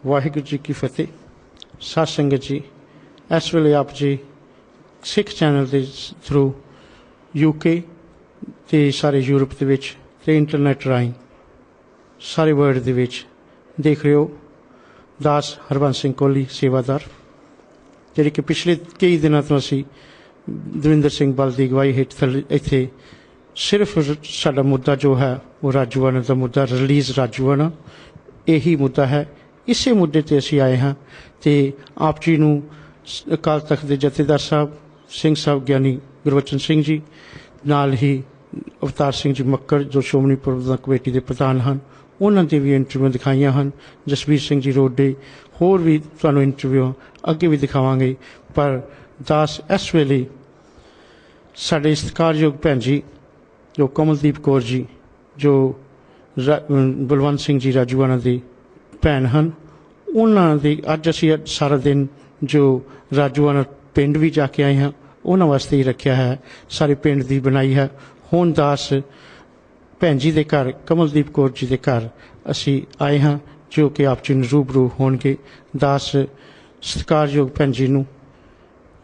ਵਾਹਿਗੁਰੂ ਜੀ ਕੀ ਫਤਿਹ। ਸਾਧ ਸੰਗਤ ਜੀ, ਇਸ ਵੇਲੇ ਆਪ ਜੀ ਸਿੱਖ ਚੈਨਲ ਦੇ ਥਰੂ UK ਤੇ ਸਾਰੇ ਯੂਰਪ ਦੇ ਵਿੱਚ ਤੇ ਇੰਟਰਨੈਟ ਰਾਹੀਂ ਸਾਰੇ ਵਰਲਡ ਦੇ ਵਿੱਚ ਦੇਖ ਰਹੇ ਹੋ ਦਾਸ ਹਰਬੰਸ ਸਿੰਘ ਕੋਹਲੀ ਸੇਵਾਦਾਰ, ਜਿਹੜੀ ਕਿ ਪਿਛਲੇ ਕਈ ਦਿਨਾਂ ਤੋਂ ਅਸੀਂ ਦਵਿੰਦਰ ਸਿੰਘ ਬਲ ਦੀ ਅਗਵਾਈ ਹੇਠ ਇੱਥੇ ਸਿਰਫ ਸਾਡਾ ਮੁੱਦਾ ਜੋ ਹੈ ਉਹ ਰਾਜੂਆਣਾ ਦਾ ਮੁੱਦਾ, ਰਿਲੀਜ਼ ਰਾਜੂਆਣਾ, ਇਹੀ ਮੁੱਦਾ ਹੈ। ਇਸੇ ਮੁੱਦੇ 'ਤੇ ਅਸੀਂ ਆਏ ਹਾਂ ਅਤੇ ਆਪ ਜੀ ਨੂੰ ਅਕਾਲ ਤਖਤ ਦੇ ਜਥੇਦਾਰ ਸਾਹਿਬ ਸਿੰਘ ਸਾਹਿਬ ਗਿਆਨੀ ਗੁਰਬਚਨ ਸਿੰਘ ਜੀ, ਨਾਲ ਹੀ ਅਵਤਾਰ ਸਿੰਘ ਜੀ ਮੱਕੜ ਜੋ ਸ਼੍ਰੋਮਣੀ ਪ੍ਰਬੰਧਕ ਕਮੇਟੀ ਦੇ ਪ੍ਰਧਾਨ ਹਨ, ਉਹਨਾਂ ਦੇ ਵੀ ਇੰਟਰਵਿਊ ਦਿਖਾਈਆਂ ਹਨ। ਜਸਵੀਰ ਸਿੰਘ ਜੀ ਰੋਡੇ, ਹੋਰ ਵੀ ਤੁਹਾਨੂੰ ਇੰਟਰਵਿਊ ਅੱਗੇ ਵੀ ਦਿਖਾਵਾਂਗੇ। ਪਰ ਦਾਸ ਇਸ ਵੇਲੇ ਸਾਡੇ ਸਤਿਕਾਰਯੋਗ ਭੈਣ ਜੀ ਜੋ ਕਮਲਦੀਪ ਕੌਰ ਜੀ, ਜੋ ਬਲਵੰਤ ਸਿੰਘ ਜੀ ਰਾਜੂਆਣਾ ਦੀ ਭੈਣ ਹਨ, ਉਹਨਾਂ ਦੀ ਅੱਜ ਅਸੀਂ ਸਾਰਾ ਦਿਨ ਜੋ ਰਾਜੂਆਣਾ ਪਿੰਡ ਵੀ ਜਾ ਕੇ ਆਏ ਹਾਂ, ਉਹਨਾਂ ਵਾਸਤੇ ਹੀ ਰੱਖਿਆ ਹੈ, ਸਾਰੇ ਪਿੰਡ ਦੀ ਬਣਾਈ ਹੈ। ਹੁਣ ਦਾਸ ਭੈਣ ਜੀ ਦੇ ਘਰ, ਕਮਲਦੀਪ ਕੌਰ ਜੀ ਦੇ ਘਰ ਅਸੀਂ ਆਏ ਹਾਂ, ਜੋ ਕਿ ਆਪ ਜੀ ਨੂੰ ਰੂਬਰੂ ਹੋਣਗੇ। ਦਾਸ ਸਤਿਕਾਰਯੋਗ ਭੈਣ ਜੀ ਨੂੰ,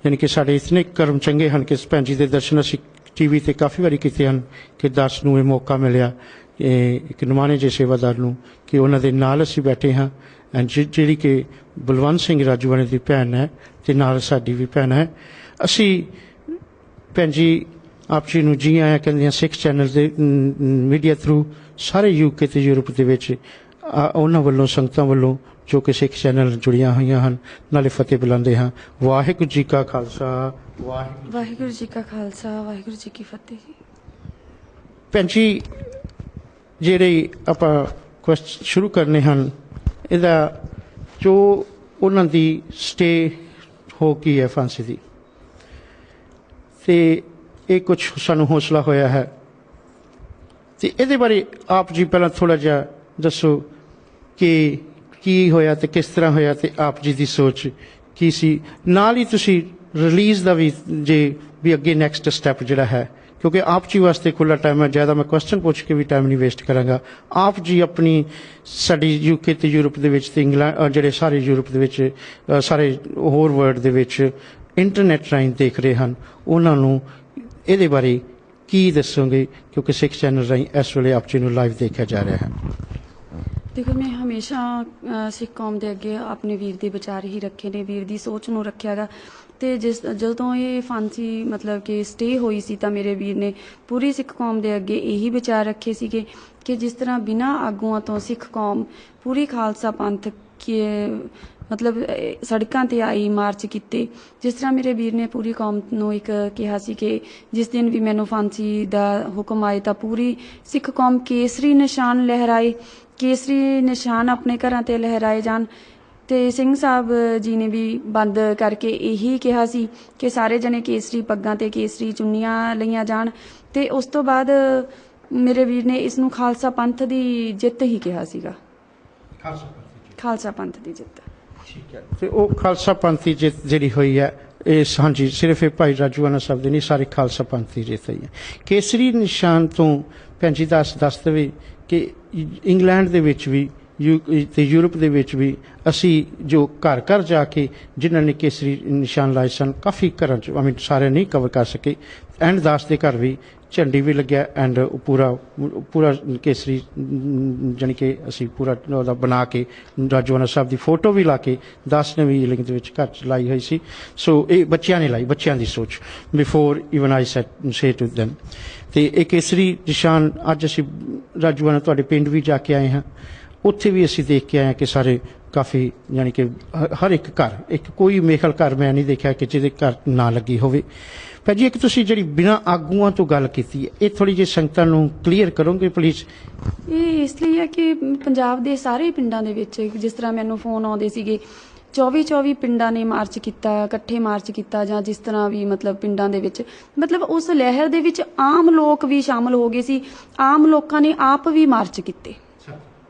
ਯਾਨੀ ਕਿ ਸਾਡੇ ਇਤਨੇ ਕਰਮ ਚੰਗੇ ਹਨ ਕਿ ਭੈਣ ਜੀ ਦੇ ਦਰਸ਼ਨ ਅਸੀਂ TV 'ਤੇ ਕਾਫੀ ਵਾਰੀ ਕੀਤੇ ਹਨ ਕਿ ਦਾਸ ਨੂੰ ਇਹ ਮੌਕਾ ਮਿਲਿਆ ਇੱਕ ਨਿਮਾਣੇ ਜਿਹੇ ਸੇਵਾਦਾਰ ਨੂੰ ਕਿ ਉਹਨਾਂ ਦੇ ਨਾਲ ਅਸੀਂ ਬੈਠੇ ਹਾਂ। ਜਿਹੜੀ ਕਿ ਬਲਵੰਤ ਸਿੰਘ ਰਾਜੂਆਣੇ ਦੀ ਭੈਣ ਹੈ ਅਤੇ ਨਾਲ ਸਾਡੀ ਵੀ ਭੈਣ ਹੈ। ਅਸੀਂ ਭੈਣ ਜੀ ਆਪ ਜੀ ਨੂੰ ਜੀ ਆਇਆਂ ਕਹਿੰਦੇ ਹਾਂ ਸਿੱਖ ਚੈਨਲ ਦੇ ਮੀਡੀਆ ਥਰੂ ਸਾਰੇ UK ਅਤੇ ਯੂਰਪ ਦੇ ਵਿੱਚ ਉਹਨਾਂ ਵੱਲੋਂ, ਸੰਗਤਾਂ ਵੱਲੋਂ ਜੋ ਕਿ ਸਿੱਖ ਚੈਨਲ ਜੁੜੀਆਂ ਹੋਈਆਂ ਹਨ, ਨਾਲੇ ਫਤਿਹ ਬੁਲਾਉਂਦੇ ਹਾਂ। ਵਾਹਿਗੁਰੂ ਜੀ ਕਾ ਖਾਲਸਾ, ਵਾਹਿਗੁਰੂ ਜੀ ਕਾ ਖਾਲਸਾ, ਵਾਹਿਗੁਰੂ ਜੀ ਕੀ ਫਤਿਹ। ਭੈਣ ਜੀ, ਜਿਹੜੇ ਆਪਾਂ ਕੁਐਸਚਨ ਸ਼ੁਰੂ ਕਰਨੇ ਹਨ, ਇਹਦਾ ਜੋ ਉਹਨਾਂ ਦੀ ਸਟੇ ਹੋ ਗਈ ਹੈ ਫਾਂਸੀ ਦੀ, ਅਤੇ ਇਹ ਕੁਛ ਸਾਨੂੰ ਹੌਸਲਾ ਹੋਇਆ ਹੈ, ਅਤੇ ਇਹਦੇ ਬਾਰੇ ਆਪ ਜੀ ਪਹਿਲਾਂ ਥੋੜ੍ਹਾ ਜਿਹਾ ਦੱਸੋ ਕਿ ਕੀ ਹੋਇਆ ਅਤੇ ਕਿਸ ਤਰ੍ਹਾਂ ਹੋਇਆ ਅਤੇ ਆਪ ਜੀ ਦੀ ਸੋਚ ਕੀ ਸੀ। ਨਾਲ ਹੀ ਤੁਸੀਂ ਰਿਲੀਜ਼ ਦਾ ਵੀ ਜੇ ਵੀ ਅੱਗੇ ਨੈਕਸਟ ਸਟੈਪ ਜਿਹੜਾ ਹੈ, ਕਿਉਂਕਿ ਆਪ ਜੀ ਵਾਸਤੇ ਖੁੱਲ੍ਹਾ ਟਾਈਮ ਹੈ, ਜ਼ਿਆਦਾ ਮੈਂ ਕੁਐਸਚਨ ਪੁੱਛ ਕੇ ਵੀ ਟਾਈਮ ਨਹੀਂ ਵੇਸਟ ਕਰਾਂਗਾ। ਆਪ ਜੀ ਆਪਣੀ ਸਾਡੀ UK ਅਤੇ ਯੂਰਪ ਦੇ ਵਿੱਚ ਅਤੇ ਇੰਗਲੈਂਡ, ਜਿਹੜੇ ਸਾਰੇ ਯੂਰਪ ਦੇ ਵਿੱਚ, ਸਾਰੇ ਹੋਰ ਵਰਲਡ ਦੇ ਵਿੱਚ ਇੰਟਰਨੈਟ ਰਾਹੀਂ ਦੇਖ ਰਹੇ ਹਨ, ਉਹਨਾਂ ਨੂੰ ਇਹਦੇ ਬਾਰੇ ਕੀ ਦੱਸੋਗੇ, ਕਿਉਂਕਿ ਸਿੱਖ ਚੈਨਲ ਰਾਹੀਂ ਇਸ ਵੇਲੇ ਆਪ ਜੀ ਨੂੰ ਲਾਈਵ ਦੇਖਿਆ ਜਾ ਰਿਹਾ ਹੈ। ਦੇਖੋ, ਮੈਂ ਹਮੇਸ਼ਾ ਸਿੱਖ ਕੌਮ ਦੇ ਅੱਗੇ ਆਪਣੇ ਵੀਰ ਦੇ ਵਿਚਾਰ ਹੀ ਰੱਖੇ ਨੇ, ਵੀਰ ਦੀ ਸੋਚ ਨੂੰ ਰੱਖਿਆ ਗਾ। ਅਤੇ ਜਦੋਂ ਇਹ ਫਾਂਸੀ ਮਤਲਬ ਕਿ ਸਟੇ ਹੋਈ ਸੀ ਤਾਂ ਮੇਰੇ ਵੀਰ ਨੇ ਪੂਰੀ ਸਿੱਖ ਕੌਮ ਦੇ ਅੱਗੇ ਇਹੀ ਵਿਚਾਰ ਰੱਖੇ ਸੀਗੇ ਕਿ ਜਿਸ ਤਰ੍ਹਾਂ ਬਿਨਾਂ ਆਗੂਆਂ ਤੋਂ ਸਿੱਖ ਕੌਮ ਪੂਰੀ ਖਾਲਸਾ ਪੰਥ ਮਤਲਬ ਸੜਕਾਂ 'ਤੇ ਆਈ, ਮਾਰਚ ਕੀਤੇ, ਜਿਸ ਤਰ੍ਹਾਂ ਮੇਰੇ ਵੀਰ ਨੇ ਪੂਰੀ ਕੌਮ ਨੂੰ ਇੱਕ ਕਿਹਾ ਸੀ ਕਿ ਜਿਸ ਦਿਨ ਵੀ ਮੈਨੂੰ ਫਾਂਸੀ ਦਾ ਹੁਕਮ ਆਏ ਤਾਂ ਪੂਰੀ ਸਿੱਖ ਕੌਮ ਕੇਸਰੀ ਨਿਸ਼ਾਨ ਲਹਿਰਾਏ, ਕੇਸਰੀ ਨਿਸ਼ਾਨ ਆਪਣੇ ਘਰਾਂ 'ਤੇ ਲਹਿਰਾਏ ਜਾਣ। ਅਤੇ ਸਿੰਘ ਸਾਹਿਬ ਜੀ ਨੇ ਵੀ ਬੰਦ ਕਰਕੇ ਇਹੀ ਕਿਹਾ ਸੀ ਕਿ ਸਾਰੇ ਜਣੇ ਕੇਸਰੀ ਪੱਗਾਂ 'ਤੇ ਕੇਸਰੀ ਚੁੰਨੀਆਂ ਲਈਆਂ ਜਾਣ। ਅਤੇ ਉਸ ਤੋਂ ਬਾਅਦ ਮੇਰੇ ਵੀਰ ਨੇ ਇਸ ਨੂੰ ਖਾਲਸਾ ਪੰਥ ਦੀ ਜਿੱਤ ਹੀ ਕਿਹਾ ਸੀਗਾ, ਖਾਲਸਾ ਪੰਥ ਦੀ ਜਿੱਤ। ਠੀਕ ਹੈ, ਅਤੇ ਉਹ ਖਾਲਸਾ ਪੰਥ ਦੀ ਜਿੱਤ ਜਿਹੜੀ ਹੋਈ ਹੈ, ਇਹ ਹਾਂਜੀ ਸਿਰਫ ਇਹ ਭਾਈ ਰਾਜੂਆਣਾ ਸਾਹਿਬ ਦੀ ਨਹੀਂ, ਸਾਰੇ ਖਾਲਸਾ ਪੰਥ ਦੀ ਜਿੱਤ ਹੋਈ ਹੈ। ਕੇਸਰੀ ਨਿਸ਼ਾਨ ਤੋਂ ਭੈਣ ਜੀ ਦੱਸ ਦੇਵੇ ਕਿ ਇੰਗਲੈਂਡ ਦੇ ਵਿੱਚ ਵੀ ਅਤੇ ਯੂਰਪ ਦੇ ਵਿੱਚ ਵੀ ਅਸੀਂ ਜੋ ਘਰ ਘਰ ਜਾ ਕੇ ਜਿਨ੍ਹਾਂ ਨੇ ਕੇਸਰੀ ਨਿਸ਼ਾਨ ਲਾਏ ਸਨ, ਕਾਫੀ ਘਰਾਂ 'ਚ, ਸਾਰੇ ਨਹੀਂ ਕਵਰ ਕਰ ਸਕੇ, ਐਂਡ ਦਾਸ ਦੇ ਘਰ ਵੀ ਝੰਡੀ ਵੀ ਲੱਗਿਆ ਐਂਡ ਪੂਰਾ ਕੇਸਰੀ, ਜਾਣੀ ਕਿ ਅਸੀਂ ਪੂਰਾ ਉਹਦਾ ਬਣਾ ਕੇ ਰਾਜੂਆਣਾ ਸਾਹਿਬ ਦੀ ਫੋਟੋ ਵੀ ਲਾ ਕੇ ਦਾਸ ਨੇ ਵੀ ਲਿੰਕ ਦੇ ਵਿੱਚ ਘਰ 'ਚ ਲਾਈ ਹੋਈ ਸੀ। ਸੋ ਇਹ ਬੱਚਿਆਂ ਨੇ ਲਾਈ, ਬੱਚਿਆਂ ਦੀ ਸੋਚ, before even I say to them. ਅਤੇ ਇਹ ਕੇਸਰੀ ਨਿਸ਼ਾਨ ਅੱਜ ਅਸੀਂ ਰਾਜੂਆਣਾ ਤੁਹਾਡੇ ਪਿੰਡ ਵੀ ਜਾ ਕੇ ਆਏ ਹਾਂ, ਉੱਥੇ ਵੀ ਅਸੀਂ ਦੇਖ ਕੇ ਆਏ ਹਾਂ ਕਿ ਸਾਰੇ ਕਾਫੀ, ਯਾਨੀ ਕਿ ਹਰ ਇੱਕ ਘਰ, ਇੱਕ ਕੋਈ ਮੇਖਲ ਘਰ ਮੈਂ ਨਹੀਂ ਦੇਖਿਆ ਕਿ ਜਿਹਦੇ ਘਰ ਨਾ ਲੱਗੀ ਹੋਵੇ। ਭਾਅ ਜੀ, ਇੱਕ ਤੁਸੀਂ ਜਿਹੜੀ ਬਿਨਾਂ ਆਗੂਆਂ ਤੋਂ ਗੱਲ ਕੀਤੀ ਹੈ, ਇਹ ਥੋੜ੍ਹੀ ਜਿਹੀ ਸੰਗਤਾਂ ਨੂੰ ਕਲੀਅਰ ਕਰੋਗੇ ਪਲੀਜ਼? ਇਹ ਇਸ ਲਈ ਹੈ ਕਿ ਪੰਜਾਬ ਦੇ ਸਾਰੇ ਪਿੰਡਾਂ ਦੇ ਵਿੱਚ, ਜਿਸ ਤਰ੍ਹਾਂ ਮੈਨੂੰ ਫੋਨ ਆਉਂਦੇ ਸੀਗੇ, 24 ਪਿੰਡਾਂ ਨੇ ਮਾਰਚ ਕੀਤਾ, ਇਕੱਠੇ ਮਾਰਚ ਕੀਤਾ, ਜਾਂ ਜਿਸ ਤਰ੍ਹਾਂ ਵੀ ਮਤਲਬ ਪਿੰਡਾਂ ਦੇ ਵਿੱਚ, ਮਤਲਬ ਉਸ ਲਹਿਰ ਦੇ ਵਿੱਚ ਆਮ ਲੋਕ ਵੀ ਸ਼ਾਮਲ ਹੋ ਗਏ ਸੀ, ਆਮ ਲੋਕਾਂ ਨੇ ਆਪ ਵੀ ਮਾਰਚ ਕੀਤੇ।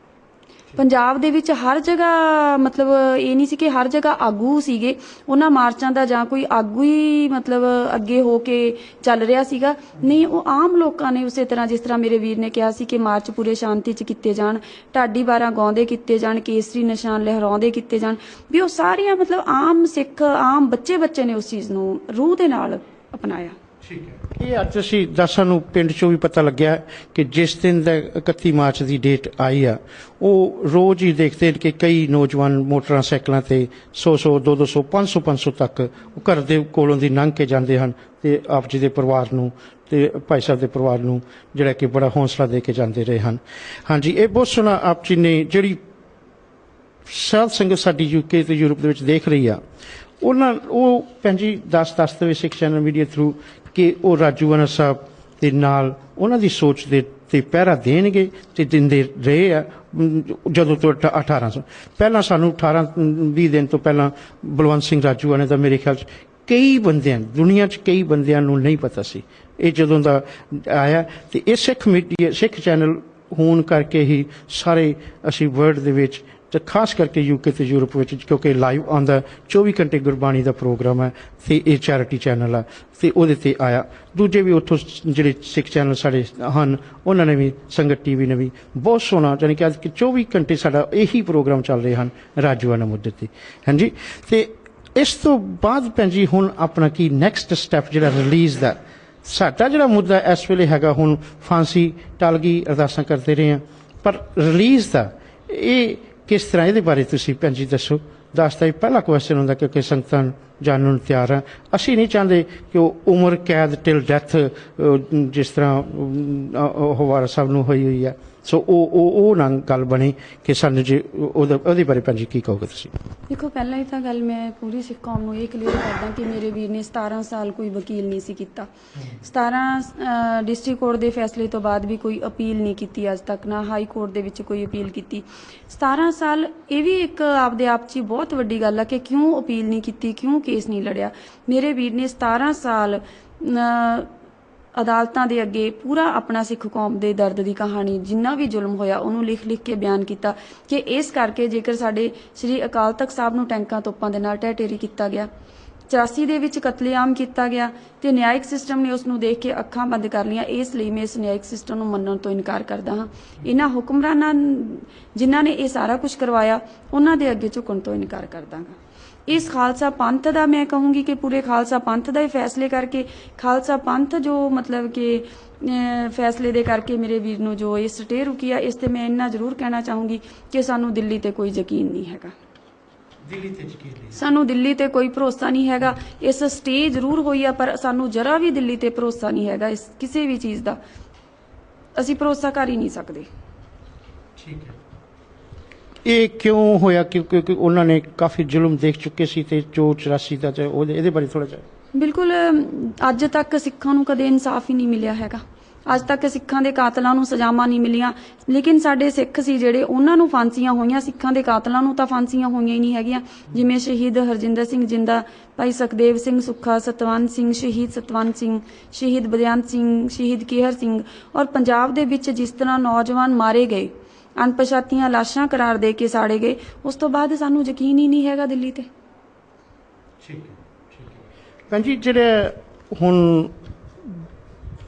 ਪੰਜਾਬ ਦੇ ਵਿੱਚ ਹਰ ਜਗ੍ਹਾ ਮਤਲਬ ਇਹ ਨਹੀਂ ਸੀ ਕਿ ਹਰ ਜਗ੍ਹਾ ਆਗੂ ਸੀਗੇ ਉਹਨਾਂ ਮਾਰਚਾਂ ਦਾ ਜਾਂ ਕੋਈ ਆਗੂ ਹੀ ਮਤਲਬ ਅੱਗੇ ਹੋ ਕੇ ਚੱਲ ਰਿਹਾ ਸੀਗਾ, ਨਹੀਂ ਉਹ ਆਮ ਲੋਕਾਂ ਨੇ ਉਸੇ ਤਰ੍ਹਾਂ ਜਿਸ ਤਰ੍ਹਾਂ ਮੇਰੇ ਵੀਰ ਨੇ ਕਿਹਾ ਸੀ ਕਿ ਮਾਰਚ ਪੂਰੇ ਸ਼ਾਂਤੀ 'ਚ ਕੀਤੇ ਜਾਣ, ਢਾਡੀ ਵਾਰਾਂ ਗਾਉਂਦੇ ਕੀਤੇ ਜਾਣ, ਕੇਸਰੀ ਨਿਸ਼ਾਨ ਲਹਿਰਾਉਂਦੇ ਕੀਤੇ ਜਾਣ, ਵੀ ਉਹ ਸਾਰੀਆਂ ਮਤਲਬ ਆਮ ਸਿੱਖ ਆਮ ਬੱਚੇ ਨੇ ਉਸ ਚੀਜ਼ ਨੂੰ ਰੂਹ ਦੇ ਨਾਲ ਅਪਣਾਇਆ। ਠੀਕ ਹੈ, ਇਹ ਅੱਜ ਅਸੀਂ ਦਸਾਂ ਨੂੰ ਪਿੰਡ 'ਚੋਂ ਵੀ ਪਤਾ ਲੱਗਿਆ ਕਿ ਜਿਸ ਦਿਨ ਦਾ 31 ਮਾਰਚ ਦੀ ਡੇਟ ਆਈ ਆ ਉਹ ਰੋਜ਼ ਹੀ ਦੇਖਦੇ ਕਿ ਕਈ ਨੌਜਵਾਨ ਮੋਟਰਾਂ ਸਾਈਕਲਾਂ ਤੇ 100 200 500 ਤੱਕ ਘਰ ਦੇ ਕੋਲੋਂ ਦੀ ਲੰਘ ਕੇ ਜਾਂਦੇ ਹਨ ਤੇ ਆਪ ਜੀ ਦੇ ਪਰਿਵਾਰ ਨੂੰ ਤੇ ਭਾਈ ਸਾਹਿਬ ਦੇ ਪਰਿਵਾਰ ਨੂੰ ਜਿਹੜਾ ਕਿ ਬੜਾ ਹੌਸਲਾ ਦੇ ਕੇ ਜਾਂਦੇ ਰਹੇ ਹਨ। ਹਾਂਜੀ, ਇਹ ਬਹੁਤ ਸੋਹਣਾ ਆਪ ਜੀ ਨੇ ਜਿਹੜੀ ਸਾਧ ਸੰਗਤ ਸਾਡੀ ਯੂਕੇ ਤੇ ਯੂਰਪ ਦੇ ਵਿੱਚ ਦੇਖ ਰਹੀ ਆ ਉਹ ਭੈਣ ਜੀ ਦੱਸ ਦੇਵੇ ਸਿੱਖ ਚੈਨਲ ਮੀਡੀਆ ਥਰੂ ਕਿ ਉਹ ਰਾਜੂਆਣਾ ਸਾਹਿਬ ਦੇ ਨਾਲ ਉਹਨਾਂ ਦੀ ਸੋਚ ਦੇ ਤੇ ਪਹਿਰਾ ਦੇਣਗੇ ਤੇ ਦਿੰਦੇ ਰਹੇ ਆ ਜਦੋਂ ਤੋਂ 1800 ਪਹਿਲਾਂ ਸਾਨੂੰ 18-20 ਦਿਨ ਤੋਂ ਪਹਿਲਾਂ ਬਲਵੰਤ ਸਿੰਘ ਰਾਜੂਆਣਾ ਦਾ ਮੇਰੇ ਖਿਆਲ 'ਚ ਕਈ ਬੰਦਿਆਂ ਦੁਨੀਆ 'ਚ ਕਈ ਬੰਦਿਆਂ ਨੂੰ ਨਹੀਂ ਪਤਾ ਸੀ ਇਹ ਜਦੋਂ ਦਾ ਆਇਆ ਤੇ ਇਹ ਸਿੱਖ ਮੀਡੀਆ ਸਿੱਖ ਚੈਨਲ ਹੋਣ ਕਰਕੇ ਹੀ ਸਾਰੇ ਅਸੀਂ ਵਰਲਡ ਦੇ ਵਿੱਚ ਤੇ ਖਾਸ ਕਰਕੇ ਯੂਕੇ ਤੇ ਯੂਰਪ ਵਿੱਚ ਕਿਉਂਕਿ ਲਾਈਵ ਆਉਂਦਾ 24 ਘੰਟੇ ਗੁਰਬਾਣੀ ਦਾ ਪ੍ਰੋਗਰਾਮ ਹੈ ਤੇ ਇਹ ਚੈਰਿਟੀ ਚੈਨਲ ਆ ਤੇ ਉਹਦੇ ਤੇ ਆਇਆ ਦੂਜੇ ਵੀ ਉੱਥੋਂ ਜਿਹੜੇ ਸਿੱਖ ਚੈਨਲ ਸਾਡੇ ਹਨ ਉਹਨਾਂ ਨੇ ਵੀ ਸੰਗਤ ਟੀਵੀ ਨੇ ਵੀ ਬਹੁਤ ਸੋਹਣਾ ਜਾਣੀ ਕਿ ਅੱਜ 24 ਘੰਟੇ ਸਾਡਾ ਇਹੀ ਪ੍ਰੋਗਰਾਮ ਚੱਲ ਰਹੇ ਹਨ ਰਾਜੂਆਣਾ ਮੁੱਦੇ ਤੇ। ਹਾਂਜੀ, ਤੇ ਇਸ ਤੋਂ ਬਾਅਦ ਭੈਣ ਜੀ ਹੁਣ ਆਪਣਾ ਕੀ ਨੈਕਸਟ ਸਟੈਪ ਜਿਹੜਾ ਰਿਲੀਜ਼ ਦਾ ਸਾਡਾ ਜਿਹੜਾ ਮੁੱਦਾ ਇਸ ਵੇਲੇ ਹੈਗਾ ਹੁਣ ਫਾਂਸੀ ਟਲ ਗਈ ਅਰਦਾਸਾਂ ਕਰਦੇ ਰਹੇ ਹਾਂ ਪਰ ਰਿਲੀਜ਼ ਦਾ ਇਹ ਕਿਸ ਤਰ੍ਹਾਂ ਇਹਦੇ ਬਾਰੇ ਤੁਸੀਂ ਭੈਣ ਜੀ ਦੱਸੋ। ਦੱਸਦਾ ਹੀ ਪਹਿਲਾ ਕੁਐਸਚਨ ਹੁੰਦਾ ਕਿਉਂਕਿ ਸੰਗਤਾਂ ਜਾਣਨ ਨੂੰ ਤਿਆਰ ਆ ਅਸੀਂ ਨਹੀਂ ਚਾਹੁੰਦੇ ਕਿ ਉਹ ਉਮਰ ਕੈਦ ਟਿਲ ਡੈਥ ਜਿਸ ਤਰ੍ਹਾਂ ਹਵਾਰਾ ਸਾਹਿਬ ਨੂੰ ਹੋਈ ਆ ਸੋ ਉਹ ਨਾ ਗੱਲ ਬਣੀ ਕਿ ਸਾਨੂੰ ਜੇ ਉਹਦੇ ਬਾਰੇ ਭੈਣ ਜੀ ਕੀ ਕਹੋਗੇ ਤੁਸੀਂ। ਦੇਖੋ ਪਹਿਲਾਂ ਹੀ ਤਾਂ ਗੱਲ ਮੈਂ ਪੂਰੀ ਸਿੱਖ ਕੌਮ ਨੂੰ ਇਹ ਕਲੀਅਰ ਕਰਦਾ ਕਿ ਮੇਰੇ ਵੀਰ ਨੇ 17 ਸਾਲ ਕੋਈ ਵਕੀਲ ਨਹੀਂ ਸੀ ਕੀਤਾ 17 ਡਿਸਟ੍ਰਿਕਟ ਕੋਰਟ ਦੇ ਫੈਸਲੇ ਤੋਂ ਬਾਅਦ ਵੀ ਕੋਈ ਅਪੀਲ ਨਹੀਂ ਕੀਤੀ ਅੱਜ ਤੱਕ ਨਾ ਹਾਈ ਕੋਰਟ ਦੇ ਵਿੱਚ ਕੋਈ ਅਪੀਲ ਕੀਤੀ 17 ਸਾਲ ਇਹ ਵੀ ਇੱਕ ਆਪਦੇ ਆਪ 'ਚ ਬਹੁਤ ਵੱਡੀ ਗੱਲ ਆ ਕਿ ਕਿਉਂ ਅਪੀਲ ਨਹੀਂ ਕੀਤੀ ਕਿਉਂ ਕੇਸ ਨਹੀਂ ਲੜਿਆ। ਮੇਰੇ ਵੀਰ ਨੇ 17 ਸਾਲ ਅਦਾਲਤਾਂ ਦੇ ਅੱਗੇ ਪੂਰਾ ਆਪਣਾ ਸਿੱਖ ਕੌਮ ਦੇ ਦਰਦ ਦੀ ਕਹਾਣੀ ਜਿੰਨਾ ਵੀ ਜ਼ੁਲਮ ਹੋਇਆ ਉਹਨੂੰ ਲਿਖ ਕੇ ਬਿਆਨ ਕੀਤਾ ਕਿ ਇਸ ਕਰਕੇ ਜੇਕਰ ਸਾਡੇ ਸ੍ਰੀ ਅਕਾਲ ਤਖਤ ਸਾਹਿਬ ਨੂੰ ਟੈਂਕਾਂ ਤੋਪਾਂ ਦੇ ਨਾਲ ਢਹਿ ਢੇਰੀ ਕੀਤਾ ਗਿਆ 84 ਦੇ ਵਿੱਚ ਕਤਲੇਆਮ ਕੀਤਾ ਗਿਆ ਤੇ ਨਿਆਇਕ ਸਿਸਟਮ ਨੇ ਉਸ ਨੂੰ ਦੇਖ ਕੇ ਅੱਖਾਂ ਬੰਦ ਕਰ ਲਈਆਂ ਇਸ ਲਈ ਮੈਂ ਇਸ ਨਿਆਇਕ ਸਿਸਟਮ ਨੂੰ ਮੰਨਣ ਤੋਂ ਇਨਕਾਰ ਕਰਦਾ ਹਾਂ। ਇਹਨਾਂ ਹੁਕਮਰਾਨਾਂ ਜਿਨ੍ਹਾਂ ਨੇ ਇਹ ਸਾਰਾ ਕੁਝ ਕਰਵਾਇਆ ਉਹਨਾਂ ਦੇ ਅੱਗੇ ਝੁਕਣ ਤੋਂ ਇਨਕਾਰ ਕਰਦਾਂਗਾ। ਇਸ ਖਾਲਸਾ ਪੰਥ ਦਾ ਮੈਂ ਕਹੂੰਗੀ ਕਿ ਪੂਰੇ ਖਾਲਸਾ ਪੰਥ ਦਾ ਹੀ ਫੈਸਲੇ ਕਰਕੇ ਖਾਲਸਾ ਪੰਥ ਜੋ ਮਤਲਬ ਕਿ ਫੈਸਲੇ ਦੇ ਕਰਕੇ ਮੇਰੇ ਵੀਰ ਨੂੰ ਜੋ ਇਹ ਸਟੇ ਰੁਕੀ ਆ ਇਸ ਤੇ ਮੈਂ ਇੰਨਾ ਜ਼ਰੂਰ ਕਹਿਣਾ ਚਾਹੂੰਗੀ ਕਿ ਸਾਨੂੰ ਦਿੱਲੀ ਤੇ ਕੋਈ ਯਕੀਨ ਨਹੀਂ ਹੈਗਾ ਸਾਨੂੰ ਦਿੱਲੀ ਤੇ ਕੋਈ ਭਰੋਸਾ ਨਹੀਂ ਹੈਗਾ। ਇਸ ਸਟੇ ਜ਼ਰੂਰ ਹੋਈ ਆ ਪਰ ਸਾਨੂੰ ਜਰਾ ਵੀ ਦਿੱਲੀ ਤੇ ਭਰੋਸਾ ਨਹੀਂ ਹੈਗਾ ਇਸ ਕਿਸੇ ਵੀ ਚੀਜ਼ ਦਾ ਅਸੀਂ ਭਰੋਸਾ ਕਰ ਹੀ ਨਹੀਂ ਸਕਦੇ। ਠੀਕ ਹੈ, ਇਹ ਕਿਉਂ ਹੋਇਆ ਕਿਉਂਕਿ ਉਹਨਾਂ ਨੇ ਕਾਫੀ ਜ਼ੁਲਮ ਦੇਖ ਚੁੱਕੇ ਸੀ ਤੇ ਜੋ 84 ਦਾ ਇਹਦੇ ਬਾਰੇ ਥੋੜਾ ਜਿਹਾ। ਬਿਲਕੁਲ ਅੱਜ ਤੱਕ ਸਿੱਖਾਂ ਨੂੰ ਕਦੇ ਇਨਸਾਫ ਹੀ ਨਹੀਂ ਮਿਲਿਆ ਹੈਗਾ ਅੱਜ ਤੱਕ ਸਿੱਖਾਂ ਦੇ ਕਾਤਲਾਂ ਨੂੰ ਸਜ਼ਾਵਾਂ ਨਹੀਂ ਮਿਲੀਆਂ ਲੇਕਿਨ ਸਾਡੇ ਸਿੱਖ ਸੀ ਜਿਹੜੇ ਉਹਨਾਂ ਨੂੰ ਫਾਂਸੀਆਂ ਹੋਈਆਂ ਸਿੱਖਾਂ ਦੇ ਕਾਤਲਾਂ ਨੂੰ ਤਾਂ ਫਾਂਸੀਆਂ ਹੋਈਆਂ ਹੀ ਨਹੀਂ ਹੈਗੀਆਂ ਜਿਵੇਂ ਸ਼ਹੀਦ ਹਰਜਿੰਦਰ ਸਿੰਘ ਜਿੰਦਾ ਭਾਈ ਸੁਖਦੇਵ ਸਿੰਘ ਸੁੱਖਾ ਸਤਵੰਤ ਸਿੰਘ ਸ਼ਹੀਦ ਸਤਵੰਤ ਸਿੰਘ ਸ਼ਹੀਦ ਬਦਿਆਨਤ ਸਿੰਘ ਸ਼ਹੀਦ ਕੇਹਰ ਸਿੰਘ ਔਰ ਪੰਜਾਬ ਦੇ ਵਿੱਚ ਜਿਸ ਤਰ੍ਹਾਂ ਨੌਜਵਾਨ ਮਾਰੇ ਗਏ ਅਣਪਛਾਤੀਆਂ ਲਾਸ਼ਾਂ ਕਰਾਰ ਦੇ ਕੇ ਸਾੜੇ ਗਏ ਉਸ ਤੋਂ ਬਾਅਦ ਸਾਨੂੰ ਯਕੀਨ ਹੀ ਨਹੀਂ ਹੈਗਾ ਦਿੱਲੀ ਤੇ। ਠੀਕ ਹੈ ਭੈਣ ਜੀ ਜਿਹੜੇ ਹੁਣ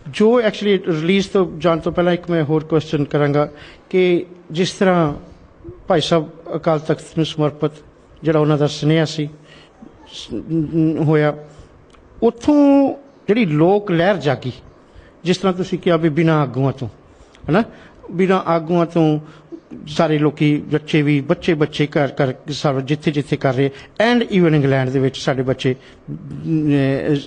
ਜੋ ਐਕਚੁਅਲੀ ਰਿਲੀਜ਼ ਤੋਂ ਜਾਣ ਤੋਂ ਪਹਿਲਾਂ ਇੱਕ ਮੈਂ ਹੋਰ ਕੁਐਸਚਨ ਕਰਾਂਗਾ ਕਿ ਜਿਸ ਤਰ੍ਹਾਂ ਭਾਈ ਸਾਹਿਬ ਅਕਾਲ ਤਖਤ ਨੂੰ ਸਮਰਪਿਤ ਜਿਹੜਾ ਉਹਨਾਂ ਦਾ ਸੁਨੇਹਾ ਸੀ ਹੋਇਆ ਉੱਥੋਂ ਜਿਹੜੀ ਲੋਕ ਲਹਿਰ ਜਾਗੀ ਜਿਸ ਤਰ੍ਹਾਂ ਤੁਸੀਂ ਕਿਹਾ ਵੀ ਬਿਨਾਂ ਆਗੂਆਂ ਤੋਂ ਹੈ ਨਾ ਬਿਨਾਂ ਆਗੂਆਂ ਤੋਂ ਸਾਰੇ ਲੋਕੀ ਬੱਚੇ ਘਰ ਸਾਰੇ ਜਿੱਥੇ ਕਰ ਰਹੇ ਐਂਡ ਈਵਨ ਇੰਗਲੈਂਡ ਦੇ ਵਿੱਚ ਸਾਡੇ ਬੱਚੇ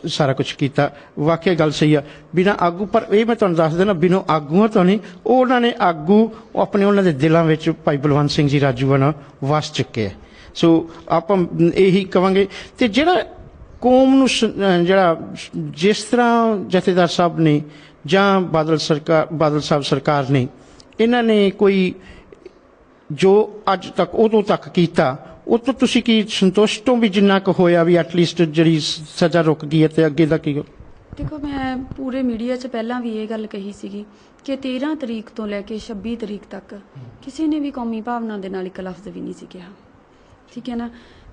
ਸਾਰਾ ਕੁਝ ਕੀਤਾ ਵਾਕਿਆ ਗੱਲ ਸਹੀ ਆ ਬਿਨਾਂ ਆਗੂ ਪਰ ਇਹ ਮੈਂ ਤੁਹਾਨੂੰ ਦੱਸ ਦੇਣਾ ਬਿਨਾਂ ਆਗੂਆਂ ਤੋਂ ਨਹੀਂ ਉਹ ਉਹਨਾਂ ਨੇ ਆਗੂ ਆਪਣੇ ਉਹਨਾਂ ਦੇ ਦਿਲਾਂ ਵਿੱਚ ਭਾਈ ਬਲਵੰਤ ਸਿੰਘ ਜੀ ਰਾਜੂਆਣਾ ਵਸ ਚੁੱਕੇ ਹੈ। ਸੋ ਆਪਾਂ ਇਹੀ ਕਵਾਂਗੇ ਤੇ ਜਿਹੜਾ ਕੌਮ ਨੂੰ ਜਿਹੜਾ ਜਿਸ ਤਰ੍ਹਾਂ ਜਥੇਦਾਰ ਸਾਹਿਬ ਨੇ ਜਾਂ ਬਾਦਲ ਸਾਹਿਬ ਸਰਕਾਰ ਨੇ ਇਹਨਾਂ ਨੇ ਕੋਈ ਜੋ ਅੱਜ ਤੱਕ ਉਦੋਂ ਤੱਕ ਕੀਤਾ ਉਹ ਤੋਂ ਤੁਸੀਂ ਕੀ ਸੰਤੁਸ਼ਟ ਹੋ ਵੀ ਜਿੰਨਾ ਕੁ ਹੋਇਆ ਵੀ ਐਟਲੀਸਟ ਜਿਹੜੀ ਸਜ਼ਾ ਰੁਕ ਗਈ ਹੈ ਤੇ ਅੱਗੇ ਦਾ ਕੀ। ਦੇਖੋ ਮੈਂ ਪੂਰੇ ਮੀਡੀਆ 'ਚ ਪਹਿਲਾਂ ਵੀ ਇਹ ਗੱਲ ਕਹੀ ਸੀਗੀ ਕਿ 13 ਤਰੀਕ ਤੋਂ ਲੈ ਕੇ 26 ਤਰੀਕ ਤੱਕ ਕਿਸੇ ਨੇ ਵੀ ਕੌਮੀ ਭਾਵਨਾ ਦੇ ਨਾਲ ਇੱਕ ਲਫ਼ਜ਼ ਵੀ ਨਹੀਂ ਸੀ ਕਿਹਾ, ਠੀਕ ਹੈ ਨਾ।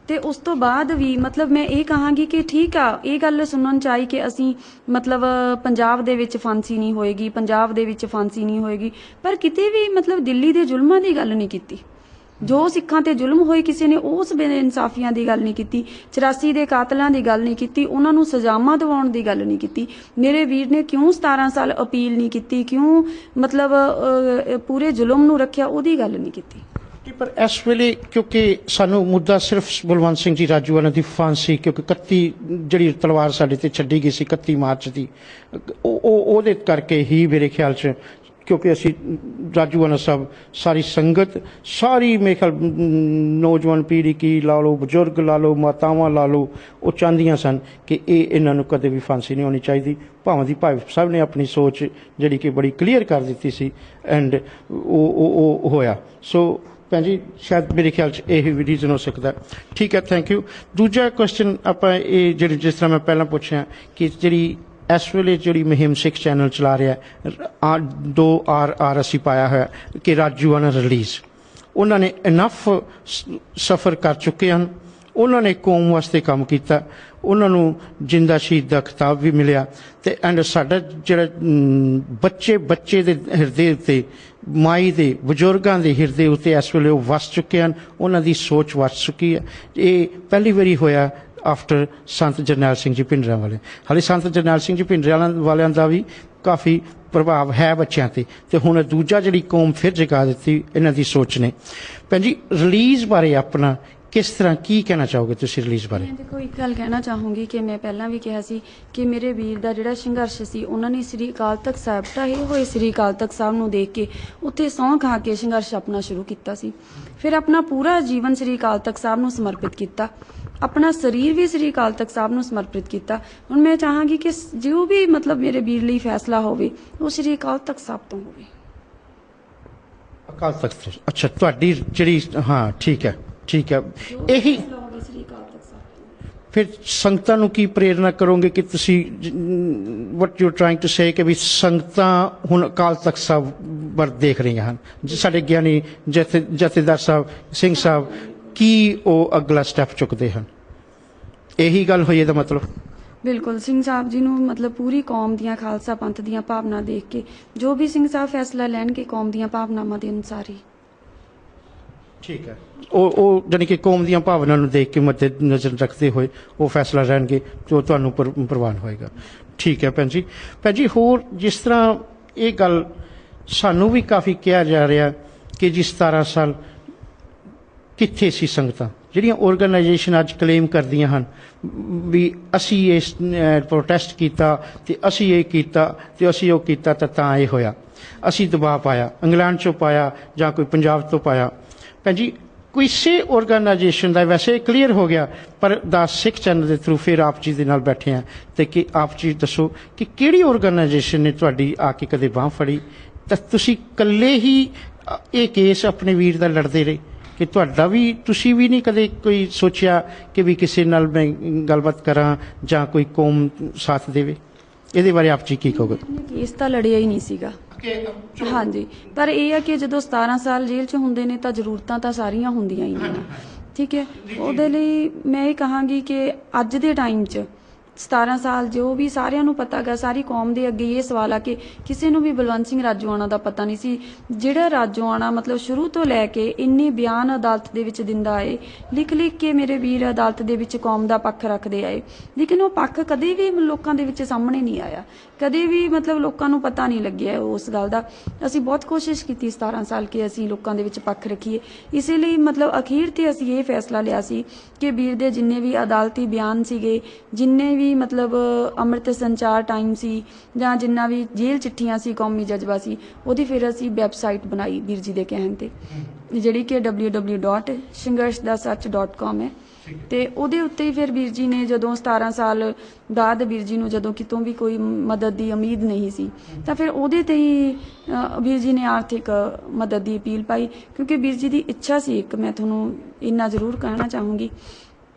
ਤੇ ਉਸ ਤੋਂ ਬਾਅਦ ਵੀ ਮਤਲਬ ਮੈਂ ਇਹ ਕਹਾਂਗੀ ਕਿ ਠੀਕ ਆ, ਇਹ ਗੱਲ ਸੁਣਨ ਚ ਆਈ ਕਿ ਅਸੀਂ ਮਤਲਬ ਪੰਜਾਬ ਦੇ ਵਿੱਚ ਫਾਂਸੀ ਨਹੀਂ ਹੋਏਗੀ, ਪੰਜਾਬ ਦੇ ਵਿੱਚ ਫਾਂਸੀ ਨਹੀਂ ਹੋਏਗੀ, ਪਰ ਕਿਤੇ ਵੀ ਮਤਲਬ ਦਿੱਲੀ ਦੇ ਜ਼ੁਲਮਾਂ ਦੀ ਗੱਲ ਨਹੀਂ ਕੀਤੀ। ਜੋ ਸਿੱਖਾਂ ਤੇ ਜ਼ੁਲਮ ਹੋਏ ਕਿਸੇ ਨੇ ਉਸ ਬੇਇਨਸਾਫੀਆਂ ਦੀ ਗੱਲ ਨਹੀਂ ਕੀਤੀ, 84 ਦੇ ਕਾਤਲਾਂ ਦੀ ਗੱਲ ਨਹੀਂ ਕੀਤੀ, ਉਹਨਾਂ ਨੂੰ ਸਜ਼ਾਵਾਂ ਦਿਵਾਉਣ ਦੀ ਗੱਲ ਨਹੀਂ ਕੀਤੀ। ਮੇਰੇ ਵੀਰ ਨੇ ਕਿਉਂ 17 ਸਾਲ ਅਪੀਲ ਨਹੀਂ ਕੀਤੀ, ਕਿਉਂ ਮਤਲਬ ਪੂਰੇ ਜ਼ੁਲਮ ਨੂੰ ਰੱਖਿਆ, ਉਹਦੀ ਗੱਲ ਨਹੀਂ ਕੀਤੀ। ਪਰ ਇਸ ਵੇਲੇ ਕਿਉਂਕਿ ਸਾਨੂੰ ਮੁੱਦਾ ਸਿਰਫ ਬਲਵੰਤ ਸਿੰਘ ਜੀ ਰਾਜੂਆਣਾ ਦੀ ਫਾਂਸੀ, ਕਿਉਂਕਿ 31 ਜਿਹੜੀ ਤਲਵਾਰ ਸਾਡੇ ਤੇ ਛੱਡੀ ਗਈ ਸੀ 31 ਮਾਰਚ ਦੀ, ਉਹਦੇ ਕਰਕੇ ਹੀ ਮੇਰੇ ਖਿਆਲ 'ਚ, ਕਿਉਂਕਿ ਅਸੀਂ ਰਾਜੂਆਣਾ ਸਾਹਿਬ ਸਾਰੀ ਸੰਗਤ, ਸਾਰੀ ਮੇਰੇ ਖਿਆਲ ਨੌਜਵਾਨ ਪੀੜ੍ਹੀ ਕੀ ਲਾ ਲਓ, ਬਜ਼ੁਰਗ ਲਾ ਲਓ, ਮਾਤਾਵਾਂ ਲਾ ਲਓ, ਉਹ ਚਾਹੁੰਦੀਆਂ ਸਨ ਕਿ ਇਹਨਾਂ ਨੂੰ ਕਦੇ ਵੀ ਫਾਂਸੀ ਨਹੀਂ ਹੋਣੀ ਚਾਹੀਦੀ। ਭਾਵੇਂ ਭਾਈ ਸਾਹਿਬ ਨੇ ਆਪਣੀ ਸੋਚ ਜਿਹੜੀ ਕਿ ਬੜੀ ਕਲੀਅਰ ਕਰ ਦਿੱਤੀ ਸੀ, ਐਂਡ ਉਹ ਹੋਇਆ। ਸੋ ਭੈਣ ਜੀ ਸ਼ਾਇਦ ਮੇਰੇ ਖਿਆਲ 'ਚ ਇਹ ਵੀ ਰੀਜ਼ਨ ਹੋ ਸਕਦਾ। ਠੀਕ ਹੈ, ਥੈਂਕ ਯੂ। ਦੂਜਾ ਕੁਐਸਚਨ ਆਪਾਂ ਇਹ ਜਿਹੜੀ, ਜਿਸ ਤਰ੍ਹਾਂ ਮੈਂ ਪਹਿਲਾਂ ਪੁੱਛਿਆ ਕਿ ਜਿਹੜੀ ਇਸ ਵੇਲੇ ਜਿਹੜੀ ਮੁਹਿੰਮ ਸਿੱਖ ਚੈਨਲ ਚਲਾ ਰਿਹਾ, 2 RR ਅਸੀਂ ਪਾਇਆ ਹੋਇਆ ਕਿ ਰਾਜੂਆਣਾ ਰਿਲੀਜ਼, ਉਹਨਾਂ ਨੇ ਇਨਫ ਸਫ਼ਰ ਕਰ ਚੁੱਕੇ ਹਨ, ਉਹਨਾਂ ਨੇ ਕੌਮ ਵਾਸਤੇ ਕੰਮ ਕੀਤਾ, ਉਹਨਾਂ ਨੂੰ ਜਿੰਦਾ ਸ਼ਹੀਦ ਦਾ ਖਿਤਾਬ ਵੀ ਮਿਲਿਆ, ਤੇ ਐਂਡ ਸਾਡਾ ਜਿਹੜਾ ਬੱਚੇ ਦੇ ਹਿਰਦੇ ਉੱਤੇ, ਮਾਈ ਦੇ, ਬਜ਼ੁਰਗਾਂ ਦੇ ਹਿਰਦੇ ਉੱਤੇ ਇਸ ਵੇਲੇ ਉਹ ਵਸ ਚੁੱਕੇ ਹਨ, ਉਹਨਾਂ ਦੀ ਸੋਚ ਵਸ ਚੁੱਕੀ ਹੈ। ਇਹ ਪਹਿਲੀ ਵਾਰੀ ਹੋਇਆ ਆਫਟਰ ਸੰਤ ਜਰਨੈਲ ਸਿੰਘ ਜੀ ਭਿੰਡਰਾਂ ਵਾਲੇ। ਹਾਲੇ ਸੰਤ ਜਰਨੈਲ ਸਿੰਘ ਜੀ ਭਿੰਡਰਾਂ ਵਾਲਿਆਂ ਦਾ ਵੀ ਕਾਫੀ ਪ੍ਰਭਾਵ ਹੈ ਬੱਚਿਆਂ ਤੇ, ਤੇ ਹੁਣ ਦੂਜਾ ਜਿਹੜੀ ਕੌਮ ਫਿਰ ਜਗਾ ਦਿੱਤੀ ਇਹਨਾਂ ਦੀ ਸੋਚ ਨੇ। ਭੈਣ ਜੀ ਰਿਲੀਜ਼ ਬਾਰੇ ਆਪਣਾ ਕਿਸ ਤਰ੍ਹਾਂ ਕੀ ਕਹਿਣਾ ਚਾਹੋਗੇ ਤੁਸੀਂ ਰਿਲੀਜ਼ ਬਾਰੇ? ਮੈਂ ਦੇਖੋ ਇੱਕ ਗੱਲ ਕਹਿਣਾ ਚਾਹੂੰਗੀ ਕਿ ਮੈਂ ਪਹਿਲਾਂ ਵੀ ਕਿਹਾ ਸੀ ਕਿ ਮੇਰੇ ਵੀਰ ਦਾ ਜਿਹੜਾ ਸੰਘਰਸ਼ ਸੀ, ਉਹਨਾਂ ਨੇ ਸ੍ਰੀ ਅਕਾਲ ਤਖਤ ਸਾਹਿਬ ਢਾਹੇ ਹੋਏ ਸ੍ਰੀ ਅਕਾਲ ਤਖਤ ਸਾਹਿਬ ਨੂੰ ਦੇਖ ਕੇ ਉੱਥੇ ਸਹੁੰ ਖਾ ਕੇ ਸੰਘਰਸ਼ ਆਪਣਾ ਸ਼ੁਰੂ ਕੀਤਾ ਸੀ। ਫਿਰ ਆਪਣਾ ਪੂਰਾ ਜੀਵਨ ਸ੍ਰੀ ਅਕਾਲ ਤਖਤ ਸਾਹਿਬ ਨੂੰ ਸਮਰਪਿਤ ਕੀਤਾ, ਆਪਣਾ ਸਰੀਰ ਵੀ ਸ੍ਰੀ ਅਕਾਲ ਤਖਤ ਸਾਹਿਬ ਨੂੰ ਸਮਰਪਿਤ ਕੀਤਾ। ਹੁਣ ਮੈਂ ਚਾਹਾਂਗੀ ਕਿ ਜੋ ਵੀ ਮਤਲਬ ਮੇਰੇ ਵੀਰ ਲਈ ਫੈਸਲਾ ਹੋਵੇ ਉਹ ਸ੍ਰੀ ਅਕਾਲ ਤਖਤ ਸਾਹਿਬ ਤੋਂ ਹੋਵੇ। ਅਕਾਲ ਤਖਤ, ਅੱਛਾ, ਤੁਹਾਡੀ ਜਿਹੜੀ, ਹਾਂ ਠੀਕ ਹੈ, ਠੀਕ ਹੈ। ਇਹੀ ਫਿਰ ਸੰਗਤਾਂ ਨੂੰ ਕੀ ਪ੍ਰੇਰਨਾ ਕਰੋਗੇ ਕਿ ਤੁਸੀਂ what you trying to say ਕਿ ਵੀ ਸੰਗਤਾਂ ਹੁਣ ਅਕਾਲ ਤਖਤ ਸਾਹਿਬ ਵੱਲ ਦੇਖ ਰਹੀਆਂ ਹਨ, ਸਾਡੇ ਗਿਆਨੀ ਜਥੇਦਾਰ ਸਾਹਿਬ ਸਿੰਘ ਸਾਹਿਬ ਕੀ ਉਹ ਅਗਲਾ ਸਟੈਪ ਚੁੱਕਦੇ ਹਨ? ਇਹੀ ਗੱਲ ਹੋਈ ਇਹਦਾ ਮਤਲਬ? ਬਿਲਕੁਲ, ਸਿੰਘ ਸਾਹਿਬ ਜੀ ਨੂੰ ਮਤਲਬ ਪੂਰੀ ਕੌਮ ਦੀਆਂ, ਖਾਲਸਾ ਪੰਥ ਦੀਆਂ ਭਾਵਨਾ ਦੇਖ ਕੇ ਜੋ ਵੀ ਸਿੰਘ ਸਾਹਿਬ ਫੈਸਲਾ ਲੈਣਗੇ ਕੌਮ ਦੀਆਂ ਭਾਵਨਾਵਾਂ ਦੇ ਅਨੁਸਾਰ ਹੀ। ਠੀਕ ਹੈ, ਉਹ ਜਾਨੀ ਕਿ ਕੌਮ ਦੀਆਂ ਭਾਵਨਾ ਨੂੰ ਦੇਖ ਕੇ ਮੱਦੇ ਨਜ਼ਰ ਰੱਖਦੇ ਹੋਏ ਉਹ ਫੈਸਲਾ ਲੈਣਗੇ ਜੋ ਤੁਹਾਨੂੰ ਪ੍ਰਵਾਨ ਹੋਏਗਾ। ਠੀਕ ਹੈ ਭੈਣ ਜੀ। ਭੈਣ ਜੀ ਹੋਰ ਜਿਸ ਤਰ੍ਹਾਂ ਇਹ ਗੱਲ ਸਾਨੂੰ ਵੀ ਕਾਫੀ ਕਿਹਾ ਜਾ ਰਿਹਾ ਕਿ ਜੀ 17 ਸਾਲ ਕਿੱਥੇ ਸੀ ਸੰਗਤਾਂ, ਜਿਹੜੀਆਂ ਆਰਗੇਨਾਈਜੇਸ਼ਨ ਅੱਜ ਕਲੇਮ ਕਰਦੀਆਂ ਹਨ ਵੀ ਅਸੀਂ ਇਸ ਪ੍ਰੋਟੈਸਟ ਕੀਤਾ ਤੇ ਅਸੀਂ ਇਹ ਕੀਤਾ ਤੇ ਅਸੀਂ ਉਹ ਕੀਤਾ ਤਾਂ ਇਹ ਹੋਇਆ, ਅਸੀਂ ਦਬਾਅ ਪਾਇਆ, ਇੰਗਲੈਂਡ 'ਚੋਂ ਪਾਇਆ ਜਾਂ ਕੋਈ ਪੰਜਾਬ ਤੋਂ ਪਾਇਆ। ਭੈਣ ਜੀ ਕਿਸੇ ਆਰਗੇਨਾਈਜੇਸ਼ਨ ਦਾ ਵੈਸੇ ਕਲੀਅਰ ਹੋ ਗਿਆ, ਪਰ ਦਾਸ ਸਿੱਖ ਚੈਨਲ ਦੇ ਥਰੂ ਫਿਰ ਆਪ ਜੀ ਦੇ ਨਾਲ ਬੈਠੇ ਆ ਤੇ ਕਿ ਆਪ ਜੀ ਦੱਸੋ ਕਿ ਕਿਹੜੀ ਆਰਗੇਨਾਈਜੇਸ਼ਨ ਨੇ ਤੁਹਾਡੀ ਆ ਕੇ ਕਦੇ ਬਾਂਹ ਫੜੀ ਤਾਂ ਤੁਸੀਂ ਇਕੱਲੇ ਹੀ ਇਹ ਕੇਸ ਆਪਣੇ ਵੀਰ ਦਾ ਲੜਦੇ ਰਹੇ ਕਿ ਤੁਹਾਡਾ ਵੀ, ਤੁਸੀਂ ਵੀ ਨਹੀਂ ਕਦੇ ਕੋਈ ਸੋਚਿਆ ਕਿ ਵੀ ਕਿਸੇ ਨਾਲ ਮੈਂ ਗੱਲਬਾਤ ਕਰਾਂ ਜਾਂ ਕੋਈ ਕੌਮ ਸਾਥ ਦੇਵੇ? ਇਹਦੇ ਬਾਰੇ ਆਪ ਜੀ ਕੀ ਕਹੋਗੇ? ਕੇਸ ਤਾਂ ਲੜਿਆ ਹੀ ਨਹੀਂ ਸੀਗਾ, ਹਾਂਜੀ, ਪਰ ਇਹ ਆ ਕਿ ਜਦੋਂ 17 ਸਾਲ ਜੇਲ੍ਹ 'ਚ ਹੁੰਦੇ ਨੇ ਤਾਂ ਜ਼ਰੂਰਤਾਂ ਤਾਂ ਸਾਰੀਆਂ ਹੁੰਦੀਆਂ ਹੀ ਨੇ, ਠੀਕ ਹੈ। ਉਹਦੇ ਲਈ ਮੈਂ ਇਹ ਕਹਾਂਗੀ ਕਿ ਅੱਜ ਦੇ ਟਾਈਮ 'ਚ 17 ਸਾਲ ਜੋ ਵੀ ਸਾਰਿਆਂ ਨੂੰ ਪਤਾ ਗਾ, ਸਾਰੀ ਕੌਮ ਦੇ ਅੱਗੇ ਇਹ ਸਵਾਲ ਆ ਕਿ ਕਿਸੇ ਨੂੰ ਵੀ ਬਲਵੰਤ ਸਿੰਘ ਰਾਜੋਆਣਾ ਦਾ ਪਤਾ ਨਹੀਂ ਸੀ, ਜਿਹੜਾ ਰਾਜੋਆਣਾ ਮਤਲਬ ਸ਼ੁਰੂ ਤੋਂ ਲੈ ਕੇ ਇੰਨੇ ਬਿਆਨ ਅਦਾਲਤ ਦੇ ਵਿੱਚ ਦਿੰਦਾ ਆਏ, ਲਿਖ ਕੇ ਮੇਰੇ ਵੀਰ ਅਦਾਲਤ ਦੇ ਵਿੱਚ ਕੌਮ ਦਾ ਪੱਖ ਰੱਖਦੇ ਆਏ, ਲੇਕਿਨ ਉਹ ਪੱਖ ਕਦੇ ਵੀ ਲੋਕਾਂ ਦੇ ਵਿੱਚ ਸਾਹਮਣੇ ਨਹੀਂ ਆਇਆ, ਕਦੇ ਵੀ ਮਤਲਬ ਲੋਕਾਂ ਨੂੰ ਪਤਾ ਨਹੀਂ ਲੱਗਿਆ ਉਸ ਗੱਲ ਦਾ। ਅਸੀਂ ਬਹੁਤ ਕੋਸ਼ਿਸ਼ ਕੀਤੀ 17 ਸਾਲ ਕਿ ਅਸੀਂ ਲੋਕਾਂ ਦੇ ਵਿੱਚ ਪੱਖ ਰੱਖੀਏ, ਇਸੇ ਲਈ ਮਤਲਬ ਅਖੀਰ ਤੇ ਅਸੀਂ ਇਹ ਫੈਸਲਾ ਲਿਆ ਸੀ ਕਿ ਵੀਰ ਦੇ ਜਿੰਨੇ ਵੀ ਅਦਾਲਤੀ ਬਿਆਨ ਸੀਗੇ, ਜਿੰਨੇ ਵੀ ਮਤਲਬ ਅੰਮ੍ਰਿਤ ਸੰਚਾਰ ਟਾਈਮ ਸੀ ਜਾਂ ਜਿੰਨਾ ਵੀ ਜੇਲ੍ਹ ਚਿੱਠੀਆਂ ਸੀ, ਕੌਮੀ ਜਜ਼ਬਾ ਸੀ, ਉਹਦੀ ਫਿਰ ਅਸੀਂ ਵੈਬਸਾਈਟ ਬਣਾਈ ਵੀਰ ਜੀ ਦੇ ਕਹਿਣ ਤੇ, ਜਿਹੜੀ ਕਿ www.ਸੰਘਰਸ਼ਦਾਸੱਚ.com ਹੈ। ਤੇ ਉਹਦੇ ਉੱਤੇ ਹੀ ਫਿਰ ਵੀਰ ਜੀ ਨੇ ਜਦੋਂ 17 ਸਾਲ ਬਾਅਦ ਵੀਰ ਜੀ ਨੂੰ ਜਦੋਂ ਕਿਤੋਂ ਵੀ ਕੋਈ ਮਦਦ ਦੀ ਉਮੀਦ ਨਹੀਂ ਸੀ ਤਾਂ ਫਿਰ ਉਹਦੇ ਤੇ ਹੀ ਵੀਰ ਜੀ ਨੇ ਆਰਥਿਕ ਮਦਦ ਦੀ ਅਪੀਲ ਪਾਈ, ਕਿਉਂਕਿ ਵੀਰ ਜੀ ਦੀ ਇੱਛਾ ਸੀ ਇੱਕ, ਮੈਂ ਤੁਹਾਨੂੰ ਇੰਨਾ ਜ਼ਰੂਰ ਕਹਿਣਾ ਚਾਹੂੰਗੀ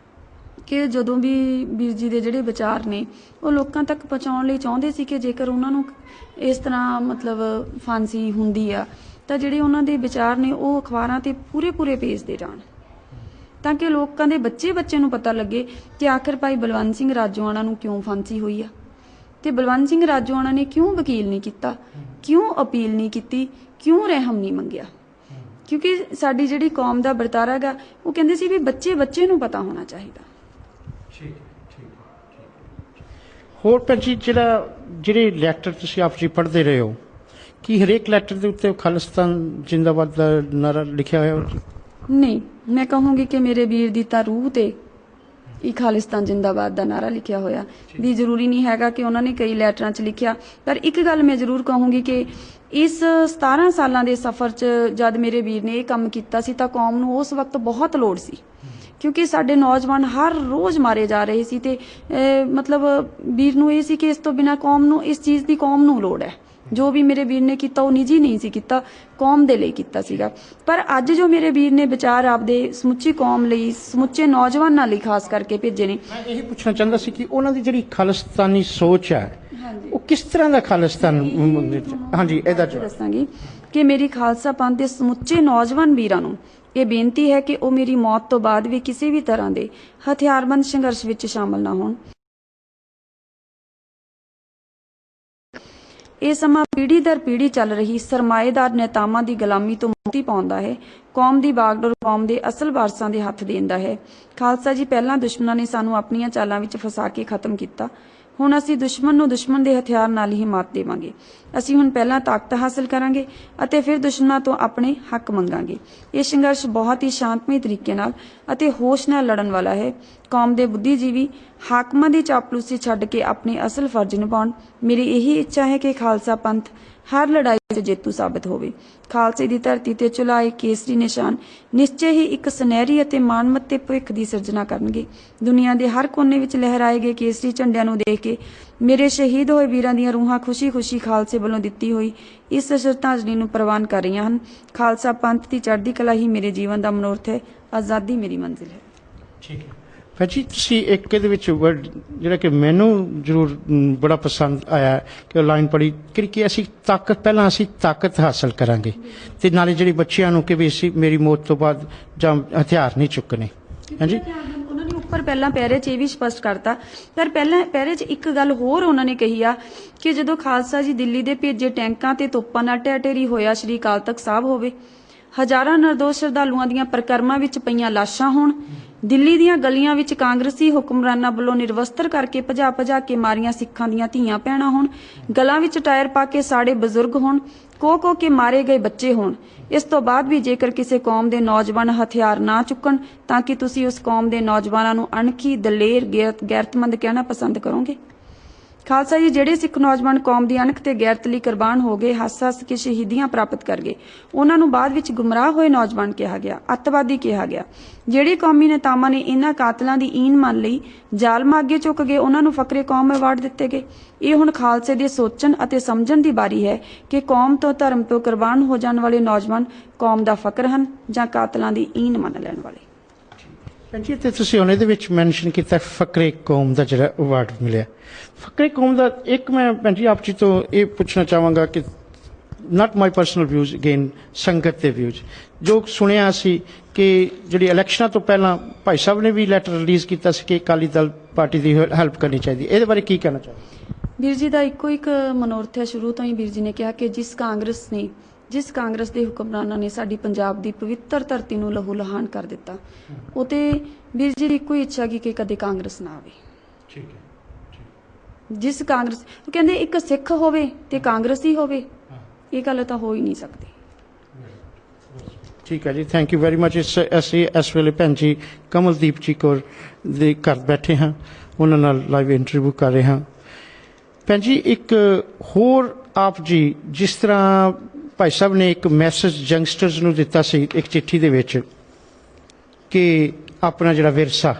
ਕਿ ਜਦੋਂ ਵੀ ਵੀਰ ਜੀ ਦੇ ਜਿਹੜੇ ਵਿਚਾਰ ਨੇ ਉਹ ਲੋਕਾਂ ਤੱਕ ਪਹੁੰਚਾਉਣ ਲਈ ਚਾਹੁੰਦੇ ਸੀ ਕਿ ਜੇਕਰ ਉਹਨਾਂ ਨੂੰ ਇਸ ਤਰ੍ਹਾਂ ਮਤਲਬ ਫਾਂਸੀ ਹੁੰਦੀ ਆ ਤਾਂ ਜਿਹੜੇ ਉਹਨਾਂ ਦੇ ਵਿਚਾਰ ਨੇ ਉਹ ਅਖਬਾਰਾਂ ਤੇ ਪੂਰੇ ਪੇਜ ਦੇ ਜਾਣ, ਤਾਂ ਕਿ ਲੋਕਾਂ ਦੇ ਬੱਚੇ ਨੂੰ ਪਤਾ ਲੱਗੇ ਕਿ ਆਖਿਰ ਭਾਈ ਬਲਵੰਤ ਸਿੰਘ ਰਾਜੋਆਣਾ ਨੂੰ ਕਿਉਂ ਫਾਂਸੀ ਹੋਈ ਆ ਤੇ ਬਲਵੰਤ ਸਿੰਘ ਰਾਜੋਆਣਾ ਨੇ ਕਿਉਂ ਵਕੀਲ ਨਹੀਂ ਕੀਤਾ, ਕਿਉਂ ਅਪੀਲ ਨਹੀਂ ਕੀਤੀ, ਕਿਉਂ ਰਹਿਮ ਨਹੀਂ ਮੰਗਿਆ। ਕਿਉਂਕਿ ਸਾਡੀ ਜਿਹੜੀ ਕੌਮ ਦਾ ਵਰਤਾਰਾ ਹੈਗਾ ਉਹ ਕਹਿੰਦੇ ਸੀ ਵੀ ਬੱਚੇ ਨੂੰ ਪਤਾ ਹੋਣਾ ਚਾਹੀਦਾ। ਹੋਰ ਭੈਣ ਜੀ ਜਿਹੜੇ ਲੈਟਰ ਤੁਸੀਂ ਆਪ ਜੀ ਪੜ੍ਹਦੇ ਰਹੇ ਹੋ, ਕੀ ਹਰੇਕ ਲੈਟਰ ਦੇ ਉੱਤੇ ਖਾਲਿਸਤਾਨ ਜਿੰਦਾਬਾਦ ਦਾ ਨਾਰਾ ਲਿਖਿਆ ਹੋਇਆ ਜੀ? ਨਹੀਂ, ਮੈਂ ਕਹੂੰਗੀ ਕਿ ਮੇਰੇ ਵੀਰ ਦੀ ਤਾਂ ਰੂਹ ਤੇ ਇਹ ਖਾਲਿਸਤਾਨ ਜਿੰਦਾਬਾਦ ਦਾ ਨਾਰਾ ਲਿਖਿਆ ਹੋਇਆ ਵੀ ਜ਼ਰੂਰੀ ਨਹੀਂ ਹੈਗਾ ਕਿ ਉਹਨਾਂ ਨੇ ਕਈ ਲੈਟਰਾਂ 'ਚ ਲਿਖਿਆ। ਪਰ ਇੱਕ ਗੱਲ ਮੈਂ ਜ਼ਰੂਰ ਕਹੂੰਗੀ ਕਿ ਇਸ 17 ਸਾਲਾਂ ਦੇ ਸਫ਼ਰ 'ਚ ਜਦ ਮੇਰੇ ਵੀਰ ਨੇ ਇਹ ਕੰਮ ਕੀਤਾ ਸੀ ਤਾਂ ਕੌਮ ਨੂੰ ਉਸ ਵਕਤ ਬਹੁਤ ਲੋੜ ਸੀ, ਕਿਉਂਕਿ ਸਾਡੇ ਨੌਜਵਾਨ ਹਰ ਰੋਜ਼ ਮਾਰੇ ਜਾ ਰਹੇ ਸੀ ਤੇ ਮਤਲਬ ਵੀਰ ਨੂੰ ਇਹ ਸੀ ਕਿ ਇਸ ਤੋਂ ਬਿਨਾਂ ਕੌਮ ਨੂੰ ਇਸ ਚੀਜ਼ ਦੀ ਕੌਮ ਨੂੰ ਲੋੜ ਹੈ। ਜੋ ਵੀ ਮੇਰੇ ਵੀਰ ਨੇ ਕੀਤਾ ਉਹ ਨਿੱਜੀ ਨਹੀਂ ਸੀ ਕੀਤਾ, ਕੌਮ ਦੇ ਲਈ ਕੀਤਾ ਸੀਗਾ। ਪਰ ਅੱਜ ਜੋ ਮੇਰੇ ਵੀਰ ਨੇ ਵਿਚਾਰ ਆਪਦੇ ਸਮੁੱਚੀ ਕੌਮ ਲਈ, ਸਮੁੱਚੇ ਨੌਜਵਾਨਾਂ ਲਈ ਖਾਸ ਕਰਕੇ ਭੇਜੇ ਨੇ। ਮੈਂ ਇਹੀ ਪੁੱਛਣਾ ਚਾਹੁੰਦਾ ਸੀ ਕਿ ਉਹਨਾਂ ਦੀ ਜਿਹੜੀ ਖਾਲਿਸਤਾਨੀ ਸੋਚ ਹੈ ਉਹ ਕਿਸ ਤਰ੍ਹਾਂ ਦਾ ਖਾਲਿਸਤਾਨ? ਹਾਂਜੀ, ਇਹਦਾ ਜਵਾਬ ਦੱਸਾਂਗੀ ਕਿ ਮੇਰੀ ਖਾਲਸਾ ਪੰਥ ਦੇ ਸਮੁੱਚੇ ਨੌਜਵਾਨ ਵੀਰਾਂ ਨੂੰ ਇਹ ਬੇਨਤੀ ਹੈ ਕਿ ਉਹ ਮੇਰੀ ਮੌਤ ਤੋਂ ਬਾਅਦ ਵੀ ਕਿਸੇ ਵੀ ਤਰ੍ਹਾਂ ਦੇ ਹਥਿਆਰਬੰਦ ਸੰਘਰਸ਼ ਵਿੱਚ ਸ਼ਾਮਲ ਨਾ ਹੋਣ। ਇਹ ਸਮਾਂ ਪੀੜ੍ਹੀ ਦਰ ਪੀੜ੍ਹੀ ਚੱਲ ਰਹੀ ਸਰਮਾਏਦਾਰ ਨੇਤਾਵਾਂ ਦੀ ਗੁਲਾਮੀ ਤੋਂ ਮੁਕਤੀ ਪਾਉਂਦਾ ਹੈ, ਕੌਮ ਦੀ ਬਾਗਡੋਰ ਕੌਮ ਦੇ ਅਸਲ ਵਾਰਸਾਂ ਦੇ ਹੱਥ ਦੇਂਦਾ ਹੈ। ਖਾਲਸਾ ਜੀ, ਪਹਿਲਾਂ ਦੁਸ਼ਮਣਾਂ ਨੇ ਸਾਨੂੰ ਆਪਣੀਆਂ ਚਾਲਾਂ ਵਿੱਚ ਫਸਾ ਕੇ ਖਤਮ ਕੀਤਾ, ਹੁਣ ਅਸੀਂ ਦੁਸ਼ਮਣ ਨੂੰ ਦੁਸ਼ਮਣ ਦੇ ਹਥਿਆਰ ਨਾਲ ਹੀ ਮਾਤ ਦੇਵਾਂਗੇ। ਅਸੀਂ ਹੁਣ ਪਹਿਲਾਂ ਤਾਕਤ ਹਾਸਲ ਕਰਾਂਗੇ ਅਤੇ ਫਿਰ ਦੁਸ਼ਮਣਾਂ ਤੋਂ ਆਪਣੇ ਹੱਕ ਮੰਗਾਂਗੇ। ਇਹ ਸੰਘਰਸ਼ ਬਹੁਤ ਹੀ ਸ਼ਾਂਤਮਈ ਤਰੀਕੇ ਨਾਲ ਅਤੇ ਹੋਸ਼ ਨਾਲ ਲੜਨ ਵਾਲਾ ਹੈ। ਕੌਮ ਦੇ ਬੁੱਧੀਜੀਵੀ ਹਾਕਮਾਂ ਦੀ ਚਾਪਲੂਸੀ ਛੱਡ ਕੇ ਆਪਣੇ ਅਸਲ ਫਰਜ਼ ਨਿਭਾਉਣ। ਮੇਰੀ ਇਹੀ ਇੱਛਾ ਹੈ ਕਿ ਖਾਲਸਾ ਪੰਥ ਹਰ ਲੜਾਈ ਵਿੱਚ ਜੇਤੂ ਸਾਬਤ ਹੋਵੇ। ਖਾਲਸੇ ਦੀ ਧਰਤੀ ਤੇ ਚੁਲਾਏ ਕੇਸਰੀ ਨਿਸ਼ਾਨ ਨਿਸ਼ਚੈ ਹੀ ਇੱਕ ਸੁਨਹਿਰੀ ਅਤੇ ਮਾਣਮੱਤੇ ਭਵਿੱਖ ਦੀ ਸਿਰਜਣਾ ਕਰਨਗੇ। ਦੁਨੀਆ ਦੇ ਹਰ ਕੋਨੇ ਵਿੱਚ ਲਹਿਰਾਏ ਗਏ ਕੇਸਰੀ ਝੰਡਿਆਂ ਨੂੰ ਦੇਖ ਕੇ ਮੇਰੇ ਸ਼ਹੀਦ ਹੋਏ ਵੀਰਾਂ ਦੀਆਂ ਰੂਹਾਂ ਖੁਸ਼ੀ-ਖੁਸ਼ੀ ਖਾਲਸੇ ਵੱਲੋਂ ਦਿੱਤੀ ਹੋਈ ਇਸ ਸ਼ਰਧਾਂਜਲੀ ਨੂੰ ਪ੍ਰਵਾਨ ਕਰ ਰਹੀਆਂ ਹਨ। ਖਾਲਸਾ ਪੰਥ ਦੀ ਚੜ੍ਹਦੀ ਕਲਾ ਹੀ ਮੇਰੇ ਜੀਵਨ ਦਾ ਮਨੋਰਥ ਹੈ, ਆਜ਼ਾਦੀ ਮੇਰੀ ਮੰਜ਼ਿਲ ਹੈ। ਠੀਕ ਹੈ ਭਾਜੀ, ਤੁਸੀਂ ਇੱਕ ਇਹਦੇ ਵਿੱਚ ਵਰਡ ਜਿਹੜਾ ਕਿ ਮੈਨੂੰ ਜ਼ਰੂਰ ਬੜਾ ਪਸੰਦ ਆਇਆ ਕਿ ਉਹ ਲਾਈਨ ਪੜ੍ਹੀ ਕਿ ਅਸੀਂ ਪਹਿਲਾਂ ਅਸੀਂ ਤਾਕਤ ਹਾਸਲ ਕਰਾਂਗੇ ਤੇ ਨਾਲੇ ਜਿਹੜੀ ਬੱਚਿਆਂ ਨੂੰ ਕਿ ਵੀ ਅਸੀਂ ਮੇਰੀ ਮੌਤ ਤੋਂ ਬਾਅਦ ਜਾਂ ਹਥਿਆਰ ਨਹੀਂ ਚੁੱਕਣੇ। ਹਾਂਜੀ, ਉਹਨਾਂ ਨੇ ਉੱਪਰ ਪਹਿਲਾਂ ਪੈਰੇ 'ਚ ਇਹ ਵੀ ਸਪਸ਼ਟ ਕਰਤਾ। ਪਰ ਪਹਿਲਾਂ ਪੈਰੇ 'ਚ ਇੱਕ ਗੱਲ ਹੋਰ ਉਹਨਾਂ ਨੇ ਕਹੀ ਆ ਕਿ ਜਦੋਂ ਖਾਲਸਾ ਜੀ ਦਿੱਲੀ ਦੇ ਭੇਜੇ ਟੈਂਕਾਂ ਤੇ ਤੋਪਾਂ ਨਾਲ ਢਹਿ ਢੇਰੀ ਹੋਇਆ ਸ਼੍ਰੀ ਅਕਾਲ ਤਖਤ ਸਾਹਿਬ ਹੋਵੇ, ਹਜ਼ਾਰਾਂ ਨਿਰਦੋਸ਼ ਸ਼ਰਧਾਲੂਆਂ ਦੀਆਂ ਪ੍ਰਕਰਮਾਂ ਵਿੱਚ ਪਈਆਂ ਲਾਸ਼ਾਂ ਹੋਣ, ਦਿੱਲੀ ਦੀਆਂ ਗਲੀਆਂ ਵਿੱਚ ਕਾਂਗਰਸੀ ਹੁਕਮਰਾਨਾਂ ਵੱਲੋਂ ਨਿਰਵਸਤਰ ਕਰਕੇ ਭਜਾ ਕੇ ਮਾਰੀਆਂ ਸਿੱਖਾਂ ਦੀਆਂ ਧੀਆਂ ਭੈਣਾਂ ਹੋਣ, ਗਲਾਂ ਵਿੱਚ ਟਾਇਰ ਪਾ ਕੇ ਸਾੜੇ ਬਜ਼ੁਰਗ ਹੋਣ, ਕੋ ਕੇ ਮਾਰੇ ਗਏ ਬੱਚੇ ਹੋਣ। ਇਸ ਤੋਂ ਬਾਅਦ ਵੀ ਜੇਕਰ ਕਿਸੇ ਕੌਮ ਦੇ ਨੌਜਵਾਨ ਹਥਿਆਰ ਨਾ ਚੁੱਕਣ ਤਾਂ ਕਿ ਤੁਸੀਂ ਉਸ ਕੌਮ ਦੇ ਨੌਜਵਾਨਾਂ ਨੂੰ ਅਣਖੀ, ਦਲੇਰ, ਗੈਰਤਮੰਦ ਕਹਿਣਾ ਪਸੰਦ ਕਰੋਗੇ? ਖਾਲਸਾ ਜੀ, ਜਿਹੜੇ ਸਿੱਖ ਨੌਜਵਾਨ ਕੌਮ ਦੀ ਅਣਖ ਤੇ ਗੈਰਤ ਲਈ ਕੁਰਬਾਨ ਹੋ ਗਏ, ਹੱਸ-ਹੱਸ ਕੇ ਸ਼ਹੀਦੀਆਂ ਪ੍ਰਾਪਤ ਕਰ ਗਏ, ਉਹਨਾਂ ਨੂੰ ਬਾਅਦ ਵਿੱਚ ਗੁੰਮਰਾਹ ਹੋਏ ਨੌਜਵਾਨ ਕਿਹਾ ਗਿਆ, ਅੱਤਵਾਦੀ ਕਿਹਾ ਗਿਆ। ਜਿਹੜੇ ਕੌਮੀ ਨੇਤਾਵਾਂ ਨੇ ਇਹਨਾਂ ਕਾਤਲਾਂ ਦੀ ਈਨ ਮੰਨ ਲਈ, ਜ਼ਾਲਮਾਂ ਅੱਗੇ ਝੁਕ ਗਏ, ਉਹਨਾਂ ਨੂੰ ਫਕਰੇ ਕੌਮ ਅਵਾਰਡ ਦਿੱਤੇ ਗਏ। ਇਹ ਹੁਣ ਖਾਲਸੇ ਦੇ ਸੋਚਣ ਅਤੇ ਸਮਝਣ ਦੀ ਵਾਰੀ ਹੈ ਕਿ ਕੌਮ ਤੋਂ, ਧਰਮ ਤੋਂ ਕੁਰਬਾਨ ਹੋ ਜਾਣ ਵਾਲੇ ਨੌਜਵਾਨ ਕੌਮ ਦਾ ਫਕਰ ਹਨ ਜਾਂ ਕਾਤਲਾਂ ਦੀ ਈਨ ਮੰਨ ਲੈਣ ਵਾਲੇ। ਭੈਣ ਜੀ, ਤੇ ਤੁਸੀਂ ਹੁਣ ਇਹਦੇ ਵਿੱਚ ਮੈਂਸ਼ਨ ਕੀਤਾ ਫਕਰੇ ਕੌਮ ਦਾ ਜਿਹੜਾ ਅਵਾਰਡ ਮਿਲਿਆ, ਫਕਰੇ ਕੌਮ ਦਾ ਇੱਕ ਮੈਂ ਭੈਣ ਜੀ ਆਪ ਜੀ ਤੋਂ ਇਹ ਪੁੱਛਣਾ ਚਾਹਾਂਗਾ ਕਿ ਨਾਟ ਮਾਈ ਪਰਸਨਲ ਵਿਊਜ਼, ਅਗੇਨ ਸੰਗਤ ਦੇ ਵਿਊਜ਼ ਜੋ ਸੁਣਿਆ ਸੀ ਕਿ ਜਿਹੜੀ ਇਲੈਕਸ਼ਨਾਂ ਤੋਂ ਪਹਿਲਾਂ ਭਾਈ ਸਾਹਿਬ ਨੇ ਵੀ ਲੈਟਰ ਰਿਲੀਜ਼ ਕੀਤਾ ਸੀ ਕਿ ਅਕਾਲੀ ਦਲ ਪਾਰਟੀ ਦੀ ਹੈਲਪ ਕਰਨੀ ਚਾਹੀਦੀ, ਇਹਦੇ ਬਾਰੇ ਕੀ ਕਹਿਣਾ ਚਾਹੁੰਦੇ? ਵੀਰ ਜੀ ਦਾ ਇੱਕੋ ਇੱਕ ਮਨੋਰਥ ਹੈ। ਸ਼ੁਰੂ ਤੋਂ ਹੀ ਵੀਰ ਜੀ ਨੇ ਕਿਹਾ ਕਿ ਜਿਸ ਕਾਂਗਰਸ ਦੇ ਹੁਕਮਰਾਨਾਂ ਨੇ ਸਾਡੀ ਪੰਜਾਬ ਦੀ ਪਵਿੱਤਰ ਧਰਤੀ ਨੂੰ ਲਹੂ ਲਹਾਨ ਕਰ ਦਿੱਤਾ, ਉਹ ਤੇ ਵੀਰ ਜੀ ਦੀ ਇੱਕੋ ਹੀ ਇੱਛਾ ਕਿ ਕਦੇ ਕਾਂਗਰਸ ਨਾ ਆਵੇ। ਠੀਕ ਹੈ। ਜਿਸ ਕਾਂਗਰਸ, ਉਹ ਕਹਿੰਦੇ ਇੱਕ ਸਿੱਖ ਹੋਵੇ ਤੇ ਕਾਂਗਰਸੀ ਹੋਵੇ, ਇਹ ਗੱਲ ਤਾਂ ਹੋ ਹੀ ਨਹੀਂ ਸਕਦੀ। ਠੀਕ ਹੈ ਜੀ, ਥੈਂਕ ਯੂ ਵੈਰੀ ਮਚ। ਅਸੀਂ ਇਸ ਵੇਲੇ ਭੈਣ ਜੀ ਕਮਲਦੀਪ ਜੀ ਕੋਲ ਦੇ ਘਰ ਬੈਠੇ ਹਾਂ, ਉਹਨਾਂ ਨਾਲ ਲਾਈਵ ਇੰਟਰਵਿਊ ਕਰ ਰਹੇ ਹਾਂ। ਭੈਣ ਜੀ, ਇੱਕ ਹੋਰ ਆਪ ਜੀ ਜਿਸ ਤਰ੍ਹਾਂ ਭਾਈ ਸਾਹਿਬ ਨੇ ਇੱਕ ਮੈਸੇਜ ਯੰਗਸਟਰਸ ਨੂੰ ਦਿੱਤਾ ਸੀ ਇੱਕ ਚਿੱਠੀ ਦੇ ਵਿੱਚ ਕਿ ਆਪਣਾ ਜਿਹੜਾ ਵਿਰਸਾ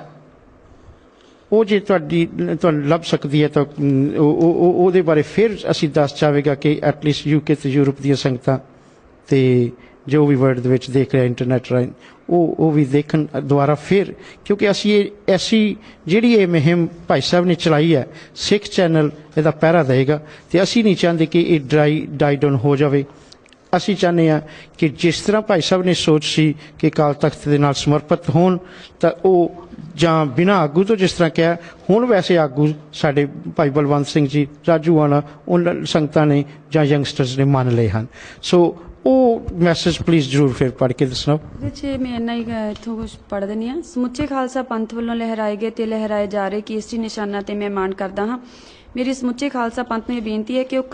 ਉਹ ਜੇ ਤੁਹਾਨੂੰ ਲੱਭ ਸਕਦੀ ਹੈ ਤਾਂ ਉਹਦੇ ਬਾਰੇ ਫਿਰ ਅਸੀਂ ਦੱਸ ਚਾਹੇਗਾ ਕਿ ਐਟਲੀਸਟ ਯੂਕੇ ਤੇ ਯੂਰਪ ਦੀਆਂ ਸੰਗਤਾਂ ਤੇ ਜੋ ਵੀ ਵਰਲਡ ਦੇ ਵਿੱਚ ਦੇਖ ਰਿਹਾ ਇੰਟਰਨੈਟ ਰਾਹੀਂ ਉਹ ਵੀ ਦੇਖਣ ਦੁਆਰਾ ਫਿਰ, ਕਿਉਂਕਿ ਅਸੀਂ ਇਹ ਐਸੀ ਜਿਹੜੀ ਇਹ ਮੁਹਿੰਮ ਭਾਈ ਸਾਹਿਬ ਨੇ ਚਲਾਈ ਹੈ, ਸਿੱਖ ਚੈਨਲ ਇਹਦਾ ਪਹਿਰਾ ਦੇਗਾ ਤੇ ਅਸੀਂ ਨਹੀਂ ਚਾਹੁੰਦੇ ਕਿ ਇਹ ਡਾਈ ਡਾਊਨ ਹੋ ਜਾਵੇ। ਅਸੀਂ ਚਾਹੁੰਦੇ ਹਾਂ ਕਿ ਜਿਸ ਤਰ੍ਹਾਂ ਭਾਈ ਸਾਹਿਬ ਨੇ ਸੋਚ ਸੀ ਕਿ ਅਕਾਲ ਤਖਤ ਦੇ ਨਾਲ ਸਮਰਪਿਤ ਹੋਣ, ਤਾਂ ਉਹ ਜਾਂ ਬਿਨਾਂ ਆਗੂ ਤੋਂ ਜਿਸ ਤਰ੍ਹਾਂ ਕਿਹਾ, ਹੁਣ ਵੈਸੇ ਆਗੂ ਸਾਡੇ ਭਾਈ ਬਲਵੰਤ ਸਿੰਘ ਜੀ, ਰਾਜੂਆਣਾ, ਉਹਨਾਂ ਸੰਗਤਾਂ ਨੇ ਜਾਂ ਯੰਗਸਟਰਸ ਨੇ ਮੰਨ ਲਏ ਹਨ। ਸੋ ਉਹ ਮੈਸੇਜ ਪਲੀਜ਼ ਜ਼ਰੂਰ ਫਿਰ ਪੜ੍ਹ ਕੇ ਦੱਸਣਾ। ਵਿੱਚ ਮੈਂ ਇੰਨਾ ਹੀ ਇੱਥੋਂ ਕੁਝ ਪੜ੍ਹ ਦਿੰਦੀ ਹਾਂ। ਸਮੁੱਚੇ ਖਾਲਸਾ ਪੰਥ ਵੱਲੋਂ ਲਹਿਰਾਏ ਗਏ ਤੇ ਲਹਿਰਾਏ ਜਾ ਰਹੇ ਕੇਸਰੀ ਨਿਸ਼ਾਨਾਂ ਤੇ ਮੈਂ ਮਾਣ ਕਰਦਾ ਹਾਂ। ਮੇਰੀ ਸਮੁੱਚੇ ਖਾਲਸਾ ਪੰਥ ਨੂੰ ਇਹ ਬੇਨਤੀ ਹੈ ਕਿ ਉਹ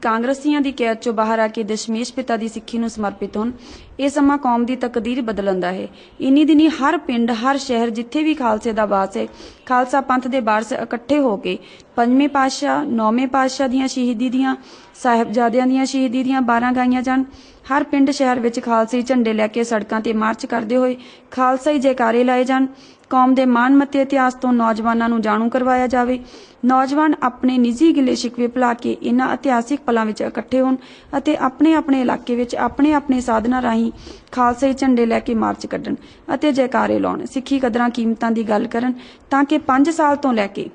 ਕਾਂਗਰਸੀਆਂ ਦੀ ਕੈਦ ਚੋਂ ਬਾਹਰ ਆ ਕੇ ਦਸ਼ਮੇਸ਼ ਪਿਤਾ ਦੀ ਸਿੱਖੀ ਨੂੰ ਸਮਰਪਿਤ ਹੋਣ। ਇਹ ਸਮਾਂ ਕੌਮ ਦੀ ਤਕਦੀਰ ਬਦਲਣ ਦਾ ਹੈ। ਇੰਨੀ ਦਿਨੀ ਹਰ ਪਿੰਡ, ਹਰ ਸ਼ਹਿਰ ਜਿੱਥੇ ਵੀ ਖਾਲਸੇ ਦਾ ਵਾਸ ਹੈ, ਖਾਲਸਾ ਪੰਥ ਦੇ ਵਾਰਸ ਇਕੱਠੇ ਹੋ ਕੇ ਪੰਜਵੇਂ ਪਾਤਸ਼ਾਹ, ਨੌਵੇਂ ਪਾਤਸ਼ਾਹ ਦੀਆਂ ਸ਼ਹੀਦੀ ਦੀਆਂ, ਸਾਹਿਬਜ਼ਾਦਿਆਂ ਦੀਆਂ ਸ਼ਹੀਦੀ ਦੀਆਂ 12 ਗਾਈਆਂ ਜਾਣ। ਹਰ ਪਿੰਡ ਸ਼ਹਿਰ ਵਿੱਚ ਖਾਲਸਾਈ ਝੰਡੇ ਲੈ ਕੇ ਸੜਕਾਂ ਤੇ ਮਾਰਚ ਕਰਦੇ ਹੋਏ ਖਾਲਸਾਈ ਜੈਕਾਰੇ ਲਾਏ ਜਾਣ। ਕੌਮ ਦੇ ਮਾਣਮੱਤੇ ਇਤਿਹਾਸ ਤੋਂ ਨੌਜਵਾਨਾਂ ਨੂੰ ਜਾਣੂ ਕਰਵਾਇਆ ਜਾਵੇ। ਨੌਜਵਾਨ ਆਪਣੇ ਨਿੱਜੀ ਗਿਲੇ ਸ਼ਿਕਵੇ ਭੁਲਾ ਕੇ ਇਹਨਾਂ ਇਤਿਹਾਸਿਕ ਪਲਾਂ ਵਿੱਚ ਇਕੱਠੇ ਹੋਣ ਅਤੇ ਆਪਣੇ ਆਪਣੇ ਇਲਾਕੇ ਵਿੱਚ ਆਪਣੇ ਆਪਣੇ ਸਾਧਨਾਂ ਰਾਹੀਂ ਖਾਲਸਾਈ ਝੰਡੇ ਲੈ ਕੇ ਮਾਰਚ ਕੱਢਣ ਅਤੇ ਜੈਕਾਰੇ ਲਾਉਣ। ਸਿੱਖੀ ਕਦਰਾਂ ਕੀਮਤਾਂ ਦੀ ਗੱਲ ਕਰਨ ਤਾਂ ਕਿ 5 ਸਾਲ ਤੋਂ ਲੈ ਕੇ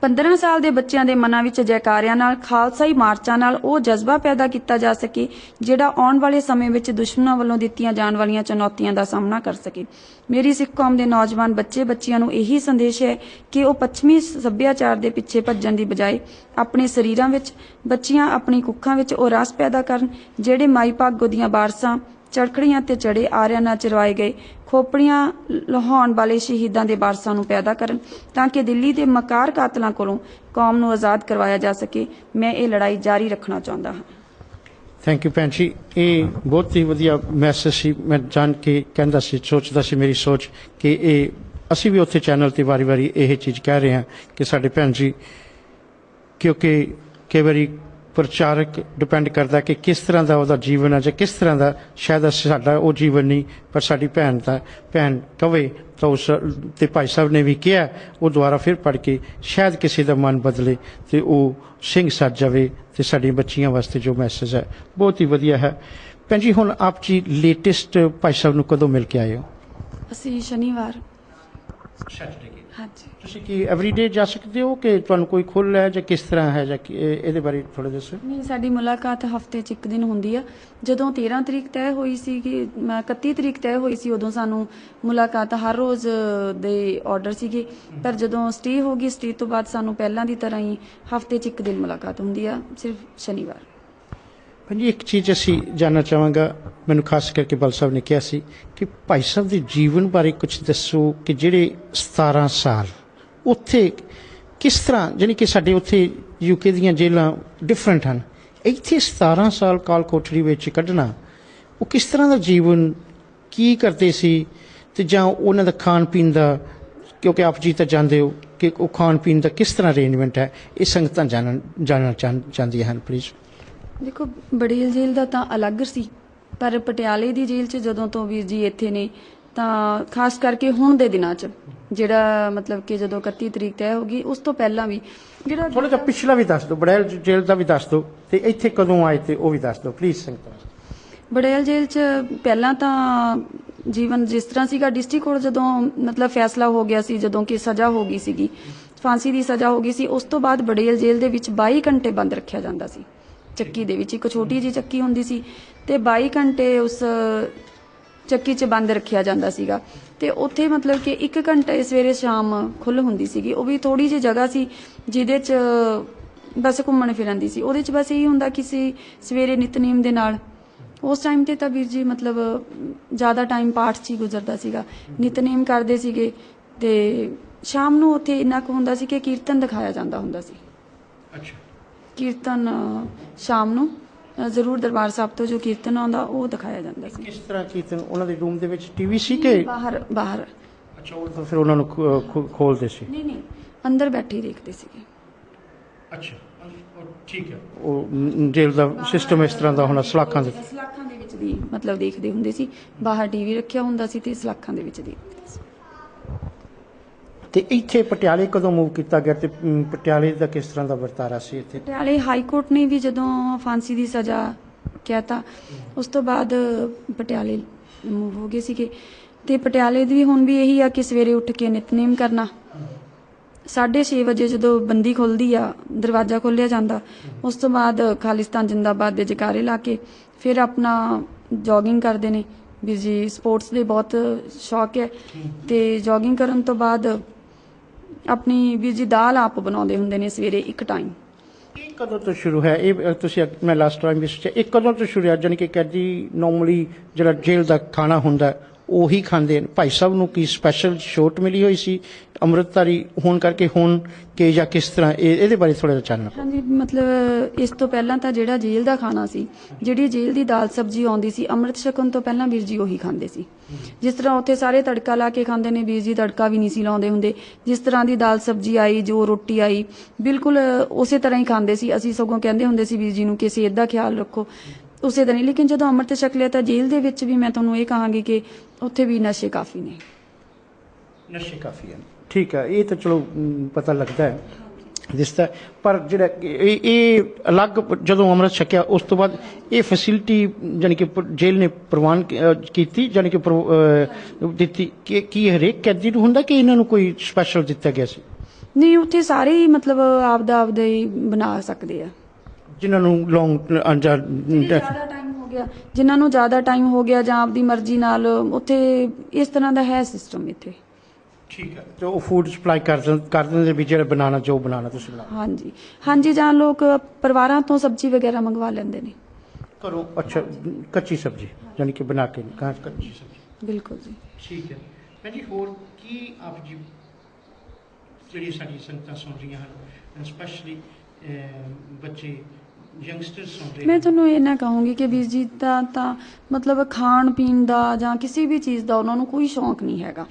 15 ਸਾਲ ਦੇ ਬੱਚਿਆਂ ਦੇ ਮਨਾਂ ਵਿੱਚ ਜੈਕਾਰਿਆਂ ਨਾਲ, ਖਾਲਸਾਈ ਮਾਰਚਾਂ ਨਾਲ ਉਹ ਜਜ਼ਬਾ ਪੈਦਾ ਕੀਤਾ ਜਾ ਸਕੇ ਜਿਹੜਾ ਆਉਣ ਵਾਲੇ ਸਮੇਂ ਵਿੱਚ ਦੁਸ਼ਮਣਾਂ ਵੱਲੋਂ ਦਿੱਤੀਆਂ ਜਾਣ ਵਾਲੀਆਂ ਚੁਣੌਤੀਆਂ ਦਾ ਸਾਹਮਣਾ ਕਰ ਸਕੇ। ਮੇਰੀ ਸਿੱਖ ਕੌਮ ਦੇ ਨੌਜਵਾਨ ਬੱਚਿਆਂ ਨੂੰ ਇਹੀ ਸੰਦੇਸ਼ ਹੈ ਕਿ ਉਹ ਪੱਛਮੀ ਸੱਭਿਆਚਾਰ ਦੇ ਪਿੱਛੇ ਭੱਜਣ ਦੀ ਬਜਾਏ ਆਪਣੇ ਸਰੀਰਾਂ ਵਿੱਚ, ਬੱਚੀਆਂ ਆਪਣੀ ਕੁੱਖਾਂ ਵਿੱਚ ਉਹ ਰਸ ਪੈਦਾ ਕਰਨ ਜਿਹੜੇ ਮਾਈ ਭਾਗੋ ਦੀਆਂ ਵਾਰਸਾਂ, ਚਰਖੜੀਆਂ ਤੇ ਚੜੇ ਆਰਿਆਂ ਨਾਲ ਚਰਵਾਏ ਗਏ ਖੋਪੜੀਆਂ ਲਹਾਉਣ ਵਾਲੇ ਸ਼ਹੀਦਾਂ ਦੇ ਵਾਰਸਾਂ ਨੂੰ ਪੈਦਾ ਕਰਨ, ਤਾਂ ਕਿ ਦਿੱਲੀ ਦੇ ਮਕਾਰ ਕਾਤਲਾਂ ਕੋਲੋਂ ਕੌਮ ਨੂੰ ਆਜ਼ਾਦ ਕਰਵਾਇਆ ਜਾ ਸਕੇ। ਮੈਂ ਇਹ ਲੜਾਈ ਜਾਰੀ ਰੱਖਣਾ ਚਾਹੁੰਦਾ ਹਾਂ। ਥੈਂਕ ਯੂ ਭੈਣ ਜੀ, ਇਹ ਬਹੁਤ ਹੀ ਵਧੀਆ ਮੈਸੇਜ ਸੀ। ਮੈਂ ਜਾਣ ਕੇ ਕਹਿੰਦਾ ਸੀ, ਸੋਚਦਾ ਸੀ ਮੇਰੀ ਸੋਚ ਕਿ ਇਹ ਅਸੀਂ ਵੀ ਉੱਥੇ ਚੈਨਲ ਤੇ ਵਾਰੀ ਇਹ ਚੀਜ਼ ਕਹਿ ਰਹੇ ਹਾਂ ਕਿ ਸਾਡੇ ਭੈਣ ਜੀ, ਕਿਉਂਕਿ ਕਈ ਵਾਰੀ ਪ੍ਰਚਾਰਕ ਡਿਪੈਂਡ ਕਰਦਾ ਕਿ ਕਿਸ ਤਰ੍ਹਾਂ ਦਾ ਉਹਦਾ ਜੀਵਨ ਹੈ ਜਾਂ ਕਿਸ ਤਰ੍ਹਾਂ ਦਾ, ਸ਼ਾਇਦ ਸਾਡਾ ਉਹ ਜੀਵਨ ਨਹੀਂ, ਪਰ ਸਾਡੀ ਭੈਣ ਕਵੇ ਤਾਂ ਉਸ ਤੇ ਭਾਈ ਸਾਹਿਬ ਨੇ ਵੀ ਕਿਹਾ, ਉਹ ਦੁਆਰਾ ਫਿਰ ਪੜ੍ਹ ਕੇ ਸ਼ਾਇਦ ਕਿਸੇ ਦਾ ਮਨ ਬਦਲੇ ਤੇ ਉਹ ਸਿੰਘ ਸੱਜ ਜਾਵੇ ਤੇ ਸਾਡੀਆਂ ਬੱਚੀਆਂ ਵਾਸਤੇ ਜੋ ਮੈਸੇਜ ਹੈ ਬਹੁਤ ਹੀ ਵਧੀਆ ਹੈ। ਭੈਣ ਜੀ, ਹੁਣ ਆਪ ਜੀ ਲੇਟੈਸਟ ਭਾਈ ਸਾਹਿਬ ਨੂੰ ਕਦੋਂ ਮਿਲ ਕੇ ਆਏ ਹੋ? ਅਸੀਂ ਸ਼ਨੀਵਾਰ। ਸੈਟਰਡੇ। ਹਾਂਜੀ। ਤੁਸੀਂ ਕੀ ਐਵਰੀਡੇ ਜਾ ਸਕਦੇ ਹੋ ਕਿ ਤੁਹਾਨੂੰ ਕੋਈ ਖੁੱਲ੍ਹ ਹੈ ਜਾਂ ਕਿਸ ਤਰ੍ਹਾਂ ਹੈ, ਜਾਂ ਇਹਦੇ ਬਾਰੇ ਥੋੜ੍ਹਾ ਦੱਸੋ। ਨਹੀਂ, ਸਾਡੀ ਮੁਲਾਕਾਤ ਹਫ਼ਤੇ 'ਚ ਇੱਕ ਦਿਨ ਹੁੰਦੀ ਆ। ਜਦੋਂ 13 ਤਰੀਕ ਤੈਅ ਹੋਈ ਸੀ ਕਿ 31 ਤਰੀਕ ਤੈਅ ਹੋਈ ਸੀ, ਉਦੋਂ ਸਾਨੂੰ ਮੁਲਾਕਾਤ ਹਰ ਰੋਜ਼ ਦੇ ਆਰਡਰ ਸੀਗੇ, ਪਰ ਜਦੋਂ ਸਟੇ ਹੋ ਗਈ, ਸਟੇ ਤੋਂ ਬਾਅਦ ਸਾਨੂੰ ਪਹਿਲਾਂ ਦੀ ਤਰ੍ਹਾਂ ਹੀ ਹਫ਼ਤੇ 'ਚ ਇੱਕ ਦਿਨ ਮੁਲਾਕਾਤ ਹੁੰਦੀ ਆ, ਸਿਰਫ ਸ਼ਨੀਵਾਰ। ਭਾਜੀ, ਇੱਕ ਚੀਜ਼ ਅਸੀਂ ਜਾਣਨਾ ਚਾਹਾਂਗਾ, ਮੈਨੂੰ ਖਾਸ ਕਰਕੇ ਬਲ ਸਾਹਿਬ ਨੇ ਕਿਹਾ ਸੀ ਕਿ ਭਾਈ ਸਾਹਿਬ ਦੇ ਜੀਵਨ ਬਾਰੇ ਕੁਝ ਦੱਸੋ ਕਿ ਜਿਹੜੇ 17 ਸਾਲ ਉੱਥੇ ਕਿਸ ਤਰ੍ਹਾਂ, ਜਾਣੀ ਕਿ ਸਾਡੇ ਉੱਥੇ UK ਦੀਆਂ ਜੇਲ੍ਹਾਂ ਡਿਫਰੈਂਟ ਹਨ, ਇੱਥੇ 17 ਸਾਲ ਕਾਲ ਕੋਠੜੀ ਵਿੱਚ ਕੱਢਣਾ, ਉਹ ਕਿਸ ਤਰ੍ਹਾਂ ਦਾ ਜੀਵਨ, ਕੀ ਕਰਦੇ ਸੀ, ਤੇ ਜਾਂ ਉਹਨਾਂ ਦਾ ਖਾਣ ਪੀਣ ਦਾ, ਕਿਉਂਕਿ ਆਪ ਜੀ ਤਾਂ ਜਾਣਦੇ ਹੋ ਕਿ ਉਹ ਖਾਣ ਪੀਣ ਦਾ ਕਿਸ ਤਰ੍ਹਾਂ ਅਰੇਂਜਮੈਂਟ ਹੈ, ਇਹ ਸੰਗਤਾਂ ਜਾਣਨਾ ਚਾਹੁੰਦੀਆਂ ਹਨ ਪਲੀਜ਼। ਦੇਖੋ, ਬੜੇਲ ਜੇਲ੍ਹ ਦਾ ਤਾਂ ਅਲੱਗ ਸੀ, ਪਰ ਪਟਿਆਲੇ ਦੀ ਜੇਲ੍ਹ 'ਚ ਜਦੋਂ ਤੋਂ ਵੀਰ ਜੀ ਇੱਥੇ ਨੇ, ਤਾਂ ਖਾਸ ਕਰਕੇ ਹੁਣ ਦੇ ਦਿਨਾਂ 'ਚ ਜਿਹੜਾ ਮਤਲਬ ਕਿ ਜਦੋਂ 31 ਤਰੀਕ ਤੈਅ ਹੋ ਗਈ, ਉਸ ਤੋਂ ਪਹਿਲਾਂ ਵੀ ਜਿਹੜਾ ਥੋੜਾ ਜਿਹਾ ਪਿਛਲਾ ਵੀ ਦੱਸ ਦਿਓ, ਬੜੇਲ ਜੇਲ੍ਹ ਦਾ ਵੀ ਦੱਸ ਦਿਓ, ਤੇ ਇੱਥੇ ਕਦੋਂ ਆਏ ਤੇ ਉਹ ਵੀ ਦੱਸ ਦਿਓ ਪਲੀਜ਼ ਸੰਗਤਾਂ। ਬੜੇਲ ਜੇਲ੍ਹ 'ਚ ਪਹਿਲਾਂ ਤਾਂ ਜੀਵਨ ਜਿਸ ਤਰ੍ਹਾਂ ਸੀਗਾ, ਡਿਸਟ੍ਰਿਕਟ ਕੋਰਟ ਜਦੋਂ ਮਤਲਬ ਫੈਸਲਾ ਹੋ ਗਿਆ ਸੀ, ਜਦੋਂ ਕਿ ਸਜ਼ਾ ਹੋ ਗਈ ਸੀਗੀ, ਫਾਂਸੀ ਦੀ ਸਜ਼ਾ ਹੋ ਗਈ ਸੀ, ਉਸ ਤੋਂ ਬਾਅਦ ਬੜੇਲ ਜੇਲ੍ਹ ਦੇ ਵਿੱਚ 22 ਘੰਟੇ ਬੰਦ ਰੱਖਿਆ ਜਾਂਦਾ ਸੀ। ਚੱਕੀ ਦੇ ਵਿੱਚ ਇੱਕ ਛੋਟੀ ਜਿਹੀ ਚੱਕੀ ਹੁੰਦੀ ਸੀ ਤੇ 22 ਘੰਟੇ ਉਸ ਚੱਕੀ 'ਚ ਬੰਦ ਰੱਖਿਆ ਜਾਂਦਾ ਸੀਗਾ, ਤੇ ਉੱਥੇ ਮਤਲਬ ਕਿ 1 ਘੰਟੇ ਸਵੇਰੇ ਸ਼ਾਮ ਖੁੱਲ੍ਹ ਹੁੰਦੀ ਸੀਗੀ। ਉਹ ਵੀ ਥੋੜੀ ਜਿਹੀ ਜਗ੍ਹਾ ਸੀ ਜਿਹਦੇ 'ਚ ਬਸ ਘੁੰਮਣ ਫਿਰਨ ਦੀ ਸੀ, ਉਹਦੇ 'ਚ ਬਸ ਇਹੀ ਹੁੰਦਾ ਕਿ ਸਵੇਰੇ ਨਿਤਨੇਮ ਦੇ ਨਾਲ, ਉਸ ਟਾਈਮ ਤੇ ਤਾਂ ਵੀਰ ਜੀ ਮਤਲਬ ਜ਼ਿਆਦਾ ਟਾਈਮ ਪਾਠ 'ਚ ਹੀ ਗੁਜ਼ਰਦਾ ਸੀਗਾ, ਨਿਤਨੇਮ ਕਰਦੇ ਸੀਗੇ, ਤੇ ਸ਼ਾਮ ਨੂੰ ਉੱਥੇ ਇੰਨਾ ਕੁ ਹੁੰਦਾ ਸੀ ਕਿ ਕੀਰਤਨ ਦਿਖਾਇਆ ਜਾਂਦਾ ਹੁੰਦਾ ਸੀ। ਅੱਛਾ। ਕੀਰਤਨ ਸ਼ਾਮ ਨੂੰ ਜ਼ਰੂਰ ਦਰਬਾਰ ਸਾਹਿਬ ਤੋਂ ਜੋ ਕੀਰਤਨ ਆਉਂਦਾ ਉਹ ਦਿਖਾਇਆ ਜਾਂਦਾ ਸੀ। ਕਿਸ ਤਰ੍ਹਾਂ ਕੀਰਤਨ? ਉਹਨਾਂ ਦੇ ਰੂਮ ਦੇ ਵਿੱਚ ਟੀਵੀ ਸੀ ਕਿ ਬਾਹਰ? ਅੱਛਾ, ਉਹ ਤਾਂ ਫਿਰ ਉਹਨਾਂ ਨੂੰ ਖੋਲਦੇ ਸੀ? ਨਹੀਂ, ਅੰਦਰ ਬੈਠੇ ਹੀ ਦੇਖਦੇ ਸੀਗੇ। ਅੱਛਾ, ਠੀਕ ਹੈ। ਉਹ ਜੇਲ੍ਹ ਦਾ ਸਿਸਟਮ ਇਸ ਤਰ੍ਹਾਂ ਦਾ ਹੋਣਾ, ਸਲਾਖਾਂ ਦੇ ਵਿੱਚ ਦੀ ਮਤਲਬ ਦੇਖਦੇ ਹੁੰਦੇ ਸੀ, ਬਾਹਰ ਟੀਵੀ ਰੱਖਿਆ ਹੁੰਦਾ ਸੀ ਤੇ ਸਲਾਖਾਂ ਦੇ ਵਿੱਚ ਦੇਖਦੇ ਸੀ। ਤੇ ਇੱਥੇ ਪਟਿਆਲੇ ਕਦੋਂ ਮੂਵ ਕੀਤਾ ਗਿਆ ਤੇ ਪਟਿਆਲੇ ਦਾ ਕਿਸ ਤਰ੍ਹਾਂ ਦਾ ਵਰਤਾਰਾ ਸੀ ਇੱਥੇ? ਪਟਿਆਲੇ ਹਾਈ ਕੋਰਟ ਨੇ ਵੀ ਜਦੋਂ ਫਾਂਸੀ ਦੀ ਸਜ਼ਾ ਕਹਿਤਾ ਉਸ ਤੋਂ ਬਾਅਦ ਪਟਿਆਲੇ ਮੂਵ ਹੋ ਗਏ ਸੀਗੇ। ਤੇ ਪਟਿਆਲੇ ਦੀ ਹੁਣ ਵੀ ਇਹੀ ਆ ਕਿ ਸਵੇਰੇ ਉੱਠ ਕੇ ਨਿਤਨੇਮ ਕਰਨਾ, 6:30 ਵਜੇ ਜਦੋਂ ਬੰਦੀ ਖੁੱਲਦੀ ਆ ਦਰਵਾਜ਼ਾ ਖੋਲ੍ਹਿਆ ਜਾਂਦਾ, ਉਸ ਤੋਂ ਬਾਅਦ ਖਾਲਿਸਤਾਨ ਜਿੰਦਾਬਾਦ ਦੇ ਜੈਕਾਰੇ ਲਾ ਕੇ ਫਿਰ ਆਪਣਾ ਜੋਗਿੰਗ ਕਰਦੇ ਨੇ। ਵੀਰ ਜੀ ਸਪੋਰਟਸ ਦੇ ਬਹੁਤ ਸ਼ੌਕ ਹੈ ਤੇ ਜੋਗਿੰਗ ਕਰਨ ਤੋਂ ਬਾਅਦ ਆਪਣੀ ਵੀਰ ਜੀ ਦਾਲ ਆਪ ਬਣਾਉਂਦੇ ਹੁੰਦੇ ਨੇ ਸਵੇਰੇ ਇੱਕ ਟਾਈਮ। ਇਹ ਕਦੋਂ ਤੋਂ ਸ਼ੁਰੂ ਹੈ ਇਹ ਤੁਸੀਂ ਮੈਂ ਲਾਸਟ ਟਾਈਮ ਵੀ ਸੋਚਿਆ ਇਹ ਕਦੋਂ ਤੋਂ ਸ਼ੁਰੂ ਹੈ? ਜਾਣੀ ਕਿ ਕੈਦੀ ਨੋਰਮਲੀ ਜਿਹੜਾ ਜੇਲ੍ਹ ਦਾ ਖਾਣਾ ਹੁੰਦਾ ਉਹੀ ਖਾਂਦੇ ਨੇ? ਭਾਈ ਸਾਹਿਬ ਨੂੰ ਕੀ ਸਪੈਸ਼ਲ ਛੋਟ ਮਿਲੀ ਹੋਈ ਸੀ ਅੰਮ੍ਰਿਤਧਾਰੀ ਹੋਣ ਕਰਕੇ ਹੁਣ ਕਿ ਜਾਂ ਕਿਸ ਤਰ੍ਹਾਂ ਇਹਦੇ ਬਾਰੇ ਥੋੜਾ ਜਿਹਾ ਚਾਨਣਾ? ਹਾਂਜੀ ਮਤਲਬ ਇਸ ਤੋਂ ਪਹਿਲਾਂ ਤਾਂ ਜਿਹੜਾ ਜੇਲ੍ਹ ਦਾ ਖਾਣਾ ਸੀ, ਜਿਹੜੀ ਜੇਲ੍ਹ ਦੀ ਦਾਲ ਸਬਜ਼ੀ ਆਉਂਦੀ ਸੀ ਅੰਮ੍ਰਿਤ ਛਕਣ ਤੋਂ ਪਹਿਲਾਂ ਵੀਰ ਜੀ ਉਹੀ ਖਾਂਦੇ ਸੀ। ਜਿਸ ਤਰ੍ਹਾਂ ਉੱਥੇ ਸਾਰੇ ਤੜਕਾ ਲਾ ਕੇ ਖਾਂਦੇ ਨੇ, ਵੀਰ ਜੀ ਤੜਕਾ ਵੀ ਨਹੀਂ ਸੀ ਲਾਉਂਦੇ ਹੁੰਦੇ। ਜਿਸ ਤਰ੍ਹਾਂ ਦੀ ਦਾਲ ਸਬਜ਼ੀ ਆਈ, ਜੋ ਰੋਟੀ ਆਈ, ਬਿਲਕੁਲ ਉਸੇ ਤਰ੍ਹਾਂ ਹੀ ਖਾਂਦੇ ਸੀ। ਅਸੀਂ ਸਗੋਂ ਕਹਿੰਦੇ ਹੁੰਦੇ ਸੀ ਵੀਰ ਜੀ ਨੂੰ ਕਿ ਸਿਹਤ ਦਾ ਖਿਆਲ ਰੱਖੋ, ਉਸੇ ਤਰ੍ਹਾਂ ਹੀ। ਲੇਕਿਨ ਜਦੋਂ ਅੰਮ੍ਰਿਤ ਛਕ ਲਿਆ ਤਾਂ ਜੇਲ੍ਹ ਦੇ ਵਿੱਚ ਵੀ ਮੈਂ ਤੁਹਾਨੂੰ ਇਹ ਕਹਾਂਗੀ ਕਿ ਉੱਥੇ ਵੀ ਨਸ਼ੇ ਕਾਫੀ ਨੇ। ਨਸ਼ੇ ਕਾਫੀ ਹਨ, ਠੀਕ ਹੈ, ਇਹ ਤਾਂ ਚਲੋ ਪਤਾ ਲੱਗਦਾ ਹੈ ਦਿਸਦਾ। ਪਰ ਜਿਹੜਾ ਇਹ ਅਲੱਗ ਜਦੋਂ ਅੰਮ੍ਰਿਤ ਛਕਿਆ ਉਸ ਤੋਂ ਬਾਅਦ ਇਹ ਫੈਸਿਲਿਟੀ ਜਾਣੀ ਕਿ ਜੇਲ੍ਹ ਨੇ ਪ੍ਰਵਾਨ ਕੀਤੀ, ਜਾਣੀ ਕਿ ਦਿੱਤੀ ਕਿ ਕੀ ਹਰੇਕ ਕੈਦੀ ਨੂੰ ਹੁੰਦਾ ਕਿ ਇਹਨਾਂ ਨੂੰ ਕੋਈ ਸਪੈਸ਼ਲ ਦਿੱਤਾ ਗਿਆ ਸੀ? ਨਹੀਂ, ਉੱਥੇ ਸਾਰੇ ਹੀ ਮਤਲਬ ਆਪਦਾ ਹੀ ਬਣਾ ਸਕਦੇ ਆ। ਜਿਨ੍ਹਾਂ ਨੂੰ ਜ਼ਿਆਦਾ ਟਾਈਮ ਹੋ ਗਿਆ, ਜਿਨ੍ਹਾਂ ਨੂੰ ਜ਼ਿਆਦਾ ਟਾਈਮ ਹੋ ਗਿਆ ਜਾਂ ਆਪਦੀ ਮਰਜ਼ੀ ਨਾਲ, ਉੱਥੇ ਇਸ ਤਰ੍ਹਾਂ ਦਾ ਹੈ ਸਿਸਟਮ ਇੱਥੇ। ਠੀਕ ਹੈ, ਤੇ ਉਹ ਫੂਡ ਸਪਲਾਈ ਕਰ ਦਿੰਦੇ ਵੀ ਜਿਹੜਾ ਬਣਾਉਣਾ ਜੋ ਬਣਾਉਣਾ ਤੁਸੀਂ ਬਣਾਓ? ਹਾਂਜੀ ਹਾਂਜੀ, ਜਾਂ ਲੋਕ ਪਰਿਵਾਰਾਂ ਤੋਂ ਸਬਜ਼ੀ ਵਗੈਰਾ ਮੰਗਵਾ ਲੈਂਦੇ ਨੇ ਘਰੋਂ। ਅੱਛਾ, ਕੱਚੀ ਸਬਜ਼ੀ ਜਾਨੀ ਕਿ ਬਣਾ ਕੇ ਕੱਚੀ ਸਬਜ਼ੀ। ਬਿਲਕੁਲ ਜੀ। ਠੀਕ ਹੈ ਭੈਣ ਜੀ, ਹੋਰ ਕੀ ਆਪ ਜੀ ਜਿਹੜੀ ਸਾਡੀ ਸੰਗਤਾਂ ਸੁਣ ਰਹੀਆਂ ਹਨ, ਸਪੈਸ਼ਲੀ ਬੱਚੇ ਯੰਗਸਟਰਸ ਸੁਣ ਰਹੇ, ਮੈਂ ਤੁਹਾਨੂੰ ਇਹ ਨਾ ਕਹੂੰਗੀ ਕਿ ਵੀਰ ਜੀ ਦਾ ਤਾਂ ਮਤਲਬ ਖਾਣ ਪੀਣ ਦਾ ਜਾਂ ਕਿਸੇ ਵੀ ਚੀਜ਼ ਦਾ ਉਹਨਾਂ ਨੂੰ ਕੋਈ ਸ਼ੌਂਕ ਨਹੀਂ ਹੈਗਾ।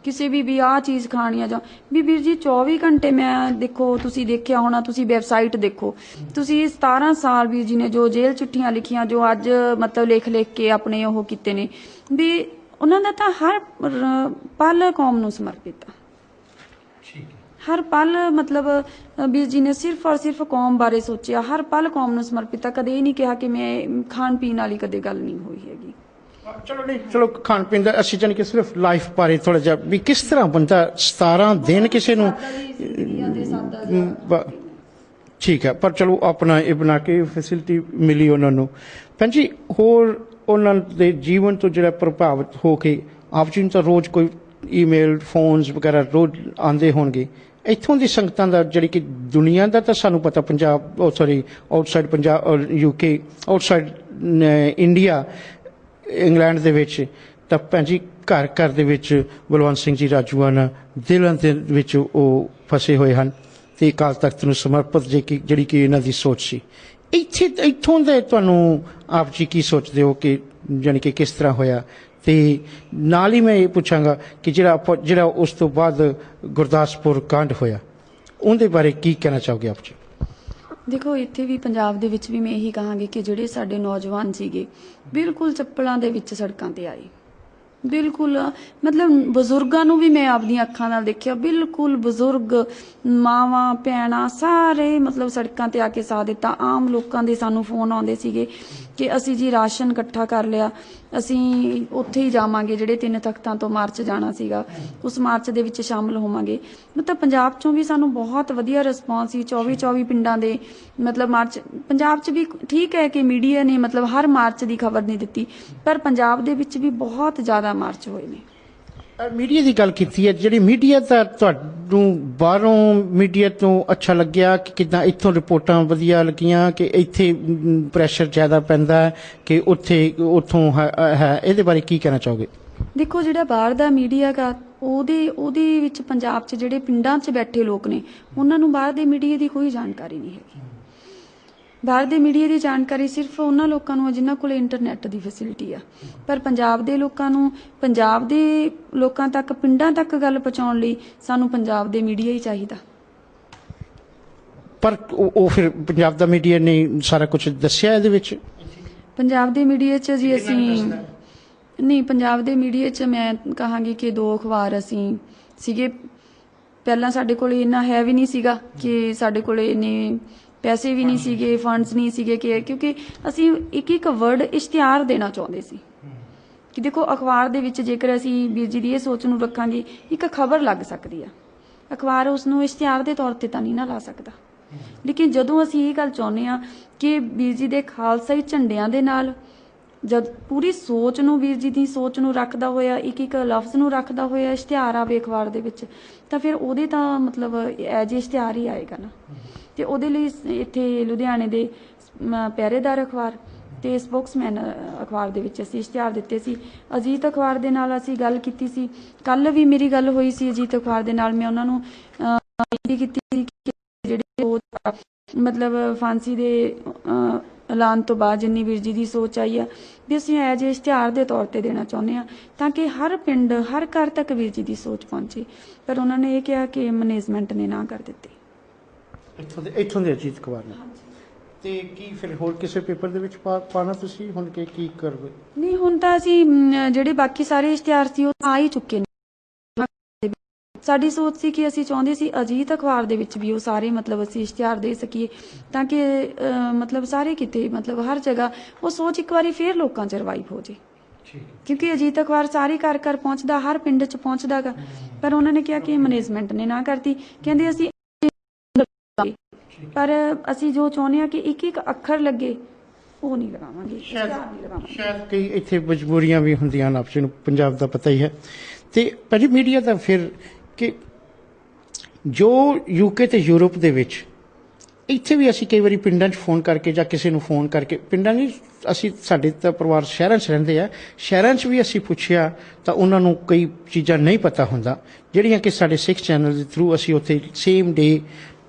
ਕਿਸੇ ਵੀ ਆਹ ਚੀਜ਼ ਖਾਣੀ ਆ ਜਾਂ ਵੀ ਵੀਰ ਜੀ 24 ਘੰਟੇ ਮੈਂ ਦੇਖੋ, ਤੁਸੀਂ ਦੇਖਿਆ ਹੋਣਾ, ਤੁਸੀਂ ਵੈਬਸਾਈਟ ਦੇਖੋ, ਤੁਸੀਂ 17 ਸਾਲ ਵੀਰ ਜੀ ਨੇ ਜੋ ਜੇਲ੍ਹ ਚਿੱਠੀਆਂ ਲਿਖੀਆਂ, ਜੋ ਅੱਜ ਮਤਲਬ ਲਿਖ ਕੇ ਆਪਣੇ ਉਹ ਕੀਤੇ ਨੇ, ਵੀ ਉਹਨਾਂ ਦਾ ਤਾਂ ਹਰ ਪਲ ਕੌਮ ਨੂੰ ਸਮਰਪਿਤ ਆ। ਹਰ ਪਲ ਮਤਲਬ ਵੀਰ ਜੀ ਨੇ ਸਿਰਫ ਔਰ ਸਿਰਫ ਕੌਮ ਬਾਰੇ ਸੋਚਿਆ, ਹਰ ਪਲ ਕੌਮ ਨੂੰ ਸਮਰਪਿਤ ਆ। ਕਦੇ ਇਹ ਨਹੀਂ ਕਿਹਾ ਕਿ ਮੈਂ ਖਾਣ ਪੀਣ ਵਾਲੀ ਕਦੇ ਗੱਲ ਨਹੀਂ ਹੋਈ ਹੈਗੀ। ਚਲੋ ਨਹੀਂ, ਚਲੋ ਖਾਣ ਪੀਣ ਦਾ ਅਸੀਂ ਜਾਣੀ ਕਿ ਸਿਰਫ ਲਾਈਫ ਬਾਰੇ ਥੋੜਾ ਜਿਹਾ ਵੀ ਕਿਸ ਤਰ੍ਹਾਂ ਬੰਦਾ 17 ਦਿਨ ਕਿਸੇ ਨੂੰ, ਠੀਕ ਹੈ, ਪਰ ਚਲੋ ਆਪਣਾ ਇਹ ਬਣਾ ਕੇ ਫੈਸਿਲਿਟੀ ਮਿਲੀ ਉਹਨਾਂ ਨੂੰ। ਭੈਣ ਜੀ, ਹੋਰ ਉਹਨਾਂ ਦੇ ਜੀਵਨ ਤੋਂ ਜਿਹੜਾ ਪ੍ਰਭਾਵਿਤ ਹੋ ਕੇ ਆਪ ਜੀ ਨੂੰ ਤਾਂ ਰੋਜ਼ ਕੋਈ ਈਮੇਲ ਫੋਨਸ ਵਗੈਰਾ ਰੋਜ਼ ਆਉਂਦੇ ਹੋਣਗੇ, ਇੱਥੋਂ ਦੀ ਸੰਗਤਾਂ ਦਾ ਜਿਹੜੀ ਕਿ ਦੁਨੀਆ ਦਾ ਤਾਂ ਸਾਨੂੰ ਪਤਾ, ਪੰਜਾਬ ਆਊਟਸਾਈਡ ਪੰਜਾਬ ਔਰ UK, ਆਊਟਸਾਈਡ ਇੰਡੀਆ, ਇੰਗਲੈਂਡ ਦੇ ਵਿੱਚ ਤਾਂ ਭੈਣ ਜੀ ਘਰ ਘਰ ਦੇ ਵਿੱਚ ਬਲਵੰਤ ਸਿੰਘ ਜੀ ਰਾਜੂਆਣਾ ਦਿਲਾਂ ਦੇ ਵਿੱਚ ਉਹ ਫਸੇ ਹੋਏ ਹਨ ਤੇ ਅਕਾਲ ਤਖਤ ਨੂੰ ਸਮਰਪਿਤ ਜਿਹੜੀ ਕਿ ਇਹਨਾਂ ਦੀ ਸੋਚ ਸੀ। ਇੱਥੋਂ ਦੇ ਤੁਹਾਨੂੰ ਆਪ ਜੀ ਕੀ ਸੋਚਦੇ ਹੋ ਕਿ ਜਾਣੀ ਕਿ ਕਿਸ ਤਰ੍ਹਾਂ ਹੋਇਆ? ਤੇ ਨਾਲ ਹੀ ਮੈਂ ਇਹ ਪੁੱਛਾਂਗਾ ਕਿ ਜਿਹੜਾ ਉਸ ਤੋਂ ਬਾਅਦ ਗੁਰਦਾਸਪੁਰ ਕਾਂਡ ਹੋਇਆ ਉਹਦੇ ਬਾਰੇ ਕੀ ਕਹਿਣਾ ਚਾਹੋਗੇ ਆਪ ਜੀ? ਦੇਖੋ, ਇੱਥੇ ਵੀ ਪੰਜਾਬ ਦੇ ਵਿੱਚ ਵੀ ਮੈਂ ਇਹੀ ਕਹਾਂਗੀ ਕਿ ਜਿਹੜੇ ਸਾਡੇ ਨੌਜਵਾਨ ਸੀਗੇ ਬਿਲਕੁਲ ਚੱਪਲਾਂ ਦੇ ਵਿੱਚ ਸੜਕਾਂ ਤੇ ਆਏ, ਬਿਲਕੁਲ ਮਤਲਬ ਬਜ਼ੁਰਗਾਂ ਨੂੰ ਵੀ ਮੈਂ ਆਪਦੀਆਂ ਅੱਖਾਂ ਨਾਲ ਦੇਖਿਆ, ਬਿਲਕੁਲ ਬਜ਼ੁਰਗ, ਮਾਵਾਂ, ਭੈਣਾਂ ਸਾਰੇ ਮਤਲਬ ਸੜਕਾਂ ਤੇ ਆ ਕੇ ਸਾਥ ਦਿੱਤਾ। ਆਮ ਲੋਕਾਂ ਦੇ ਸਾਨੂੰ ਫੋਨ ਆਉਂਦੇ ਸੀਗੇ ਕਿ ਅਸੀਂ ਜੀ ਰਾਸ਼ਨ ਇਕੱਠਾ ਕਰ ਲਿਆ, ਅਸੀਂ ਉੱਥੇ ਹੀ ਜਾਵਾਂਗੇ, ਜਿਹੜੇ 3 ਤਖਤਾਂ ਤੋਂ ਮਾਰਚ ਜਾਣਾ ਸੀਗਾ, ਉਸ ਮਾਰਚ ਦੇ ਵਿੱਚ ਸ਼ਾਮਲ ਹੋਵਾਂਗੇ। ਮਤਲਬ ਪੰਜਾਬ ਚੋਂ ਵੀ ਸਾਨੂੰ ਬਹੁਤ ਵਧੀਆ ਰਿਸਪੌਂਸ ਸੀ। 24 ਪਿੰਡਾਂ ਦੇ ਮਤਲਬ ਮਾਰਚ, ਪੰਜਾਬ 'ਚ ਵੀ ਠੀਕ ਹੈ ਕਿ ਮੀਡੀਆ ਨੇ ਮਤਲਬ ਹਰ ਮਾਰਚ ਦੀ ਖਬਰ ਨਹੀਂ ਦਿੱਤੀ, ਪਰ ਪੰਜਾਬ ਦੇ ਵਿੱਚ ਵੀ ਬਹੁਤ ਜ਼ਿਆਦਾ ਮਾਰਚ ਹੋਏ ਨੇ। ਮੀਡੀਆ ਦੀ ਗੱਲ ਕੀਤੀ ਹੈ, ਜਿਹੜੀ ਮੀਡੀਆ ਦਾ ਤੁਹਾਨੂੰ ਬਾਹਰੋਂ ਮੀਡੀਆ ਤੋਂ ਅੱਛਾ ਲੱਗਿਆ ਕਿ ਕਿੱਦਾਂ ਇੱਥੋਂ ਰਿਪੋਰਟਾਂ ਵਧੀਆ ਲੱਗੀਆਂ ਕਿ ਇੱਥੇ ਪ੍ਰੈਸ਼ਰ ਜ਼ਿਆਦਾ ਪੈਂਦਾ ਕਿ ਉੱਥੋਂ ਹੈ, ਇਹਦੇ ਬਾਰੇ ਕੀ ਕਹਿਣਾ ਚਾਹੋਗੇ? ਦੇਖੋ, ਜਿਹੜਾ ਬਾਹਰ ਦਾ ਮੀਡੀਆ ਗਾ ਉਹਦੇ ਵਿੱਚ ਪੰਜਾਬ 'ਚ ਜਿਹੜੇ ਪਿੰਡਾਂ 'ਚ ਬੈਠੇ ਲੋਕ ਨੇ ਉਹਨਾਂ ਨੂੰ ਬਾਹਰ ਦੇ ਮੀਡੀਆ ਦੀ ਕੋਈ ਜਾਣਕਾਰੀ ਨਹੀਂ ਹੈਗੀ। ਬਾਹਰ ਦੇ ਮੀਡੀਆ ਦੀ ਜਾਣਕਾਰੀ ਸਿਰਫ ਉਹਨਾਂ ਲੋਕਾਂ ਨੂੰ ਜਿਨ੍ਹਾਂ ਕੋਲ ਇੰਟਰਨੈਟ ਦੀ ਫੈਸਿਲਿਟੀ ਆ, ਪਰ ਪੰਜਾਬ ਦੇ ਲੋਕਾਂ ਤੱਕ, ਪਿੰਡਾਂ ਤੱਕ ਗੱਲ ਪਹੁੰਚਾਉਣ ਲਈ ਸਾਨੂੰ ਪੰਜਾਬ ਦੇ ਮੀਡੀਆ ਹੀ ਚਾਹੀਦਾ। ਪਰ ਉਹ ਫਿਰ ਪੰਜਾਬ ਦਾ ਮੀਡੀਆ ਨੇ ਸਾਰਾ ਕੁਝ ਦੱਸਿਆ ਇਹਦੇ ਵਿੱਚ? ਪੰਜਾਬ ਦੇ ਮੀਡੀਆ 'ਚ ਜੀ ਅਸੀਂ ਨਹੀਂ, ਪੰਜਾਬ ਦੇ ਮੀਡੀਆ 'ਚ ਮੈਂ ਕਹਾਂਗੀ ਕਿ 2 ਅਖਬਾਰ ਅਸੀਂ ਸੀਗੇ, ਪਹਿਲਾਂ ਸਾਡੇ ਕੋਲ ਇੰਨਾ ਹੈ ਵੀ ਨਹੀਂ ਸੀਗਾ ਕਿ ਸਾਡੇ ਕੋਲ ਇੰਨੇ ਪੈਸੇ ਵੀ ਨਹੀਂ ਸੀਗੇ, ਫੰਡਸ ਨਹੀਂ ਸੀਗੇ ਕਿ ਕਿਉਂਕਿ ਅਸੀਂ ਇੱਕ ਇੱਕ ਵਰਡ ਇਸ਼ਤਿਹਾਰ ਦੇਣਾ ਚਾਹੁੰਦੇ ਸੀ ਕਿ ਦੇਖੋ ਅਖਬਾਰ ਦੇ ਵਿੱਚ ਜੇਕਰ ਅਸੀਂ ਵੀਰ ਜੀ ਦੀ ਇਹ ਸੋਚ ਨੂੰ ਰੱਖਾਂਗੇ ਇੱਕ ਖਬਰ ਲੱਗ ਸਕਦੀ ਆ, ਅਖਬਾਰ ਉਸ ਨੂੰ ਇਸ਼ਤਿਹਾਰ ਦੇ ਤੌਰ ਤੇ ਤਾਂ ਨਹੀਂ ਨਾ ਲਾ ਸਕਦਾ। ਲੇਕਿਨ ਜਦੋਂ ਅਸੀਂ ਇਹ ਗੱਲ ਚਾਹੁੰਦੇ ਆ ਕਿ ਵੀਰ ਜੀ ਦੇ ਖਾਲਸਾਈ ਝੰਡਿਆਂ ਦੇ ਨਾਲ ਜਦ ਪੂਰੀ ਸੋਚ ਨੂੰ ਵੀਰ ਜੀ ਦੀ ਸੋਚ ਨੂੰ ਰੱਖਦਾ ਹੋਇਆ ਇੱਕ ਇੱਕ ਲਫ਼ਜ਼ ਨੂੰ ਰੱਖਦਾ ਹੋਇਆ ਇਸ਼ਤਿਹਾਰ ਆਵੇ ਅਖਬਾਰ ਦੇ ਵਿੱਚ ਤਾਂ ਫਿਰ ਉਹਦੇ ਤਾਂ ਮਤਲਬ ਐਜ ਇਸ਼ਤਿਹਾਰ ਹੀ ਆਏਗਾ ਨਾ। ਤੇ ਉਹਦੇ ਲਈ ਇੱਥੇ ਲੁਧਿਆਣੇ ਦੇ ਪਹਿਰੇਦਾਰ ਅਖਬਾਰ ਤੇ ਸਪੋਕਸਮੈਨ ਅਖਬਾਰ ਦੇ ਵਿੱਚ ਅਸੀਂ ਇਸ਼ਤਿਹਾਰ ਦਿੱਤੇ ਸੀ। ਅਜੀਤ ਅਖਬਾਰ ਦੇ ਨਾਲ ਅਸੀਂ ਗੱਲ ਕੀਤੀ ਸੀ, ਕੱਲ ਵੀ ਮੇਰੀ ਗੱਲ ਹੋਈ ਸੀ ਅਜੀਤ ਅਖਬਾਰ ਦੇ ਨਾਲ। ਮੈਂ ਉਹਨਾਂ ਨੂੰ ਬੇਨਤੀ ਕੀਤੀ ਸੀ ਕਿ ਜਿਹੜੇ ਮਤਲਬ ਫਾਂਸੀ ਦੇ ਐਲਾਨ ਤੋਂ ਬਾਅਦ ਜਿੰਨੀ ਵੀਰ ਜੀ ਦੀ ਸੋਚ ਆਈ ਆ ਵੀ ਅਸੀਂ ਐਜ ਇਸ਼ਤਿਹਾਰ ਦੇ ਤੌਰ ਤੇ ਦੇਣਾ ਚਾਹੁੰਦੇ ਆ ਤਾਂ ਕਿ ਹਰ ਪਿੰਡ ਹਰ ਘਰ ਤੱਕ ਵੀਰ ਜੀ ਦੀ ਸੋਚ ਪਹੁੰਚੇ। ਪਰ ਉਹਨਾਂ ਨੇ ਇਹ ਕਿਹਾ ਕਿ ਮੈਨੇਜਮੈਂਟ ਨੇ ਨਾ ਕਰ ਦਿੱਤੀ। ਇੱਥੋਂ ਦੇ ਅਜੀਤ ਅਖਬਾਰ ਨੇ ਤੇ ਕੀ ਫਿਰ ਹੋਰ ਕਿਸੇ ਪੇਪਰ ਦੇ ਵਿੱਚ ਪਾਣਾ ਤੁਸੀਂ ਹੁਣ ਕੀ ਕਰੋਗੇ? ਨਹੀਂ, ਹੁਣ ਤਾਂ ਅਸੀਂ ਜਿਹੜੇ ਬਾਕੀ ਸਾਰੇ ਇਸ਼ਤਿਹਾਰ ਸੀ ਉਹ ਆ ਹੀ ਚੁੱਕੇ ਨੇ। ਸਾਡੀ ਸੋਚ ਸੀ ਕਿ ਅਸੀਂ ਚਾਹੁੰਦੇ ਸੀ ਅਜੀਤ ਅਖਬਾਰ ਦੇ ਵਿੱਚ ਵੀ ਉਹ ਸਾਰੇ ਮਤਲਬ ਅਸੀਂ ਇਸ਼ਤਿਹਾਰ ਦੇ ਸਕੀਏ ਤਾਂ ਕਿ ਮਤਲਬ ਸਾਰੇ ਕਿਤੇ ਮਤਲਬ ਹਰ ਜਗ੍ਹਾ ਉਹ ਸੋਚ ਇੱਕ ਵਾਰੀ ਫੇਰ ਲੋਕਾਂ 'ਚ ਰਿਵਾਈਵ ਹੋ ਜੇ, ਕਿਉਂਕਿ ਅਜੀਤ ਅਖਬਾਰ ਸਾਰੇ ਘਰ ਘਰ ਪਹੁੰਚਦਾ, ਹਰ ਪਿੰਡ 'ਚ ਪਹੁੰਚਦਾ ਗਾ। ਪਰ ਉਹਨਾਂ ਨੇ ਕਿਹਾ ਕਿ ਮੈਨੇਜਮੈਂਟ ਨੇ ਨਾ ਕਰਤੀ, ਕਹਿੰਦੇ ਅਸੀਂ ਪਰ ਅਸੀਂ ਜੋ ਚਾਹੁੰਦੇ ਹਾਂ ਕਿ ਇੱਕ ਇੱਕ ਅੱਖਰ ਲੱਗੇ ਉਹ ਨਹੀਂ ਲਗਾਵਾਂਗੇ, ਸ਼ਾਇਦ ਕਈ ਇੱਥੇ ਮਜਬੂਰੀਆਂ ਵੀ ਹੁੰਦੀਆਂ ਨੇ, ਆਪ ਨੂੰ ਪੰਜਾਬ ਦਾ ਪਤਾ ਹੀ ਹੈ। ਤੇ ਭਾਜੀ ਮੀਡੀਆ ਦਾ ਫਿਰ ਕਿ ਜੋ ਯੂਕੇ ਤੇ ਯੂਰਪ ਦੇ ਵਿੱਚ ਇੱਥੇ ਵੀ ਅਸੀਂ ਕਈ ਵਾਰੀ ਪਿੰਡਾਂ 'ਚ ਫੋਨ ਕਰਕੇ ਜਾਂ ਕਿਸੇ ਨੂੰ ਫੋਨ ਕਰਕੇ, ਪਿੰਡਾਂ ਨਹੀਂ ਅਸੀਂ ਸਾਡੇ ਤਾਂ ਪਰਿਵਾਰ ਸ਼ਹਿਰਾਂ 'ਚ ਰਹਿੰਦੇ ਆ, ਸ਼ਹਿਰਾਂ 'ਚ ਵੀ ਅਸੀਂ ਪੁੱਛਿਆ ਤਾਂ ਉਹਨਾਂ ਨੂੰ ਕਈ ਚੀਜ਼ਾਂ ਨਹੀਂ ਪਤਾ ਹੁੰਦਾ ਜਿਹੜੀਆਂ ਕਿ ਸਾਡੇ ਸਿੱਖ ਚੈਨਲ ਦੇ ਥਰੂ ਅਸੀਂ ਉੱਥੇ ਸੇਮ ਡੇ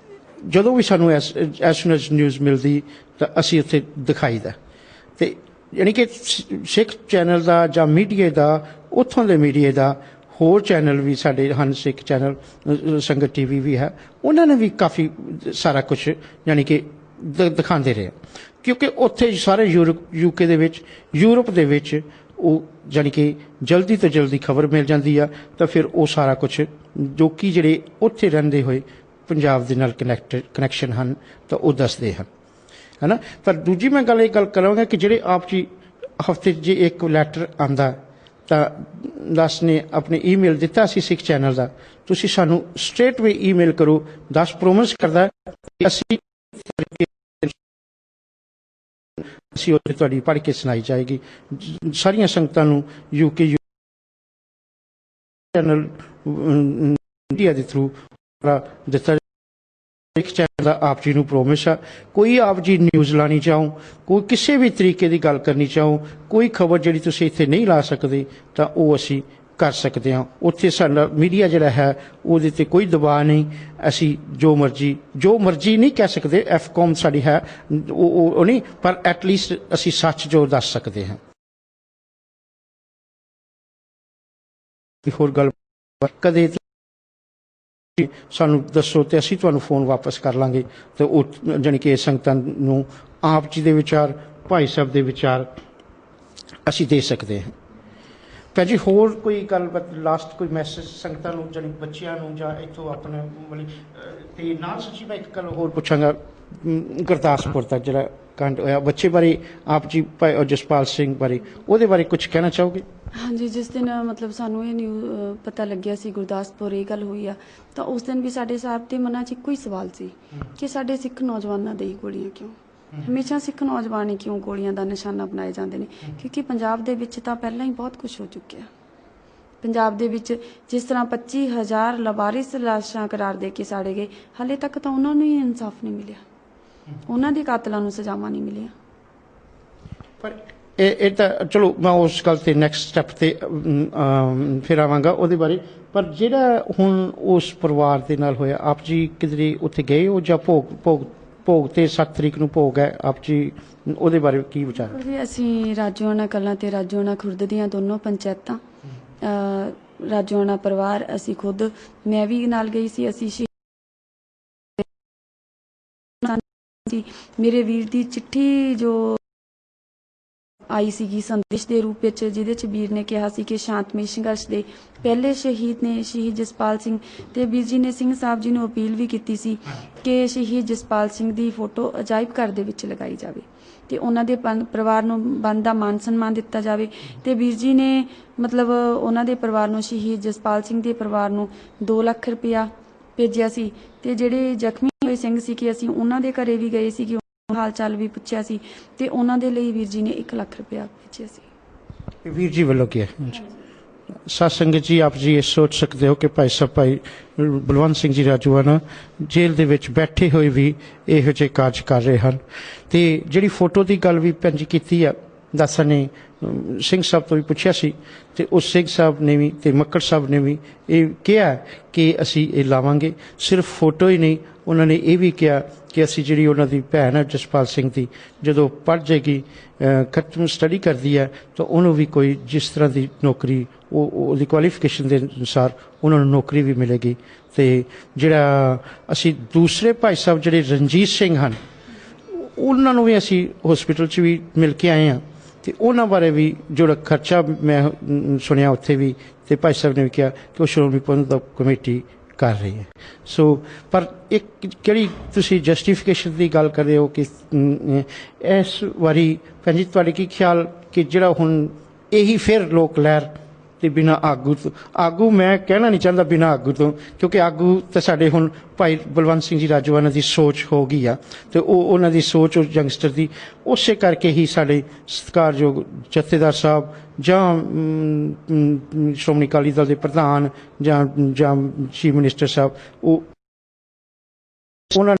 ਜਦੋਂ ਵੀ ਸਾਨੂੰ ਐਸ ਨਿਊਜ਼ ਮਿਲਦੀ ਤਾਂ ਅਸੀਂ ਉੱਥੇ ਦਿਖਾਈਦਾ। ਤੇ ਯਾਨੀ ਕਿ ਸਿੱਖ ਚੈਨਲ ਦਾ ਜਾਂ ਮੀਡੀਆ ਦਾ, ਉੱਥੋਂ ਦੇ ਮੀਡੀਆ ਦਾ, ਹੋਰ ਚੈਨਲ ਵੀ ਸਾਡੇ ਹਨ, ਸਿੱਖ ਚੈਨਲ ਸੰਗਤ ਟੀਵੀ ਵੀ ਹੈ, ਉਹਨਾਂ ਨੇ ਵੀ ਕਾਫੀ ਸਾਰਾ ਕੁਛ ਯਾਨੀ ਕਿ ਦਿਖਾਉਂਦੇ ਰਹੇ ਕਿਉਂਕਿ ਉੱਥੇ ਸਾਰੇ ਯੂਕੇ ਦੇ ਵਿੱਚ, ਯੂਰਪ ਦੇ ਵਿੱਚ ਉਹ ਯਾਨੀ ਕਿ ਜਲਦੀ ਤੋਂ ਜਲਦੀ ਖਬਰ ਮਿਲ ਜਾਂਦੀ ਆ ਤਾਂ ਫਿਰ ਉਹ ਸਾਰਾ ਕੁਛ ਜੋ ਕਿ ਜਿਹੜੇ ਉੱਥੇ ਰਹਿੰਦੇ ਹੋਏ ਪੰਜਾਬ ਦੇ ਨਾਲ ਕਨੈਕਸ਼ਨ ਹਨ ਤਾਂ ਉਹ ਦੱਸਦੇ ਹਨ, ਹੈ ਨਾ। ਪਰ ਦੂਜੀ ਮੈਂ ਇਹ ਗੱਲ ਕਰਾਂਗਾ ਕਿ ਜਿਹੜੇ ਆਪ ਜੀ ਹਫ਼ਤੇ 'ਚ ਜੇ ਇੱਕ ਲੈਟਰ ਆਉਂਦਾ ਤਾਂ ਦਸ ਨੇ ਆਪਣੇ ਈਮੇਲ ਦਿੱਤਾ ਸੀ ਸਿੱਖ ਚੈਨਲ ਦਾ, ਤੁਸੀਂ ਸਾਨੂੰ ਸਟ੍ਰੇਟ ਵੇ ਈਮੇਲ ਕਰੋ। 10 ਪ੍ਰੋਮਿਸ ਕਰਦਾ ਕਿ ਅਸੀਂ ਉੱਥੇ ਤੁਹਾਡੀ ਪੜ੍ਹ ਕੇ ਸੁਣਾਈ ਜਾਏਗੀ ਸਾਰੀਆਂ ਸੰਗਤਾਂ ਨੂੰ। ਯੂਕੇ ਚੈਨਲ ਮੀਡੀਆ ਦੇ ਥਰੂ ਦਿੱਤਾ ਸਿੱਖ ਚੈਨਲ ਦਾ ਆਪ ਜੀ ਨੂੰ ਪ੍ਰੋਮਿਸ ਆ। ਕੋਈ ਆਪ ਜੀ ਨਿਊਜ਼ ਲਾਣੀ ਚਾਹੋ, ਕੋਈ ਕਿਸੇ ਵੀ ਤਰੀਕੇ ਦੀ ਗੱਲ ਕਰਨੀ ਚਾਹੋ, ਕੋਈ ਖਬਰ ਜਿਹੜੀ ਤੁਸੀਂ ਇੱਥੇ ਨਹੀਂ ਲਾ ਸਕਦੇ ਤਾਂ ਉਹ ਅਸੀਂ ਕਰ ਸਕਦੇ ਹਾਂ। ਉੱਥੇ ਸਾਡਾ ਮੀਡੀਆ ਜਿਹੜਾ ਹੈ ਉਹਦੇ 'ਤੇ ਕੋਈ ਦਬਾਅ ਨਹੀਂ, ਅਸੀਂ ਜੋ ਮਰਜ਼ੀ ਨਹੀਂ ਕਹਿ ਸਕਦੇ, ਐਫਕੌਮ ਸਾਡੀ ਹੈ ਉਹ ਨਹੀਂ, ਪਰ ਐਟਲੀਸਟ ਅਸੀਂ ਸੱਚ ਜੋ ਦੱਸ ਸਕਦੇ ਹਾਂ। ਹੋਰ ਗੱਲ ਕਦੇ ਸਾਨੂੰ ਦੱਸੋ ਤੇ ਅਸੀਂ ਤੁਹਾਨੂੰ ਫੋਨ ਵਾਪਸ ਕਰ ਲਾਂਗੇ ਤੇ ਉਹ ਜਾਣੀ ਕਿ ਸੰਗਤਾਂ ਨੂੰ ਆਪ ਜੀ ਦੇ ਵਿਚਾਰ, ਭਾਈ ਸਾਹਿਬ ਦੇ ਵਿਚਾਰ ਅਸੀਂ ਦੇ ਸਕਦੇ ਹਾਂ। ਭੈਣ ਜੀ ਹੋਰ ਕੋਈ ਗੱਲ ਲਾਸਟ ਕੋਈ ਮੈਸੇਜ ਸੰਗਤਾਂ ਨੂੰ, ਜਾਣੀ ਬੱਚਿਆਂ ਨੂੰ ਜਾਂ ਇੱਥੋਂ ਆਪਣੇ ਤੇ ਨਾਲ ਸੱਚੀ ਮੈਂ ਇੱਕ ਗੱਲ ਹੋਰ ਪੁੱਛਾਂਗਾ, ਗੁਰਦਾਸਪੁਰ ਦਾ ਜਿਹੜਾ ਕਾਂਡ ਹੋਇਆ ਬੱਚੇ ਬਾਰੇ, ਆਪ ਜੀ ਭਾਈ ਜਸਪਾਲ ਸਿੰਘ ਬਾਰੇ, ਉਹਦੇ ਬਾਰੇ ਕੁਝ ਕਹਿਣਾ ਚਾਹੋਗੇ? ਹਾਂਜੀ, ਜਿਸ ਦਿਨ ਮਤਲਬ ਸਾਨੂੰ ਇਹ ਨਿਊਜ਼ ਪਤਾ ਲੱਗਿਆ ਸੀ ਗੁਰਦਾਸਪੁਰ ਇਹ ਗੱਲ ਹੋਈ ਆ ਤਾਂ ਉਸ ਦਿਨ ਵੀ ਸਾਡੇ ਸਾਹਿਬ ਦੇ ਮਨਾਂ 'ਚ ਇੱਕੋ ਹੀ ਸਵਾਲ ਸੀ ਕਿ ਸਾਡੇ ਸਿੱਖ ਨੌਜਵਾਨਾਂ ਦੇ ਹੀ ਗੋਲੀਆਂ ਕਿਉਂ, ਹਮੇਸ਼ਾ ਸਿੱਖ ਨੌਜਵਾਨ ਹੀ ਕਿਉਂ ਗੋਲੀਆਂ ਦਾ ਨਿਸ਼ਾਨਾ ਬਣਾਏ ਜਾਂਦੇ ਨੇ। ਕਿਉਂਕਿ ਪੰਜਾਬ ਦੇ ਵਿੱਚ ਤਾਂ ਪਹਿਲਾਂ ਹੀ ਬਹੁਤ ਕੁਝ ਹੋ ਚੁੱਕਿਆ। ਪੰਜਾਬ ਦੇ ਵਿੱਚ ਜਿਸ ਤਰ੍ਹਾਂ 25,000 ਲਵਾਰਿਸ ਲਾਸ਼ਾਂ ਕਰਾਰ ਦੇ ਕੇ ਸਾੜੇ ਗਏ, ਹਾਲੇ ਤੱਕ ਤਾਂ ਉਹਨਾਂ ਨੂੰ ਹੀ ਇਨਸਾਫ ਨਹੀਂ ਮਿਲਿਆ, ਉਹਨਾਂ ਦੇ ਕਾਤਲਾਂ ਨੂੰ ਸਜ਼ਾਵਾਂ ਨਹੀਂ ਮਿਲੀਆਂ। ਪਰ ਇਹ ਤਾਂ ਚਲੋ ਮੈਂ ਉਸ ਗੱਲ ਤੇ ਨੈਕਸਟ ਸਟੈਪ ਤੇ ਫਿਰ ਆਵਾਂਗਾ ਉਹਦੇ ਬਾਰੇ। ਪਰ ਜਿਹੜਾ ਹੁਣ ਉਸ ਪਰਿਵਾਰ ਦੇ ਨਾਲ ਹੋਇਆ, ਆਪ ਜੀ ਕਿਧਰੇ ਉੱਥੇ ਗਏ ਹੋ ਜਾਂ ਭੋਗ ਤੇ 7 ਤਰੀਕ ਨੂੰ ਭੋਗ ਹੈ, ਆਪ ਜੀ ਉਹਦੇ ਬਾਰੇ ਕੀ ਵਿਚਾਰ? ਜੀ ਅਸੀਂ ਰਾਜੋਆਣਾ ਕਲਾਂ ਤੇ ਰਾਜੋਆਣਾ ਖੁਰਦ ਦੀਆਂ ਦੋਨੋਂ ਪੰਚਾਇਤਾਂ, ਰਾਜੋਆਣਾ ਪਰਿਵਾਰ, ਅਸੀਂ ਖੁਦ, ਮੈਂ ਵੀ ਨਾਲ ਗਈ ਸੀ। ਅਸੀਂ ਮੇਰੇ ਵੀਰ ਦੀ ਚਿੱਠੀ ਜੋ ਆਈ ਸੀਗੀ ਸੰਦੇਸ਼ ਦੇ ਰੂਪ ਵਿੱਚ, ਜਿਹਦੇ 'ਚ ਵੀਰ ਨੇ ਕਿਹਾ ਸੀ ਕਿ ਸ਼ਾਂਤਮਈ ਸੰਘਰਸ਼ ਦੇ ਪਹਿਲੇ ਸ਼ਹੀਦ ਨੇ ਸ਼ਹੀਦ ਜਸਪਾਲ ਸਿੰਘ, ਤੇ ਵੀਰ ਜੀ ਨੇ ਸਿੰਘ ਸਾਹਿਬ ਜੀ ਨੂੰ ਅਪੀਲ ਵੀ ਕੀਤੀ ਸੀ ਕਿ ਸ਼ਹੀਦ ਜਸਪਾਲ ਸਿੰਘ ਦੀ ਫੋਟੋ ਅਜਾਇਬ ਘਰ ਦੇ ਵਿੱਚ ਲਗਾਈ ਜਾਵੇ ਤੇ ਉਹਨਾਂ ਦੇ ਪਰਿਵਾਰ ਨੂੰ ਬਣਦਾ ਮਾਨ ਸਨਮਾਨ ਦਿੱਤਾ ਜਾਵੇ। ਤੇ ਵੀਰ ਜੀ ਨੇ ਮਤਲਬ ਉਹਨਾਂ ਦੇ ਪਰਿਵਾਰ ਨੂੰ, ਸ਼ਹੀਦ ਜਸਪਾਲ ਸਿੰਘ ਦੇ ਪਰਿਵਾਰ ਨੂੰ 2 ਲੱਖ ਰੁਪਇਆ ਭੇਜਿਆ ਸੀ। ਤੇ ਜਿਹੜੇ ਜ਼ਖਮੀ ਹੋਏ ਸਿੰਘ ਸੀ ਕਿ ਅਸੀਂ ਉਹਨਾਂ ਦੇ ਘਰੇ ਵੀ ਗਏ ਸੀ ਕਿ ਹਾਲ ਚਾਲ ਵੀ ਪੁੱਛਿਆ ਸੀ ਤੇ ਉਹਨਾਂ ਦੇ ਲਈ ਵੀਰ ਜੀ ਨੇ 1 ਲੱਖ ਰੁਪਇਆ ਭੇਜਿਆ ਸੀ। ਵੀਰ ਜੀ ਵੱਲੋਂ ਕੀ ਹੈ ਸਾਧ ਸੰਗਤ ਜੀ, ਆਪ ਜੀ ਇਹ ਸੋਚ ਸਕਦੇ ਹੋ ਕਿ ਭਾਈ ਸਾਹਿਬ ਭਾਈ ਬਲਵੰਤ ਸਿੰਘ ਜੀ ਰਾਜੂਆਣਾ ਜੇਲ੍ਹ ਦੇ ਵਿੱਚ ਬੈਠੇ ਹੋਏ ਵੀ ਇਹੋ ਜਿਹੇ ਕਾਰਜ ਕਰ ਰਹੇ ਹਨ। ਤੇ ਜਿਹੜੀ ਫੋਟੋ ਦੀ ਗੱਲ ਵੀ ਭੈਣ ਜੀ ਕੀਤੀ ਆ, ਦਾਸਾ ਨੇ ਸਿੰਘ ਸਾਹਿਬ ਤੋਂ ਵੀ ਪੁੱਛਿਆ ਸੀ ਤੇ ਉਸ ਸਿੰਘ ਸਾਹਿਬ ਨੇ ਵੀ ਤੇ ਮੱਕੜ ਸਾਹਿਬ ਨੇ ਵੀ ਇਹ ਕਿਹਾ ਕਿ ਅਸੀਂ ਇਹ ਲਾਵਾਂਗੇ। ਸਿਰਫ ਫੋਟੋ ਹੀ ਨਹੀਂ, ਉਹਨਾਂ ਨੇ ਇਹ ਵੀ ਕਿਹਾ ਕਿ ਅਸੀਂ ਜਿਹੜੀ ਉਹਨਾਂ ਦੀ ਭੈਣ ਹੈ ਜਸਪਾਲ ਸਿੰਘ ਦੀ, ਜਦੋਂ ਪੜ੍ਹ ਜਾਏਗੀ, ਖਤਮ ਸਟੱਡੀ ਕਰਦੀ ਹੈ, ਤਾਂ ਉਹਨੂੰ ਵੀ ਕੋਈ ਜਿਸ ਤਰ੍ਹਾਂ ਦੀ ਨੌਕਰੀ ਉਹਦੀ ਕੁਆਲੀਫਿਕੇਸ਼ਨ ਦੇ ਅਨੁਸਾਰ ਉਹਨਾਂ ਨੂੰ ਨੌਕਰੀ ਵੀ ਮਿਲੇਗੀ। ਤੇ ਜਿਹੜਾ ਅਸੀਂ ਦੂਸਰੇ ਭਾਈ ਸਾਹਿਬ ਜਿਹੜੇ ਰਣਜੀਤ ਸਿੰਘ ਹਨ, ਉਹਨਾਂ ਨੂੰ ਵੀ ਅਸੀਂ ਹਸਪੀਟਲ 'ਚ ਵੀ ਮਿਲ ਕੇ ਆਏ ਹਾਂ ਤੇ ਉਹਨਾਂ ਬਾਰੇ ਵੀ ਜਿਹੜਾ ਖਰਚਾ ਮੈਂ ਸੁਣਿਆ ਉੱਥੇ ਵੀ, ਤੇ ਭਾਈ ਸਾਹਿਬ ਨੇ ਵੀ ਕਿਹਾ ਕਿ ਉਹ ਸ਼੍ਰੋਮਣੀ ਪ੍ਰਬੰਧਕ ਕਮੇਟੀ ਕਰ ਰਹੀ ਹੈ। ਸੋ ਪਰ ਇੱਕ ਜਿਹੜੀ ਤੁਸੀਂ ਜਸਟੀਫਿਕੇਸ਼ਨ ਦੀ ਗੱਲ ਕਰ ਰਹੇ ਹੋ ਕਿ ਇਸ ਵਾਰੀ ਭੈਣ ਜੀ ਤੁਹਾਡੇ ਕੀ ਖਿਆਲ ਕਿ ਜਿਹੜਾ ਹੁਣ ਇਹੀ ਫਿਰ ਲੋਕ ਲਹਿਰ ਤੇ ਬਿਨਾਂ ਆਗੂ ਤੋਂ, ਆਗੂ ਮੈਂ ਕਹਿਣਾ ਨਹੀਂ ਚਾਹੁੰਦਾ ਬਿਨਾਂ ਆਗੂ ਤੋਂ, ਕਿਉਂਕਿ ਆਗੂ ਤਾਂ ਸਾਡੇ ਹੁਣ ਭਾਈ ਬਲਵੰਤ ਸਿੰਘ ਜੀ ਰਾਜੂਆਣਾ ਦੀ ਸੋਚ ਹੋ ਗਈ ਆ ਤੇ ਉਹਨਾਂ ਦੀ ਸੋਚ ਉਸ ਯੰਗਸਟਰ ਦੀ, ਉਸੇ ਕਰਕੇ ਹੀ ਸਾਡੇ ਸਤਿਕਾਰਯੋਗ ਜਥੇਦਾਰ ਸਾਹਿਬ ਜਾਂ ਸ਼੍ਰੋਮਣੀ ਅਕਾਲੀ ਦਲ ਦੇ ਪ੍ਰਧਾਨ ਜਾਂ ਚੀਫ ਮਿਨਿਸਟਰ ਸਾਹਿਬ ਉਹ ਉਹਨਾਂ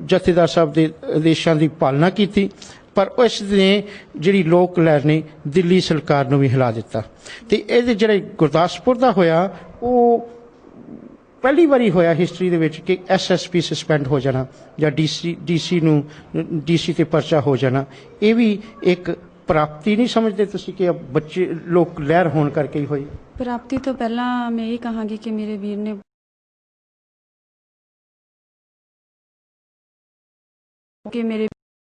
ਜਥੇਦਾਰ ਸਾਹਿਬ ਦੇ ਆਦੇਸ਼ਾਂ ਦੀ ਪਾਲਣਾ ਕੀਤੀ, ਪਰ ਉਸ ਨੇ ਜਿਹੜੀ ਲੋਕ ਲਹਿਰ ਨੇ ਦਿੱਲੀ ਸਰਕਾਰ ਨੂੰ ਵੀ ਹਿਲਾ ਦਿੱਤਾ। ਤੇ ਇਹਦੇ ਜਿਹੜੇ ਗੁਰਦਾਸਪੁਰ ਦਾ ਹੋਇਆ, ਉਹ ਪਹਿਲੀ ਵਾਰੀ ਹੋਇਆ ਹਿਸਟਰੀ ਦੇ ਵਿੱਚ ਕਿ SSP ਸਸਪੈਂਡ ਹੋ ਜਾਣਾ ਜਾਂ DC ਤੇ ਪਰਚਾ ਹੋ ਜਾਣਾ। ਇਹ ਵੀ ਇੱਕ ਪ੍ਰਾਪਤੀ ਨਹੀਂ ਸਮਝਦੇ ਤੁਸੀਂ ਕਿ ਬੱਚੇ ਲੋਕ ਲਹਿਰ ਹੋਣ ਕਰਕੇ ਹੀ ਹੋਈ? ਪ੍ਰਾਪਤੀ ਤੋਂ ਪਹਿਲਾਂ ਮੈਂ ਇਹ ਕਹਾਂਗੀ ਕਿ ਮੇਰੇ ਵੀਰ ਨੇ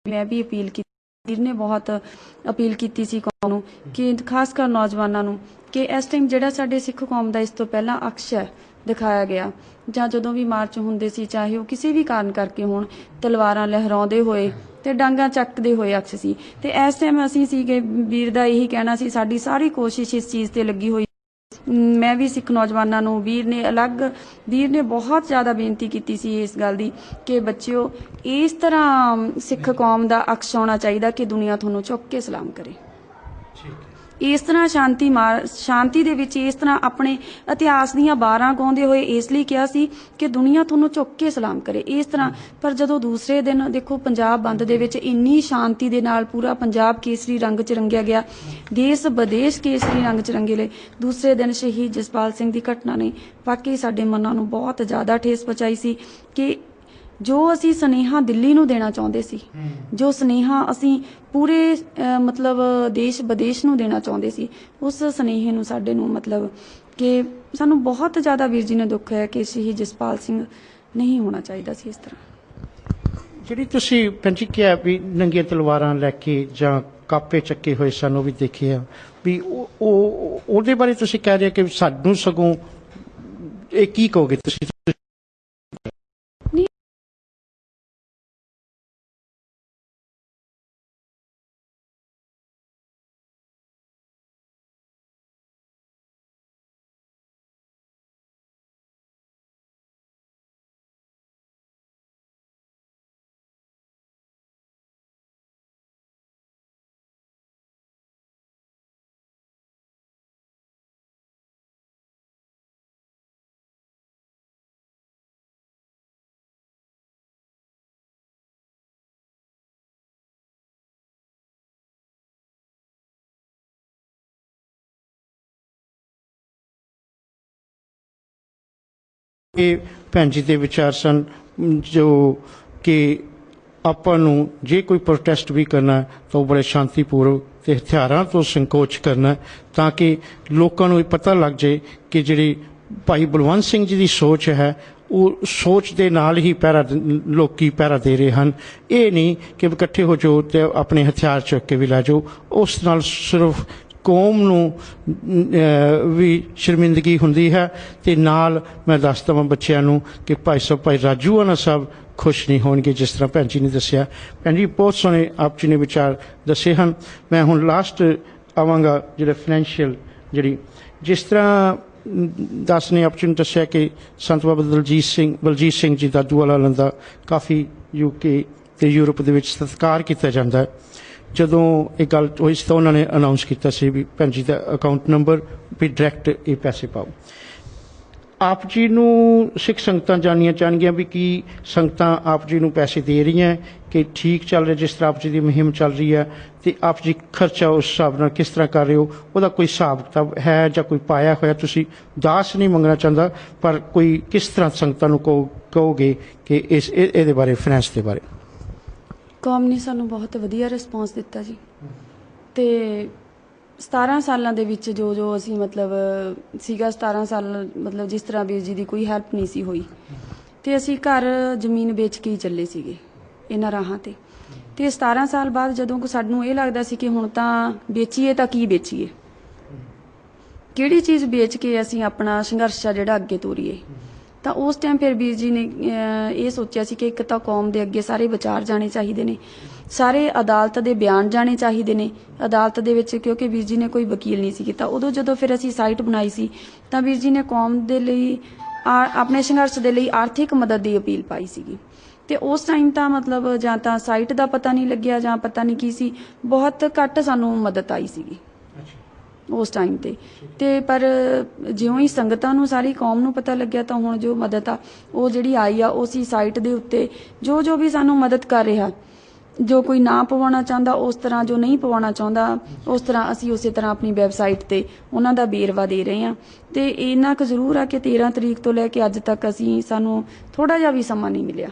ਮੈਂ ਵੀ ਅਪੀਲ ਕੀਤੀ, ਵੀਰ ਨੇ ਬਹੁਤ ਅਪੀਲ ਕੀਤੀ ਸੀ ਕੌਮ ਨੂੰ, ਕਿ ਖਾਸ ਕਰ ਨੌਜਵਾਨਾਂ ਨੂੰ, ਕਿ ਇਸ ਟਾਈਮ ਜਿਹੜਾ ਸਾਡੇ ਸਿੱਖ ਕੌਮ ਦਾ ਇਸ ਤੋਂ ਪਹਿਲਾਂ ਅਕਸ਼ ਹੈ ਦਿਖਾਇਆ ਗਿਆ, ਜਾਂ ਜਦੋਂ ਵੀ ਮਾਰਚ ਹੁੰਦੇ ਸੀ, ਚਾਹੇ ਉਹ ਕਿਸੇ ਵੀ ਕਾਰਨ ਕਰਕੇ ਹੋਣ, ਤਲਵਾਰਾਂ ਲਹਿਰਾਉਂਦੇ ਹੋਏ ਤੇ ਡਾਂਗਾ ਚੱਕਦੇ ਹੋਏ ਅਕਸ਼ ਸੀ। ਤੇ ਇਸ ਟਾਈਮ ਅਸੀਂ ਸੀ ਕਿ ਵੀਰ ਦਾ ਇਹੀ ਕਹਿਣਾ ਸੀ, ਸਾਡੀ ਸਾਰੀ ਕੋਸ਼ਿਸ਼ ਇਸ ਚੀਜ਼ ਤੇ ਲੱਗੀ ਹੋਈ। ਮੈਂ ਵੀ ਸਿੱਖ ਨੌਜਵਾਨਾਂ ਨੂੰ ਵੀਰ ਨੇ ਬਹੁਤ ਜ਼ਿਆਦਾ ਬੇਨਤੀ ਕੀਤੀ ਸੀ ਇਸ ਗੱਲ ਦੀ ਕਿ ਬੱਚਿਓ, ਇਸ ਤਰ੍ਹਾਂ ਸਿੱਖ ਕੌਮ ਦਾ ਅਕਸ਼ ਹੋਣਾ ਚਾਹੀਦਾ ਕਿ ਦੁਨੀਆ ਤੁਹਾਨੂੰ ਚੁੱਕ ਕੇ ਸਲਾਮ ਕਰੇ। ਇਸ ਤਰ੍ਹਾਂ ਸ਼ਾਂਤੀ ਦੇ ਵਿੱਚ ਇਸ ਤਰ੍ਹਾਂ ਆਪਣੇ ਇਤਿਹਾਸ ਦੀਆਂ ਬਾਰਾਂ ਗਾਉਂਦੇ ਹੋਏ ਇਸ ਲਈ ਕਿਹਾ ਸੀ ਕਿ ਦੁਨੀਆ ਤੁਹਾਨੂੰ ਚੁੱਕ ਕੇ ਸਲਾਮ ਕਰੇ ਇਸ ਤਰ੍ਹਾਂ। ਪਰ ਜਦੋਂ ਦੂਸਰੇ ਦਿਨ ਦੇਖੋ ਪੰਜਾਬ ਬੰਦ ਦੇ ਵਿੱਚ ਇੰਨੀ ਸ਼ਾਂਤੀ ਦੇ ਨਾਲ ਪੂਰਾ ਪੰਜਾਬ ਕੇਸਰੀ ਰੰਗ ਚ ਰੰਗਿਆ ਗਿਆ, ਦੇਸ਼ ਵਿਦੇਸ਼ ਕੇਸਰੀ ਰੰਗ ਚ ਰੰਗੇ ਲਏ। ਦੂਸਰੇ ਦਿਨ ਸ਼ਹੀਦ ਜਸਪਾਲ ਸਿੰਘ ਦੀ ਘਟਨਾ ਨੇ ਵਾਕਈ ਸਾਡੇ ਮਨਾਂ ਨੂੰ ਬਹੁਤ ਜ਼ਿਆਦਾ ਠੇਸ ਪਹੁੰਚਾਈ ਸੀ ਕਿ ਜੋ ਅਸੀਂ ਸੁਨੇਹਾ ਦਿੱਲੀ ਨੂੰ ਦੇਣਾ ਚਾਹੁੰਦੇ ਸੀ, ਜੋ ਸੁਨੇਹਾ ਅਸੀਂ ਪੂਰੇ ਮਤਲਬ ਦੇਸ਼ ਵਿਦੇਸ਼ ਨੂੰ ਦੇਣਾ ਚਾਹੁੰਦੇ ਸੀ, ਉਸ ਸੁਨੇਹੇ ਨੂੰ ਸਾਡੇ ਨੂੰ ਮਤਲਬ ਕਿ ਸਾਨੂੰ ਬਹੁਤ ਜ਼ਿਆਦਾ ਵੀਰ ਜੀ ਨੇ ਦੁੱਖ ਹੈ ਕਿ ਸ਼ਹੀਦ ਜਸਪਾਲ ਸਿੰਘ ਨਹੀਂ ਹੋਣਾ ਚਾਹੀਦਾ ਸੀ ਇਸ ਤਰ੍ਹਾਂ। ਜਿਹੜੀ ਤੁਸੀਂ ਪੰਜੀ ਕਿਹਾ ਵੀ ਨੰਗੀਆਂ ਤਲਵਾਰਾਂ ਲੈ ਕੇ ਜਾਂ ਕਾਪੇ ਚੱਕੇ ਹੋਏ ਸਨ, ਉਹ ਵੀ ਦੇਖੇ ਆ ਵੀ ਉਹਦੇ ਬਾਰੇ ਤੁਸੀਂ ਕਹਿ ਰਹੇ ਕਿ ਸਾਨੂੰ ਸਗੋਂ ਇਹ ਕੀ ਕਹੋਗੇ ਤੁਸੀਂ? ਇਹ ਭੈਣ ਜੀ ਦੇ ਵਿਚਾਰ ਸਨ ਜੋ ਕਿ ਆਪਾਂ ਨੂੰ ਜੇ ਕੋਈ ਪ੍ਰੋਟੈਸਟ ਵੀ ਕਰਨਾ ਤਾਂ ਉਹ ਬੜੇ ਸ਼ਾਂਤੀਪੂਰਵਕ ਤੇ ਹਥਿਆਰਾਂ ਤੋਂ ਸੰਕੋਚ ਕਰਨਾ, ਤਾਂ ਕਿ ਲੋਕਾਂ ਨੂੰ ਇਹ ਪਤਾ ਲੱਗ ਜਾਏ ਕਿ ਜਿਹੜੀ ਭਾਈ ਬਲਵੰਤ ਸਿੰਘ ਜੀ ਦੀ ਸੋਚ ਹੈ ਉਹ ਸੋਚ ਦੇ ਨਾਲ ਹੀ ਲੋਕੀ ਪਹਿਰਾ ਦੇ ਰਹੇ ਹਨ। ਇਹ ਨਹੀਂ ਕਿ ਇਕੱਠੇ ਹੋ ਜਾਓ ਤੇ ਆਪਣੇ ਹਥਿਆਰ ਚੁੱਕ ਕੇ ਵੀ ਲੈ ਜਾਓ। ਉਸ ਨਾਲ ਸਿਰਫ ਕੌਮ ਨੂੰ ਵੀ ਸ਼ਰਮਿੰਦਗੀ ਹੁੰਦੀ ਹੈ ਤੇ ਨਾਲ ਮੈਂ ਦੱਸਦਾ ਵਾਂ ਬੱਚਿਆਂ ਨੂੰ ਕਿ ਭਾਈ ਰਾਜੂਆਣਾ ਸਾਹਿਬ ਖੁਸ਼ ਨਹੀਂ ਹੋਣਗੇ, ਜਿਸ ਤਰ੍ਹਾਂ ਭੈਣ ਜੀ ਨੇ ਦੱਸਿਆ। ਭੈਣ ਜੀ ਬਹੁਤ ਸੋਹਣੇ ਆਪ ਜੀ ਨੇ ਵਿਚਾਰ ਦੱਸੇ ਹਨ। ਮੈਂ ਹੁਣ ਲਾਸਟ ਆਵਾਂਗਾ ਜਿਹੜਾ ਫਾਈਨੈਂਸ਼ੀਅਲ ਜਿਹੜੀ ਜਿਸ ਤਰ੍ਹਾਂ ਦਾਸ ਨੇ ਆਪ ਜੀ ਨੂੰ ਦੱਸਿਆ ਕਿ ਸੰਤ ਬਾਬਾ ਬਲਜੀਤ ਸਿੰਘ ਜੀ ਦਾਦੂਵਾਲਾ ਦਾ ਕਾਫੀ UK ਤੇ ਯੂਰਪ ਦੇ ਵਿੱਚ ਸਤਿਕਾਰ ਕੀਤਾ ਜਾਂਦਾ ਹੈ। ਜਦੋਂ ਇਹ ਗੱਲ ਹੋਈ ਸੀ ਤਾਂ ਉਹਨਾਂ ਨੇ ਅਨਾਉਂਸ ਕੀਤਾ ਸੀ ਵੀ ਭੈਣ ਜੀ ਦਾ ਅਕਾਊਂਟ ਨੰਬਰ ਵੀ ਡਾਇਰੈਕਟ ਇਹ ਪੈਸੇ ਪਾਓ। ਆਪ ਜੀ ਨੂੰ ਸਿੱਖ ਸੰਗਤਾਂ ਜਾਣਨੀਆਂ ਚਾਹਣਗੀਆਂ ਵੀ ਕੀ ਸੰਗਤਾਂ ਆਪ ਜੀ ਨੂੰ ਪੈਸੇ ਦੇ ਰਹੀਆਂ ਕਿ ਠੀਕ ਚੱਲ ਰਿਹਾ ਜਿਸ ਤਰ੍ਹਾਂ ਆਪ ਜੀ ਦੀ ਮੁਹਿੰਮ ਚੱਲ ਰਹੀ ਹੈ, ਤੇ ਆਪ ਜੀ ਖਰਚਾ ਉਸ ਹਿਸਾਬ ਨਾਲ ਕਿਸ ਤਰ੍ਹਾਂ ਕਰ ਰਹੇ ਹੋ, ਉਹਦਾ ਕੋਈ ਹਿਸਾਬ ਕਿਤਾਬ ਹੈ ਜਾਂ ਕੋਈ ਪਾਇਆ ਹੋਇਆ? ਤੁਸੀਂ ਦਾਸ ਨਹੀਂ ਮੰਗਣਾ ਚਾਹੁੰਦਾ, ਪਰ ਕੋਈ ਕਿਸ ਤਰ੍ਹਾਂ ਸੰਗਤਾਂ ਨੂੰ ਕਹੋਗੇ ਕਿ ਇਹਦੇ ਬਾਰੇ, ਫਾਈਨੈਂਸ ਦੇ ਬਾਰੇ? ਕੌਮ ਨੇ ਸਾਨੂੰ ਬਹੁਤ ਵਧੀਆ ਰਿਸਪੌਂਸ ਦਿੱਤਾ ਜੀ। ਤੇ 17 ਸਾਲਾਂ ਦੇ ਵਿੱਚ ਜੋ ਅਸੀਂ ਮਤਲਬ ਸੀਗਾ 17 ਸਾਲ ਮਤਲਬ ਜਿਸ ਤਰ੍ਹਾਂ ਵੀਰ ਜੀ ਦੀ ਕੋਈ ਹੈਲਪ ਨਹੀਂ ਸੀ ਹੋਈ, ਤੇ ਅਸੀਂ ਘਰ ਜ਼ਮੀਨ ਵੇਚ ਕੇ ਹੀ ਚੱਲੇ ਸੀਗੇ ਇਹਨਾਂ ਰਾਹਾਂ ਤੇ 17 ਸਾਲ ਬਾਅਦ ਜਦੋਂ ਸਾਨੂੰ ਇਹ ਲੱਗਦਾ ਸੀ ਕਿ ਹੁਣ ਤਾਂ ਵੇਚੀਏ ਤਾਂ ਕੀ ਵੇਚੀਏ, ਕਿਹੜੀ ਚੀਜ਼ ਵੇਚ ਕੇ ਅਸੀਂ ਆਪਣਾ ਸੰਘਰਸ਼ ਆ ਜਿਹੜਾ ਅੱਗੇ ਤੋਰੀਏ, ਤਾਂ ਉਸ ਟਾਈਮ ਫਿਰ ਵੀਰ ਜੀ ਨੇ ਇਹ ਸੋਚਿਆ ਸੀ ਕਿ ਇੱਕ ਤਾਂ ਕੌਮ ਦੇ ਅੱਗੇ ਸਾਰੇ ਵਿਚਾਰ ਜਾਣੇ ਚਾਹੀਦੇ ਨੇ, ਸਾਰੇ ਅਦਾਲਤ ਦੇ ਬਿਆਨ ਜਾਣੇ ਚਾਹੀਦੇ ਨੇ ਅਦਾਲਤ ਦੇ ਵਿੱਚ, ਕਿਉਂਕਿ ਵੀਰ ਜੀ ਨੇ ਕੋਈ ਵਕੀਲ ਨਹੀਂ ਸੀ ਕੀਤਾ ਉਦੋਂ। ਜਦੋਂ ਫਿਰ ਅਸੀਂ ਸਾਈਟ ਬਣਾਈ ਸੀ ਤਾਂ ਵੀਰ ਜੀ ਨੇ ਕੌਮ ਦੇ ਲਈ ਆਪਣੇ ਸੰਘਰਸ਼ ਦੇ ਲਈ ਆਰਥਿਕ ਮਦਦ ਦੀ ਅਪੀਲ ਪਾਈ ਸੀਗੀ, ਤੇ ਉਸ ਟਾਈਮ ਤਾਂ ਮਤਲਬ ਜਾਂ ਤਾਂ ਸਾਈਟ ਦਾ ਪਤਾ ਨਹੀਂ ਲੱਗਿਆ ਜਾਂ ਪਤਾ ਨਹੀਂ ਕੀ ਸੀ, ਬਹੁਤ ਘੱਟ ਸਾਨੂੰ ਮਦਦ ਆਈ ਸੀਗੀ ਉਸ ਟਾਈਮ ਤੇ ਪਰ ਜਿਉਂ ਹੀ ਸੰਗਤਾਂ ਨੂੰ ਸਾਰੀ ਕੌਮ ਨੂੰ ਪਤਾ ਲੱਗਿਆ ਤਾਂ ਹੁਣ ਜੋ ਮਦਦ ਆ ਉਹ ਜਿਹੜੀ ਆਈ ਆ, ਉਸੇ ਸਾਈਟ ਦੇ ਉੱਤੇ ਜੋ ਵੀ ਸਾਨੂੰ ਮਦਦ ਕਰ ਰਿਹਾ, ਜੋ ਕੋਈ ਨਾ ਪਵਾਉਣਾ ਚਾਹੁੰਦਾ ਉਸ ਤਰ੍ਹਾਂ, ਜੋ ਨਹੀਂ ਪਵਾਉਣਾ ਚਾਹੁੰਦਾ ਉਸ ਤਰ੍ਹਾਂ, ਅਸੀਂ ਉਸੇ ਤਰ੍ਹਾਂ ਆਪਣੀ ਵੈਬਸਾਈਟ ਤੇ ਉਹਨਾਂ ਦਾ ਵੇਰਵਾ ਦੇ ਰਹੇ ਹਾਂ। ਤੇ ਇੰਨਾ ਕੁ ਜ਼ਰੂਰ ਆ ਕਿ 13 ਤਰੀਕ ਤੋਂ ਲੈ ਕੇ ਅੱਜ ਤੱਕ ਸਾਨੂੰ ਥੋੜਾ ਜਿਹਾ ਵੀ ਸਮਾਂ ਨਹੀਂ ਮਿਲਿਆ।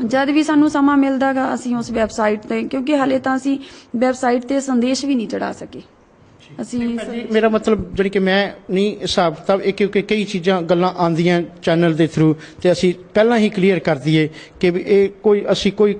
ਜਦ ਵੀ ਸਾਨੂੰ ਸਮਾਂ ਮਿਲਦਾਗਾ ਅਸੀਂ ਉਸ ਵੈਬਸਾਈਟ ਤੇ, ਕਿਉਂਕਿ ਹਾਲੇ ਤਾਂ ਅਸੀਂ ਵੈਬਸਾਈਟ ਤੇ ਸੰਦੇਸ਼ ਵੀ ਨਹੀਂ ਚੜਾ ਸਕੇ। ਅਸੀਂ ਮੇਰਾ ਮਤਲਬ ਜਿਹੜੀ ਕਿ ਮੈਂ ਨਹੀਂ ਹਿਸਾਬ ਕਿਤਾਬ ਇਹ, ਕਿਉਂਕਿ ਕਈ ਚੀਜ਼ਾਂ ਗੱਲਾਂ ਆਉਂਦੀਆਂ ਚੈਨਲ ਦੇ ਥਰੂ ਤੇ ਅਸੀਂ ਪਹਿਲਾਂ ਹੀ ਕਲੀਅਰ ਕਰ ਦਈਏ ਕਿ ਵੀ ਇਹ ਅਸੀਂ ਕੋਈ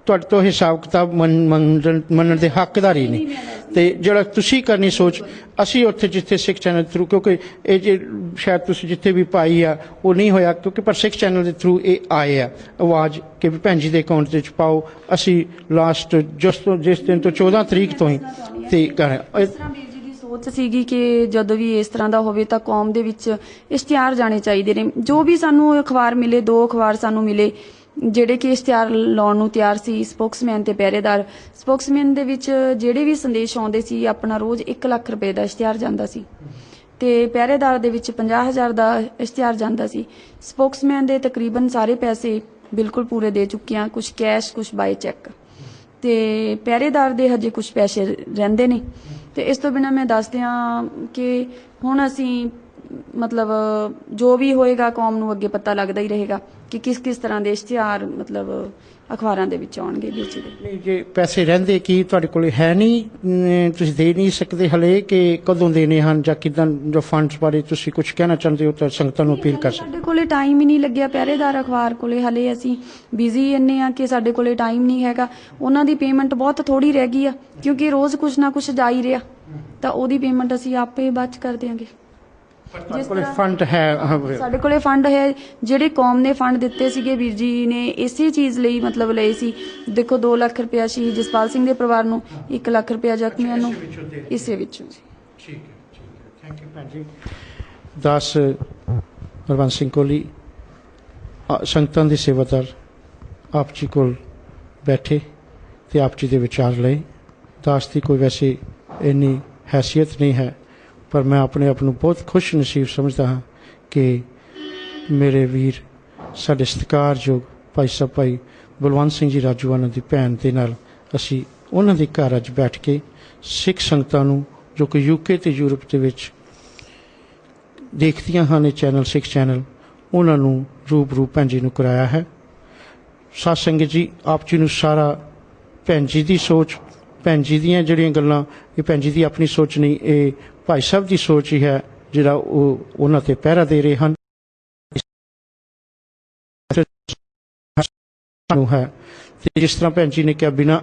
ਤੁਹਾਡੇ ਤੋਂ ਹਿਸਾਬ ਕਿਤਾਬ ਮੰਨਣ ਦੇ ਹੱਕਦਾਰ ਹੀ ਨਹੀਂ। ਤੇ ਜਿਹੜਾ ਤੁਸੀਂ ਕਰਨੀ ਸੋਚ, ਅਸੀਂ ਉੱਥੇ ਜਿੱਥੇ ਸਿੱਖ ਚੈਨਲ ਥਰੂ, ਕਿਉਂਕਿ ਇਹ ਜੇ ਸ਼ਾਇਦ ਤੁਸੀਂ ਜਿੱਥੇ ਵੀ ਪਾਈ ਆ ਉਹ ਨਹੀਂ ਹੋਇਆ, ਕਿਉਂਕਿ ਪਰ ਸਿੱਖ ਚੈਨਲ ਦੇ ਥਰੂ ਇਹ ਆਏ ਆ ਆਵਾਜ਼ ਕਿ ਭੈਣ ਜੀ ਦੇ ਅਕਾਊਂਟ ਦੇ ਵਿੱਚ ਪਾਓ। ਅਸੀਂ ਲਾਸਟ ਜਿਸ ਦਿਨ ਤੋਂ 14 ਤਰੀਕ ਤੋਂ ਹੀ ਤੇ ਕਰ ਸੋਚ ਸੀਗੀ ਕਿ ਜਦੋਂ ਵੀ ਇਸ ਤਰ੍ਹਾਂ ਦਾ ਹੋਵੇ ਤਾਂ ਕੌਮ ਦੇ ਵਿੱਚ ਇਸ਼ਤਿਹਾਰ ਜਾਣੇ ਚਾਹੀਦੇ ਨੇ। ਜੋ ਵੀ ਸਾਨੂੰ ਅਖਬਾਰ ਮਿਲੇ, 2 ਅਖਬਾਰ ਸਾਨੂੰ ਮਿਲੇ ਜਿਹੜੇ ਕਿ ਇਸ਼ਤਿਹਾਰ ਲਾਉਣ ਨੂੰ ਤਿਆਰ ਸੀ, ਸਪੋਕਸਮੈਨ ਤੇ ਪਹਿਰੇਦਾਰ। ਸਪੋਕਸਮੈਨ ਦੇ ਵਿੱਚ ਜਿਹੜੇ ਵੀ ਸੰਦੇਸ਼ ਆਉਂਦੇ ਸੀ ਆਪਣਾ ਰੋਜ਼ 1 ਲੱਖ ਰੁਪਏ ਦਾ ਇਸ਼ਤਿਹਾਰ ਜਾਂਦਾ ਸੀ, ਤੇ ਪਹਿਰੇਦਾਰ ਦੇ ਵਿੱਚ 50,000 ਦਾ ਇਸ਼ਤਿਹਾਰ ਜਾਂਦਾ ਸੀ। ਸਪੋਕਸਮੈਨ ਦੇ ਤਕਰੀਬਨ ਸਾਰੇ ਪੈਸੇ ਬਿਲਕੁਲ ਪੂਰੇ ਦੇ ਚੁੱਕੀਆਂ, ਕੁਝ ਕੈਸ਼ ਕੁਝ ਬਾਈ ਚੈੱਕ, ਤੇ ਪਹਿਰੇਦਾਰ ਦੇ ਹਜੇ ਕੁਝ ਪੈਸੇ ਰਹਿੰਦੇ ਨੇ। ਤੇ ਇਸ ਤੋਂ ਬਿਨਾਂ ਮੈਂ ਦੱਸਦੀ ਹਾਂ ਕਿ ਹੁਣ ਅਸੀਂ ਮਤਲਬ ਜੋ ਵੀ ਹੋਏਗਾ ਕੌਮ ਨੂੰ ਅੱਗੇ ਪਤਾ ਲੱਗਦਾ ਹੀ ਰਹੇਗਾ ਕਿ ਕਿਸ ਤਰ੍ਹਾਂ ਦੇ ਇਸ਼ਤਿਹਾਰ ਮਤਲਬ ਅਖਬਾਰਾਂ ਦੇ ਵਿੱਚ ਆਉਣਗੇ ਵਿੱਚ ਦੇ। ਨਹੀਂ, ਜੇ ਪੈਸੇ ਰਹਿੰਦੇ ਕੀ ਤੁਹਾਡੇ ਕੋਲ ਹੈ ਨਹੀਂ, ਤੁਸੀਂ ਦੇ ਨਹੀਂ ਸਕਦੇ ਹਲੇ, ਕਿ ਕਦੋਂ ਦੇਣੇ ਹਨ ਜਾਂ ਕਿਦਾਂ, ਜੋ ਫੰਡਸ ਬਾਰੇ ਤੁਸੀਂ ਕੁਝ ਕਹਿਣਾ ਚਾਹੁੰਦੇ ਹੋ ਤਾਂ ਸੰਗਤਾਂ ਨੂੰ ਅਪੀਲ ਕਰ ਸਕਦੇ। ਸਾਡੇ ਕੋਲੇ ਟਾਈਮ ਹੀ ਨਹੀਂ ਲੱਗਿਆ ਪਹਿਰੇਦਾਰ ਅਖਬਾਰ ਕੋਲੇ, ਹਲੇ ਅਸੀਂ ਬਿਜ਼ੀ ਇੰਨੇ ਆ ਕਿ ਸਾਡੇ ਕੋਲੇ ਟਾਈਮ ਨਹੀਂ ਹੈਗਾ। ਉਹਨਾਂ ਦੀ ਪੇਮੈਂਟ ਬਹੁਤ ਥੋੜੀ ਰਹਿ ਗਈ ਆ ਕਿਉਂਕਿ ਰੋਜ਼ ਕੁਝ ਨਾ ਕੁਝ ਜਾ ਹੀ ਰਿਹਾ, ਤਾਂ ਉਹਦੀ ਪੇਮੈਂਟ ਅਸੀਂ ਆਪੇ ਬਾਅਦ ਚ ਕਰ ਦਿਆਂਗੇ। ਫੰਡ ਹੈ ਸਾਡੇ ਕੋਲੇ ਫੰਡ ਹੈ, ਜਿਹੜੇ ਕੌਮ ਨੇ ਫੰਡ ਦਿੱਤੇ ਸੀਗੇ ਵੀਰ ਜੀ ਨੇ ਇਸੇ ਚੀਜ਼ ਲਈ ਮਤਲਬ ਲਏ ਸੀ। ਦੇਖੋ 2 ਲੱਖ ਰੁਪਇਆ ਸ਼ਹੀਦ ਜਸਪਾਲ ਸਿੰਘ ਦੇ ਪਰਿਵਾਰ ਨੂੰ, 1 ਲੱਖ ਰੁਪਇਆ ਜ਼ਖਮੀਆਂ ਨੂੰ, ਇਸੇ ਵਿੱਚੋਂ ਜੀ। ਠੀਕ ਹੈ, ਥੈਂਕ ਯੂ ਭੈਣ ਜੀ। ਦਾਸ ਹਰਬੰਸ ਸਿੰਘ ਕੋਹਲੀ ਸੰਗਤਾਂ ਦੇ ਸੇਵਾਦਾਰ ਆਪ ਜੀ ਕੋਲ ਬੈਠੇ ਤੇ ਆਪ ਜੀ ਦੇ ਵਿਚਾਰ ਲਏ। ਦਾਸ ਦੀ ਕੋਈ ਵੈਸੇ ਇੰਨੀ ਹੈਸੀਅਤ ਨਹੀਂ ਹੈ, ਪਰ ਮੈਂ ਆਪਣੇ ਆਪ ਨੂੰ ਬਹੁਤ ਖੁਸ਼ ਨਸੀਬ ਸਮਝਦਾ ਹਾਂ ਕਿ ਮੇਰੇ ਵੀਰ ਸਾਡੇ ਸਤਿਕਾਰਯੋਗ ਭਾਈ ਸਾਹਿਬ ਭਾਈ ਬਲਵੰਤ ਸਿੰਘ ਜੀ ਰਾਜੂਆਣਾ ਦੀ ਭੈਣ ਦੇ ਨਾਲ ਅਸੀਂ ਉਹਨਾਂ ਦੇ ਘਰ ਅੱਜ ਬੈਠ ਕੇ ਸਿੱਖ ਸੰਗਤਾਂ ਨੂੰ ਜੋ ਕਿ UK ਤੇ ਯੂਰਪ ਦੇ ਵਿੱਚ ਦੇਖਦੀਆਂ ਹਨ ਇਹ ਚੈਨਲ, ਸਿੱਖ ਚੈਨਲ, ਉਹਨਾਂ ਨੂੰ ਰੂਬਰੂ ਭੈਣ ਜੀ ਨੂੰ ਕਰਾਇਆ ਹੈ। ਸਾਧ ਸੰਗਤ ਜੀ, ਆਪ ਜੀ ਨੂੰ ਸਾਰਾ ਭੈਣ ਜੀ ਦੀ ਸੋਚ, ਭੈਣ ਜੀ ਦੀਆਂ ਜਿਹੜੀਆਂ ਗੱਲਾਂ, ਇਹ ਭੈਣ ਜੀ ਦੀ ਆਪਣੀ ਸੋਚ ਨਹੀਂ, ਇਹ ਭਾਈ ਸਾਹਿਬ ਦੀ ਸੋਚ ਹੀ ਹੈ ਜਿਹੜਾ ਉਹ ਉਹਨਾਂ ਤੇ ਪਹਿਰਾ ਦੇ ਰਹੇ ਹਨ। ਨੂੰ ਹੈ। ਤੇ ਜਿਸ ਤਰ੍ਹਾਂ ਭੈਣ ਜੀ ਨੇ ਕਿਹਾ, ਬਿਨਾਂ